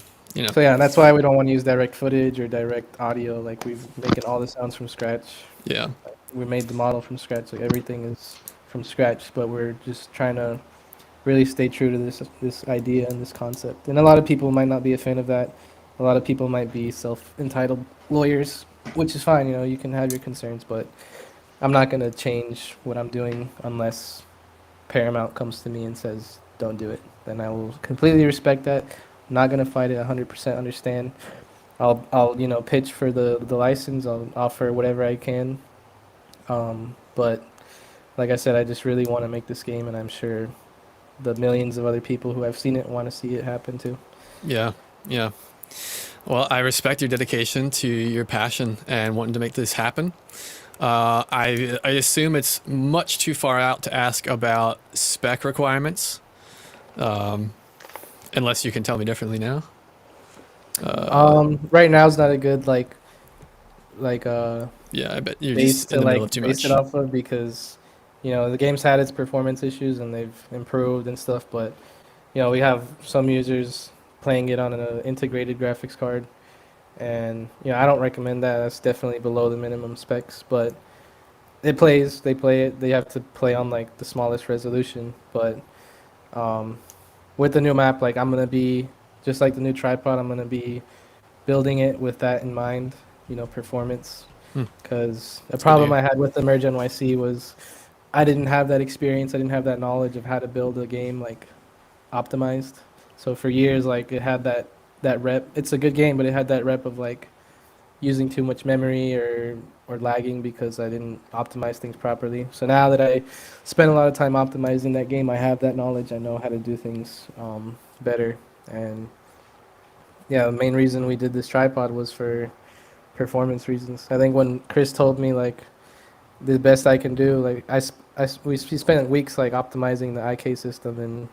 so yeah, that's why we don't want to use direct footage or direct audio. Like we've making all the sounds from scratch. Yeah, We made the model from scratch. Like everything is from scratch, but we're just trying to really stay true to this idea and this concept. And a lot of people might not be a fan of that. A lot of people might be self-entitled lawyers, which is fine. You can have your concerns, but I'm not going to change what I'm doing unless Paramount comes to me and says, don't do it. Then I will completely respect that. I'm not going to fight it. 100% understand. I'll pitch for the license. I'll offer whatever I can. But like I said, I just really want to make this game, and I'm sure the millions of other people who have seen it want to see it happen too. yeah. Well, I respect your dedication to your passion and wanting to make this happen. I assume it's much too far out to ask about spec requirements, unless you can tell me differently now. Right now is not a good like Yeah, I bet you're base just in to the middle of like too base it much. off of because the game's had its performance issues and they've improved and stuff, but we have some users playing it on an integrated graphics card, and I don't recommend that. That's definitely below the minimum specs, but it plays. They play it. They have to play on like the smallest resolution, but um, with the new map, like I'm gonna be just like the new tripod. I'm gonna be building it with that in mind. Performance. Hmm, Because a that's good to problem hear. I had with the Merge NYC was I didn't have that experience. I didn't have that knowledge of how to build a game like optimized. So for years, like it had that rep. It's a good game, but it had that rep of like using too much memory or lagging because I didn't optimize things properly. So now that I spend a lot of time optimizing that game, I have that knowledge. I know how to do things better. And yeah, the main reason we did this tripod was for performance reasons. I think when Chris told me like the best I can do, like we spent weeks like optimizing the IK system, and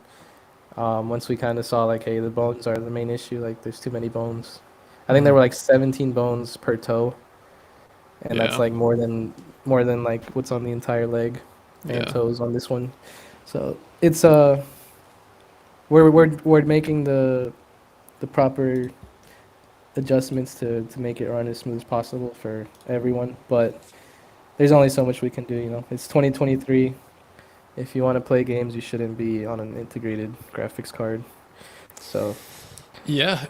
once we kind of saw like, hey, the bones are the main issue. Like, there's too many bones. I think there were like 17 bones per toe, and that's Yeah, like more than like what's on the entire leg and yeah. toes on this one. So it's we're making the proper adjustments to make it run as smooth as possible for everyone, but there's only so much we can do. It's 2023. If you want to play games, you shouldn't be on an integrated graphics card. So Yeah,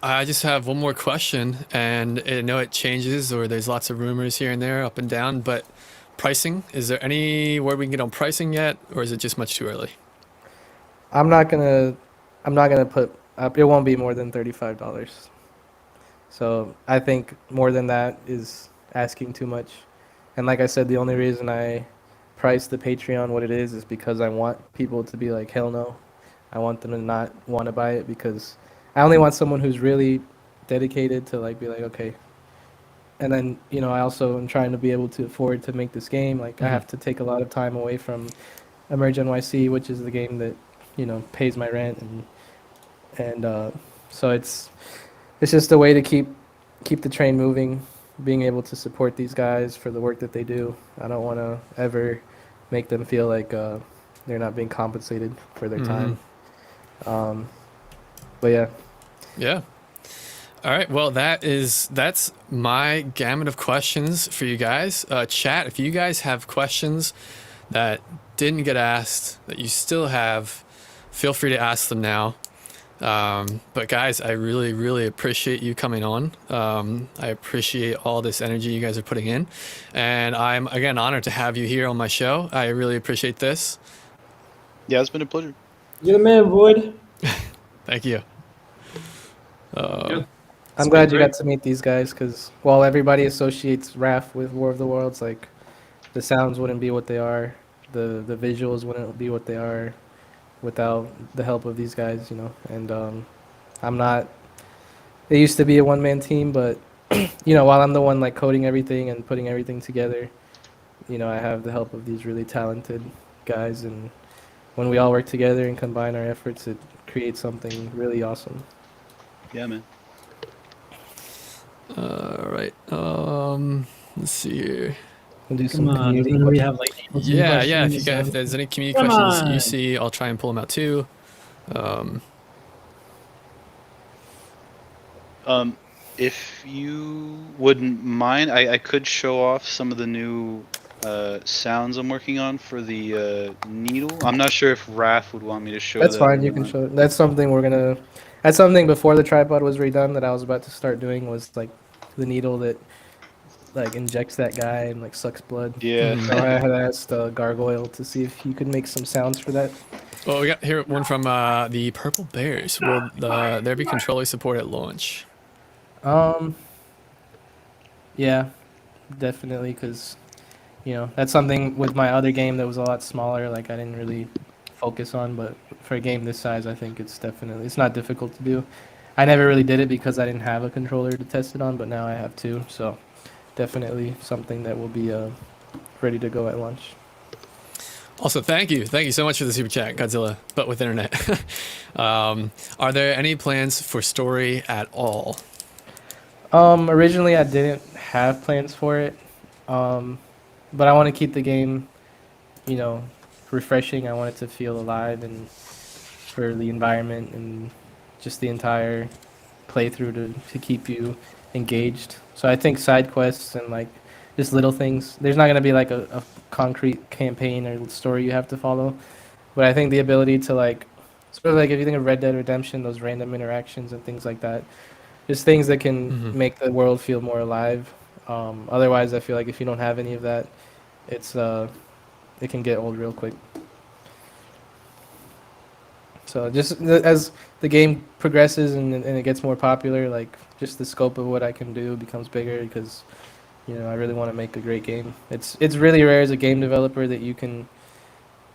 I just have one more question, and I know it changes, or there's lots of rumors here and there, up and down, but pricing, is there any word we can get on pricing yet, or is it just much too early? I'm not gonna I'm not gonna put up. It won't be more than $35. So I think more than that is asking too much. And like I said, the only reason I price the Patreon what it is because I want people to be like, hell no. I want them to not want to buy it because I only want someone who's really dedicated to like be like, okay. And then, I also am trying to be able to afford to make this game. Like I Hmm. have to take a lot of time away from Emerge NYC, which is the game that, pays my rent and so it's just a way to keep the train moving, being able to support these guys for the work that they do. I don't want to ever make them feel like they're not being compensated for their Hmm. time. Um, but yeah, Yeah. All right. Well, that's my gamut of questions for you guys. Chat, if you guys have questions that didn't get asked that you still have, feel free to ask them now. But guys, I really, really appreciate you coming on. I appreciate all this energy you guys are putting in, and I'm again honored to have you here on my show. I really appreciate this. Yeah, it's been a pleasure. You're the man, Void. Thank you. Yeah, I'm it's been glad you got great. to meet these guys because while everybody associates RAF with War of the Worlds, like the sounds wouldn't be what they are, the visuals wouldn't be what they are without the help of these guys, And I'm not. It used to be a one-man team, but while I'm the one like coding everything and putting everything together, I have the help of these really talented guys, and when we all work together and combine our efforts, it creates something really awesome. Yeah, man. All right. Let's see here. We'll do Come some on, community doesn't we questions. have like 18 Yeah, yeah. questions? If there's any community Come questions you on. see, I'll try and pull them out too. Um, If you wouldn't mind, I could show off some of the new sounds I'm working on for the needle. I'm not sure if Raph would want me to show That's that or fine. You can not. show it. That's something we're gonna. That's something before the tripod was redone that I was about to start doing was like the needle that like injects that guy and like sucks blood. Yeah. So I had asked Gargoyle to see if he could make some sounds for that. well, we got here one from the Purple Bears. Will there be controller support at launch? Um, yeah, definitely, because that's something with my other game that was a lot smaller. Like I didn't really focus on, but for a game this size, I think it's not difficult to do. I never really did it because I didn't have a controller to test it on, but now I have two. So definitely something that will be ready to go at launch. Also, thank you so much for the super chat, Godzilla, but with internet. Are there any plans for story at all? Originally I didn't have plans for it, but I want to keep the game, you know, refreshing. I want it to feel alive and for the environment and just the entire playthrough to keep you engaged. So I think side quests and like just little things. There's not gonna be like a concrete campaign or story you have to follow, but I think the ability to like sort of like if you think of Red Dead Redemption, those random interactions and things like that, just things that can make the world feel more alive. Otherwise, I feel like if you don't have any of that, it's it can get old real quick. So just as the game progresses and it gets more popular, like just the scope of what I can do becomes bigger because I really want to make a great game. It's really rare as a game developer that you can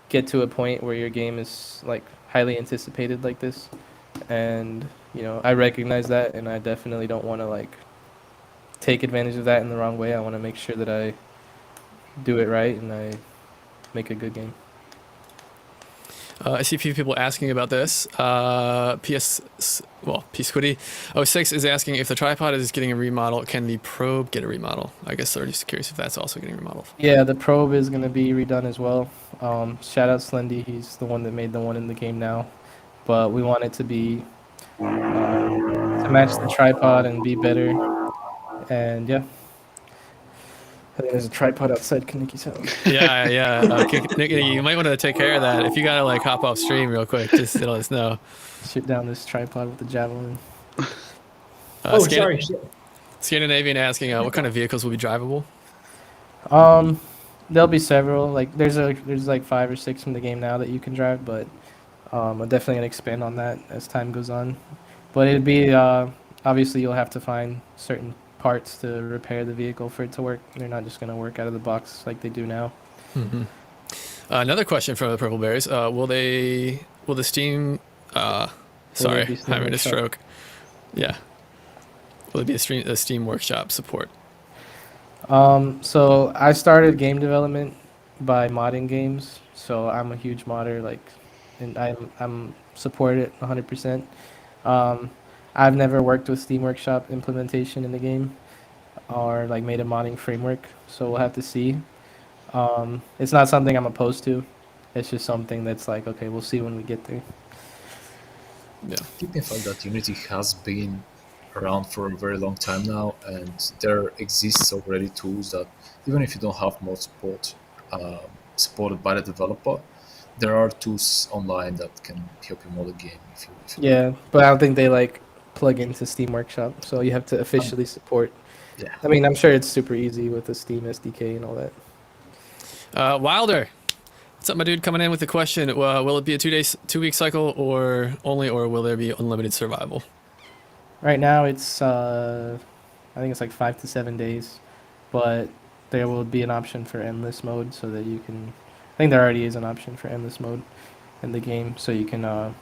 get to a point where your game is like highly anticipated like this, and I recognize that, and I definitely don't want to like take advantage of that in the wrong way. I want to make sure that I do it right and I make a good game. I see a few people asking about this. P-Squiddy06 is asking if the tripod is getting a remodel, can the probe get a remodel? I guess they're just curious if that's also getting remodeled. Yeah, the probe is going to be redone as well. Shout out Slendy, he's the one that made the one in the game now. But we want it to be to match the tripod and be better. And yeah. I think there's a tripod outside Kaniki's house. Yeah. Nikki, you might want to take care of that. If you gotta like hop off stream real quick, just let us know. Shoot down this tripod with the javelin. Sorry. Scandinavian asking, what kind of vehicles will be drivable? There'll be several. Like there's like 5 or 6 in the game now that you can drive, but I'm definitely gonna expand on that as time goes on. But it'd be obviously you'll have to find certain parts to repair the vehicle for it to work. They're not just going to work out of the box like they do now. Mm-hmm. Another question from the Purple Berries. Will the Steam sorry, I'm having a stroke. Yeah. Will it be a Steam Workshop support? So I started game development by modding games. So I'm a huge modder, and I'm supported 100%. I've never worked with Steam Workshop implementation in the game or like made a modding framework, so we'll have to see. It's not something I'm opposed to. It's just something that's like, okay, we'll see when we get there. Yeah. Keep in mind that Unity has been around for a very long time now, and there exists already tools that even if you don't have mod support supported by the developer, there are tools online that can help you mod a game. If you yeah, but I don't think they like plug into Steam Workshop, so you have to officially support. Yeah. I mean, I'm sure it's super easy with the Steam SDK and all that. Wilder, what's up, my dude? Coming in with the question: will it be a 2-week cycle, or will there be unlimited survival? Right now, it's I think it's like 5 to 7 days, but there will be an option for endless mode, so that you can. I think there already is an option for endless mode in the game, so you can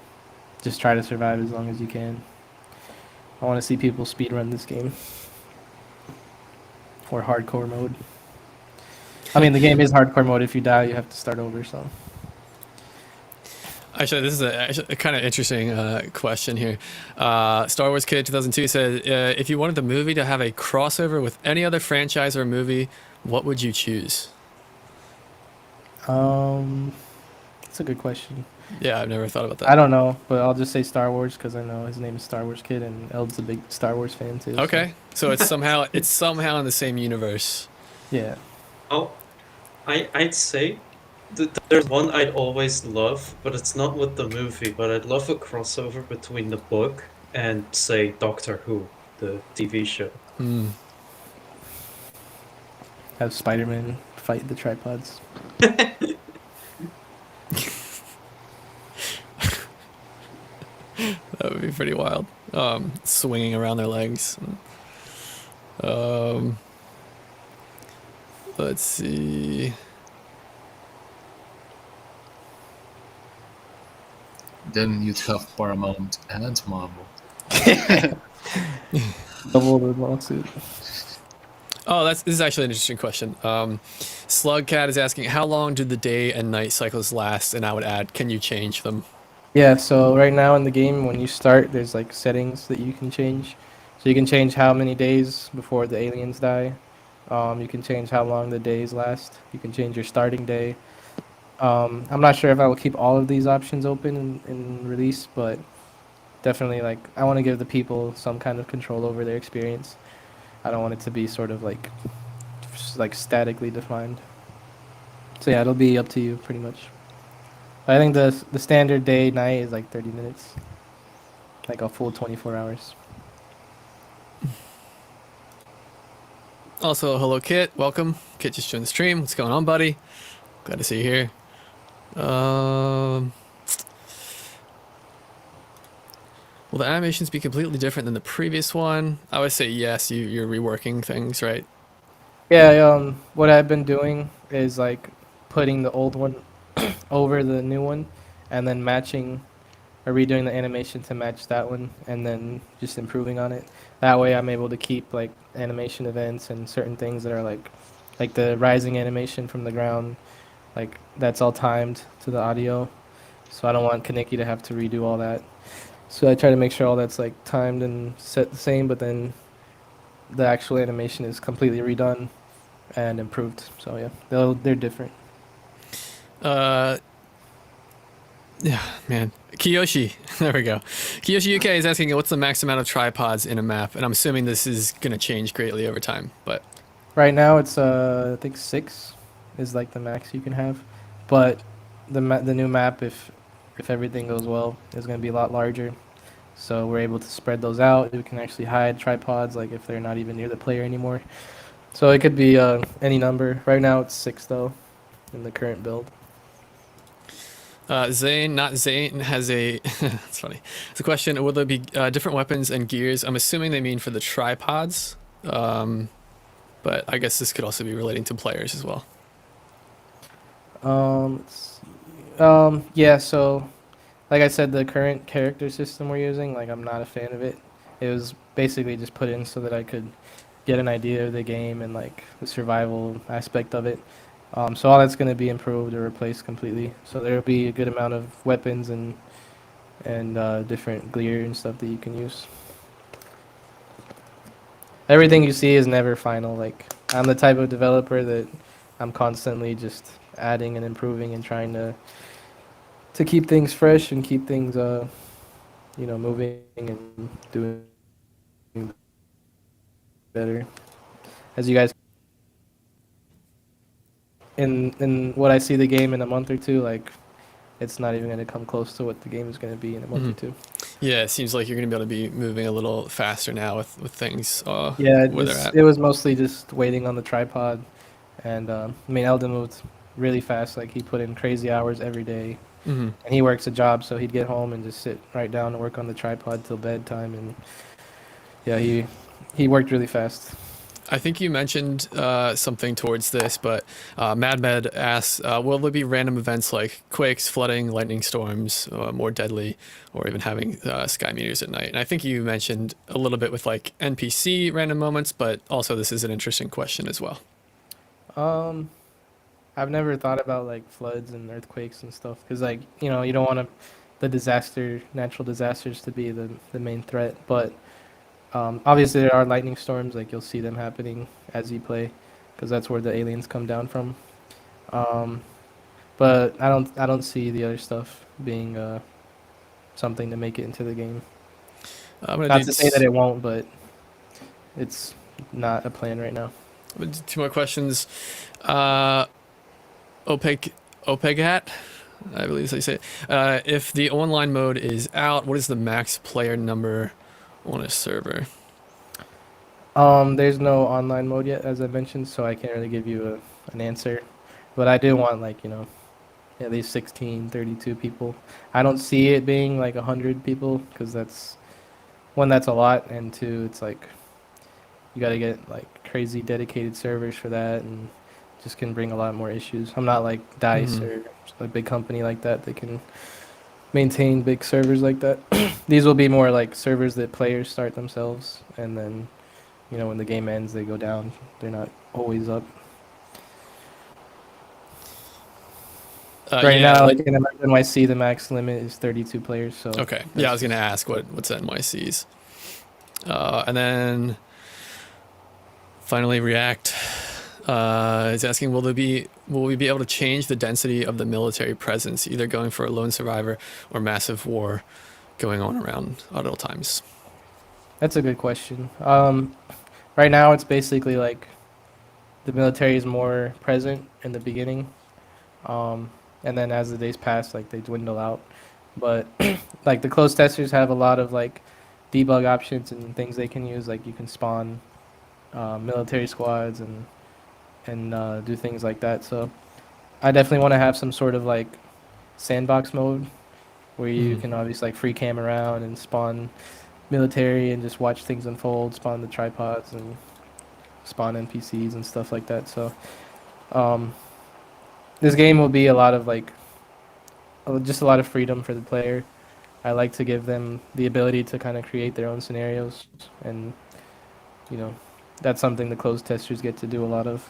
just try to survive as long as you can. I want to see people speedrun this game. Or hardcore mode. I mean, the game is hardcore mode. If you die, you have to start over, so. Actually, this is a kind of interesting question here. Star Wars Kid 2002 said, if you wanted the movie to have a crossover with any other franchise or movie, what would you choose? That's a good question. Yeah, I've never thought about that. I don't know, but I'll just say Star Wars because I know his name is Star Wars Kid, and Eld's a big Star Wars fan too. Okay, so it's somehow in the same universe. Yeah. Oh, I'd say there's one I'd always love, but it's not with the movie. But I'd love a crossover between the book and say Doctor Who, the TV show. Have Spider-Man fight the tripods. That would be pretty wild. Swinging around their legs. Let's see. Then you'd have Paramount and Marvel. Double the lawsuit. Oh, this is actually an interesting question. Slugcat is asking, how long do the day and night cycles last? And I would add, can you change them? Yeah, so right now in the game, when you start, there's like settings that you can change. So you can change how many days before the aliens die. You can change how long the days last. You can change your starting day. I'm not sure if I will keep all of these options open in release, but definitely like I want to give the people some kind of control over their experience. I don't want it to be sort of like statically defined. So yeah, it'll be up to you pretty much. I think the standard day night is like 30 minutes, like a full 24 hours. Also, hello, Kit. Welcome. Kit just joined the stream. What's going on, buddy? Glad to see you here. Will the animations be completely different than the previous one? I would say yes. You're reworking things, right? Yeah, what I've been doing is like putting the old one over the new one, and then matching or redoing the animation to match that one, and then just improving on it. That way, I'm able to keep like animation events and certain things that are like the rising animation from the ground, like that's all timed to the audio. So I don't want Kaneki to have to redo all that. So I try to make sure all that's like timed and set the same, but then the actual animation is completely redone and improved. So yeah, they're different. Yeah, man. Kiyoshi, there we go. Kiyoshi UK is asking, what's the max amount of tripods in a map? And I'm assuming this is going to change greatly over time, but... Right now it's I think 6 is like the max you can have, but the new map, if everything goes well, is going to be a lot larger. So we're able to spread those out. We can actually hide tripods like if they're not even near the player anymore. So it could be any number. Right now it's 6 though in the current build. Zane, not Zane, has a... It's funny. It's a question, will there be different weapons and gears? I'm assuming they mean for the tripods, but I guess this could also be relating to players as well. Let's see. Yeah, so like I said, the current character system we're using, like I'm not a fan of it. It was basically just put in so that I could get an idea of the game and like the survival aspect of it. So all that's going to be improved or replaced completely. So there'll be a good amount of weapons and different gear and stuff that you can use. Everything you see is never final. Like I'm the type of developer that I'm constantly just adding and improving and trying to keep things fresh and keep things moving and doing better. As you guys in what I see the game in a month or two, like it's not even going to come close to what the game is going to be in a month or two. Yeah, it seems like you're going to be able to be moving a little faster now with things Yeah, where they're at. it was mostly just waiting on the tripod, and I mean Eldon moved really fast. Like he put in crazy hours every day, and he works a job, so he'd get home and just sit right down and work on the tripod till bedtime. And yeah, he worked really fast. I think you mentioned something towards this, but MadMed asks, will there be random events like quakes, flooding, lightning storms, more deadly, or even having sky meteors at night? And I think you mentioned a little bit with like NPC random moments, but also this is an interesting question as well. I've never thought about like floods and earthquakes and stuff because like you don't want the natural disasters to be the main threat, but obviously there are lightning storms, like you'll see them happening as you play because that's where the aliens come down from. But I don't see the other stuff being something to make it into the game. Not to say that it won't, but it's not a plan right now. Two more questions. Opegat, I believe is how you say it. If the online mode is out, what is the max player number on a server? There's no online mode yet, as I mentioned, so I can't really give you an answer. But I do want like at least 16, 32 people. I don't see it being like 100 people because that's a lot, and two, it's like you got to get like crazy dedicated servers for that, and just can bring a lot more issues. I'm not like Dice or a big company like that can maintain big servers like that. These will be more like servers that players start themselves, and then, when the game ends, they go down. They're not always up. Right yeah, now, like in NYC, the max limit is 32 players. So okay. Yeah, I was gonna ask what's NYC's. And then finally, React is asking, will we be able to change the density of the military presence, either going for a lone survivor or massive war going on around at all times? That's a good question. Right now, it's basically like the military is more present in the beginning, and then as the days pass, like they dwindle out. But like the closed testers have a lot of like debug options and things they can use. Like you can spawn military squads and do things like that. So I definitely want to have some sort of like sandbox mode where you can obviously like free cam around and spawn military and just watch things unfold, spawn the tripods and spawn NPCs and stuff like that. So this game will be a lot of like just a lot of freedom for the player. I like to give them the ability to kind of create their own scenarios, and that's something the closed testers get to do a lot of.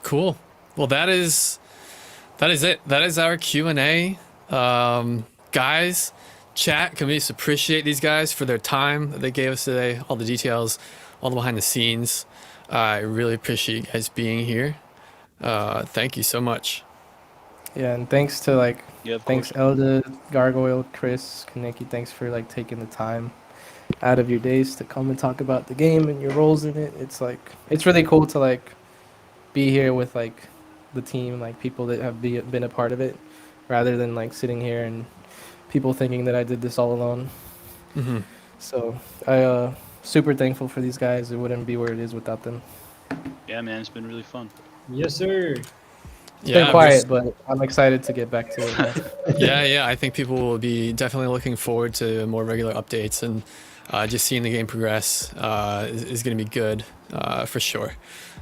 Cool. Well, that is it. That is our Q&A. Guys, chat, can we just appreciate these guys for their time that they gave us today, all the details, all the behind the scenes. I really appreciate you guys being here. Thank you so much. Yeah, and thanks to Course. Elda, Gargoyle, Chris, Kaneki. Thanks for like taking the time out of your days to come and talk about the game and your roles in it. It's really cool to like be here with like the team, like people that have been a part of it, rather than like sitting here and people thinking that I did this all alone. Mm-hmm. So I super thankful for these guys. It wouldn't be where it is without them. Yeah, man, it's been really fun. Yes, sir. It's been quiet, but I'm excited to get back to it. Yeah. I think people will be definitely looking forward to more regular updates, and just seeing the game progress is going to be good for sure.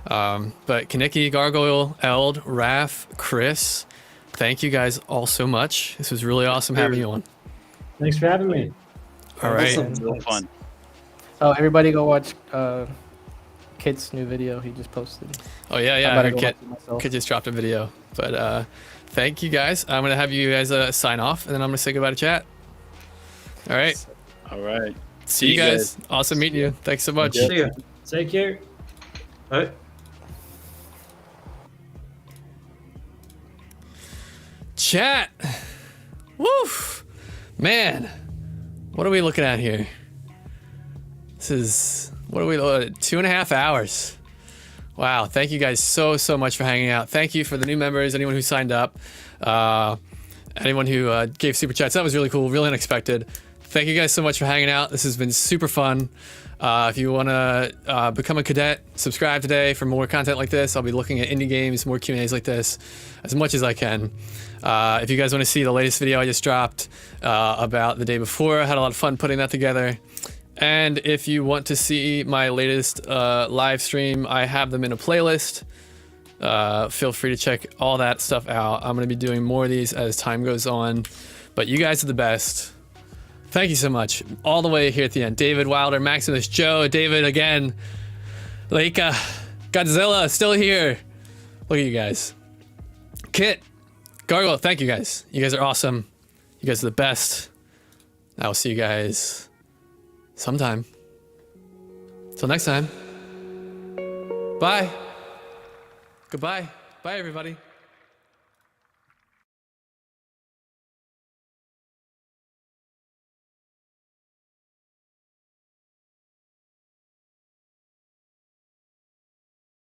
But Kaneki, Gargoyle, Eld, Raph, Chris, thank you guys all so much. This was really awesome having you on. Thanks for having me. All right. Real fun. Oh, everybody go watch Kit's new video he just posted. Oh yeah, I'm I about to heard go Kit watch it myself. just dropped a video. But thank you guys. I'm gonna have you guys sign off, and then I'm gonna say goodbye to chat. All right. All right. See you guys. Awesome meeting you. Thanks so much. See ya. Take care. Bye. Chat. Woo. Man, what are we looking at here? This is, what are we, 2.5 hours. Wow, thank you guys so much for hanging out. Thank you for the new members, anyone who signed up, anyone who gave super chats. That was really cool, really unexpected. Thank you guys so much for hanging out. This has been super fun. If you want to become a cadet, subscribe today for more content like this. I'll be looking at indie games, more Q&As like this, as much as I can. If you guys want to see the latest video I just dropped about the day before, I had a lot of fun putting that together. And if you want to see my latest live stream, I have them in a playlist. Feel free to check all that stuff out. I'm going to be doing more of these as time goes on. But you guys are the best. Thank you so much. All the way here at the end. David Wilder, Maximus, Joe, David again. Leica, Godzilla, still here. Look at you guys. Kit, Gargoyle, thank you guys. You guys are awesome. You guys are the best. I will see you guys sometime. Till next time. Bye. Goodbye. Bye, everybody.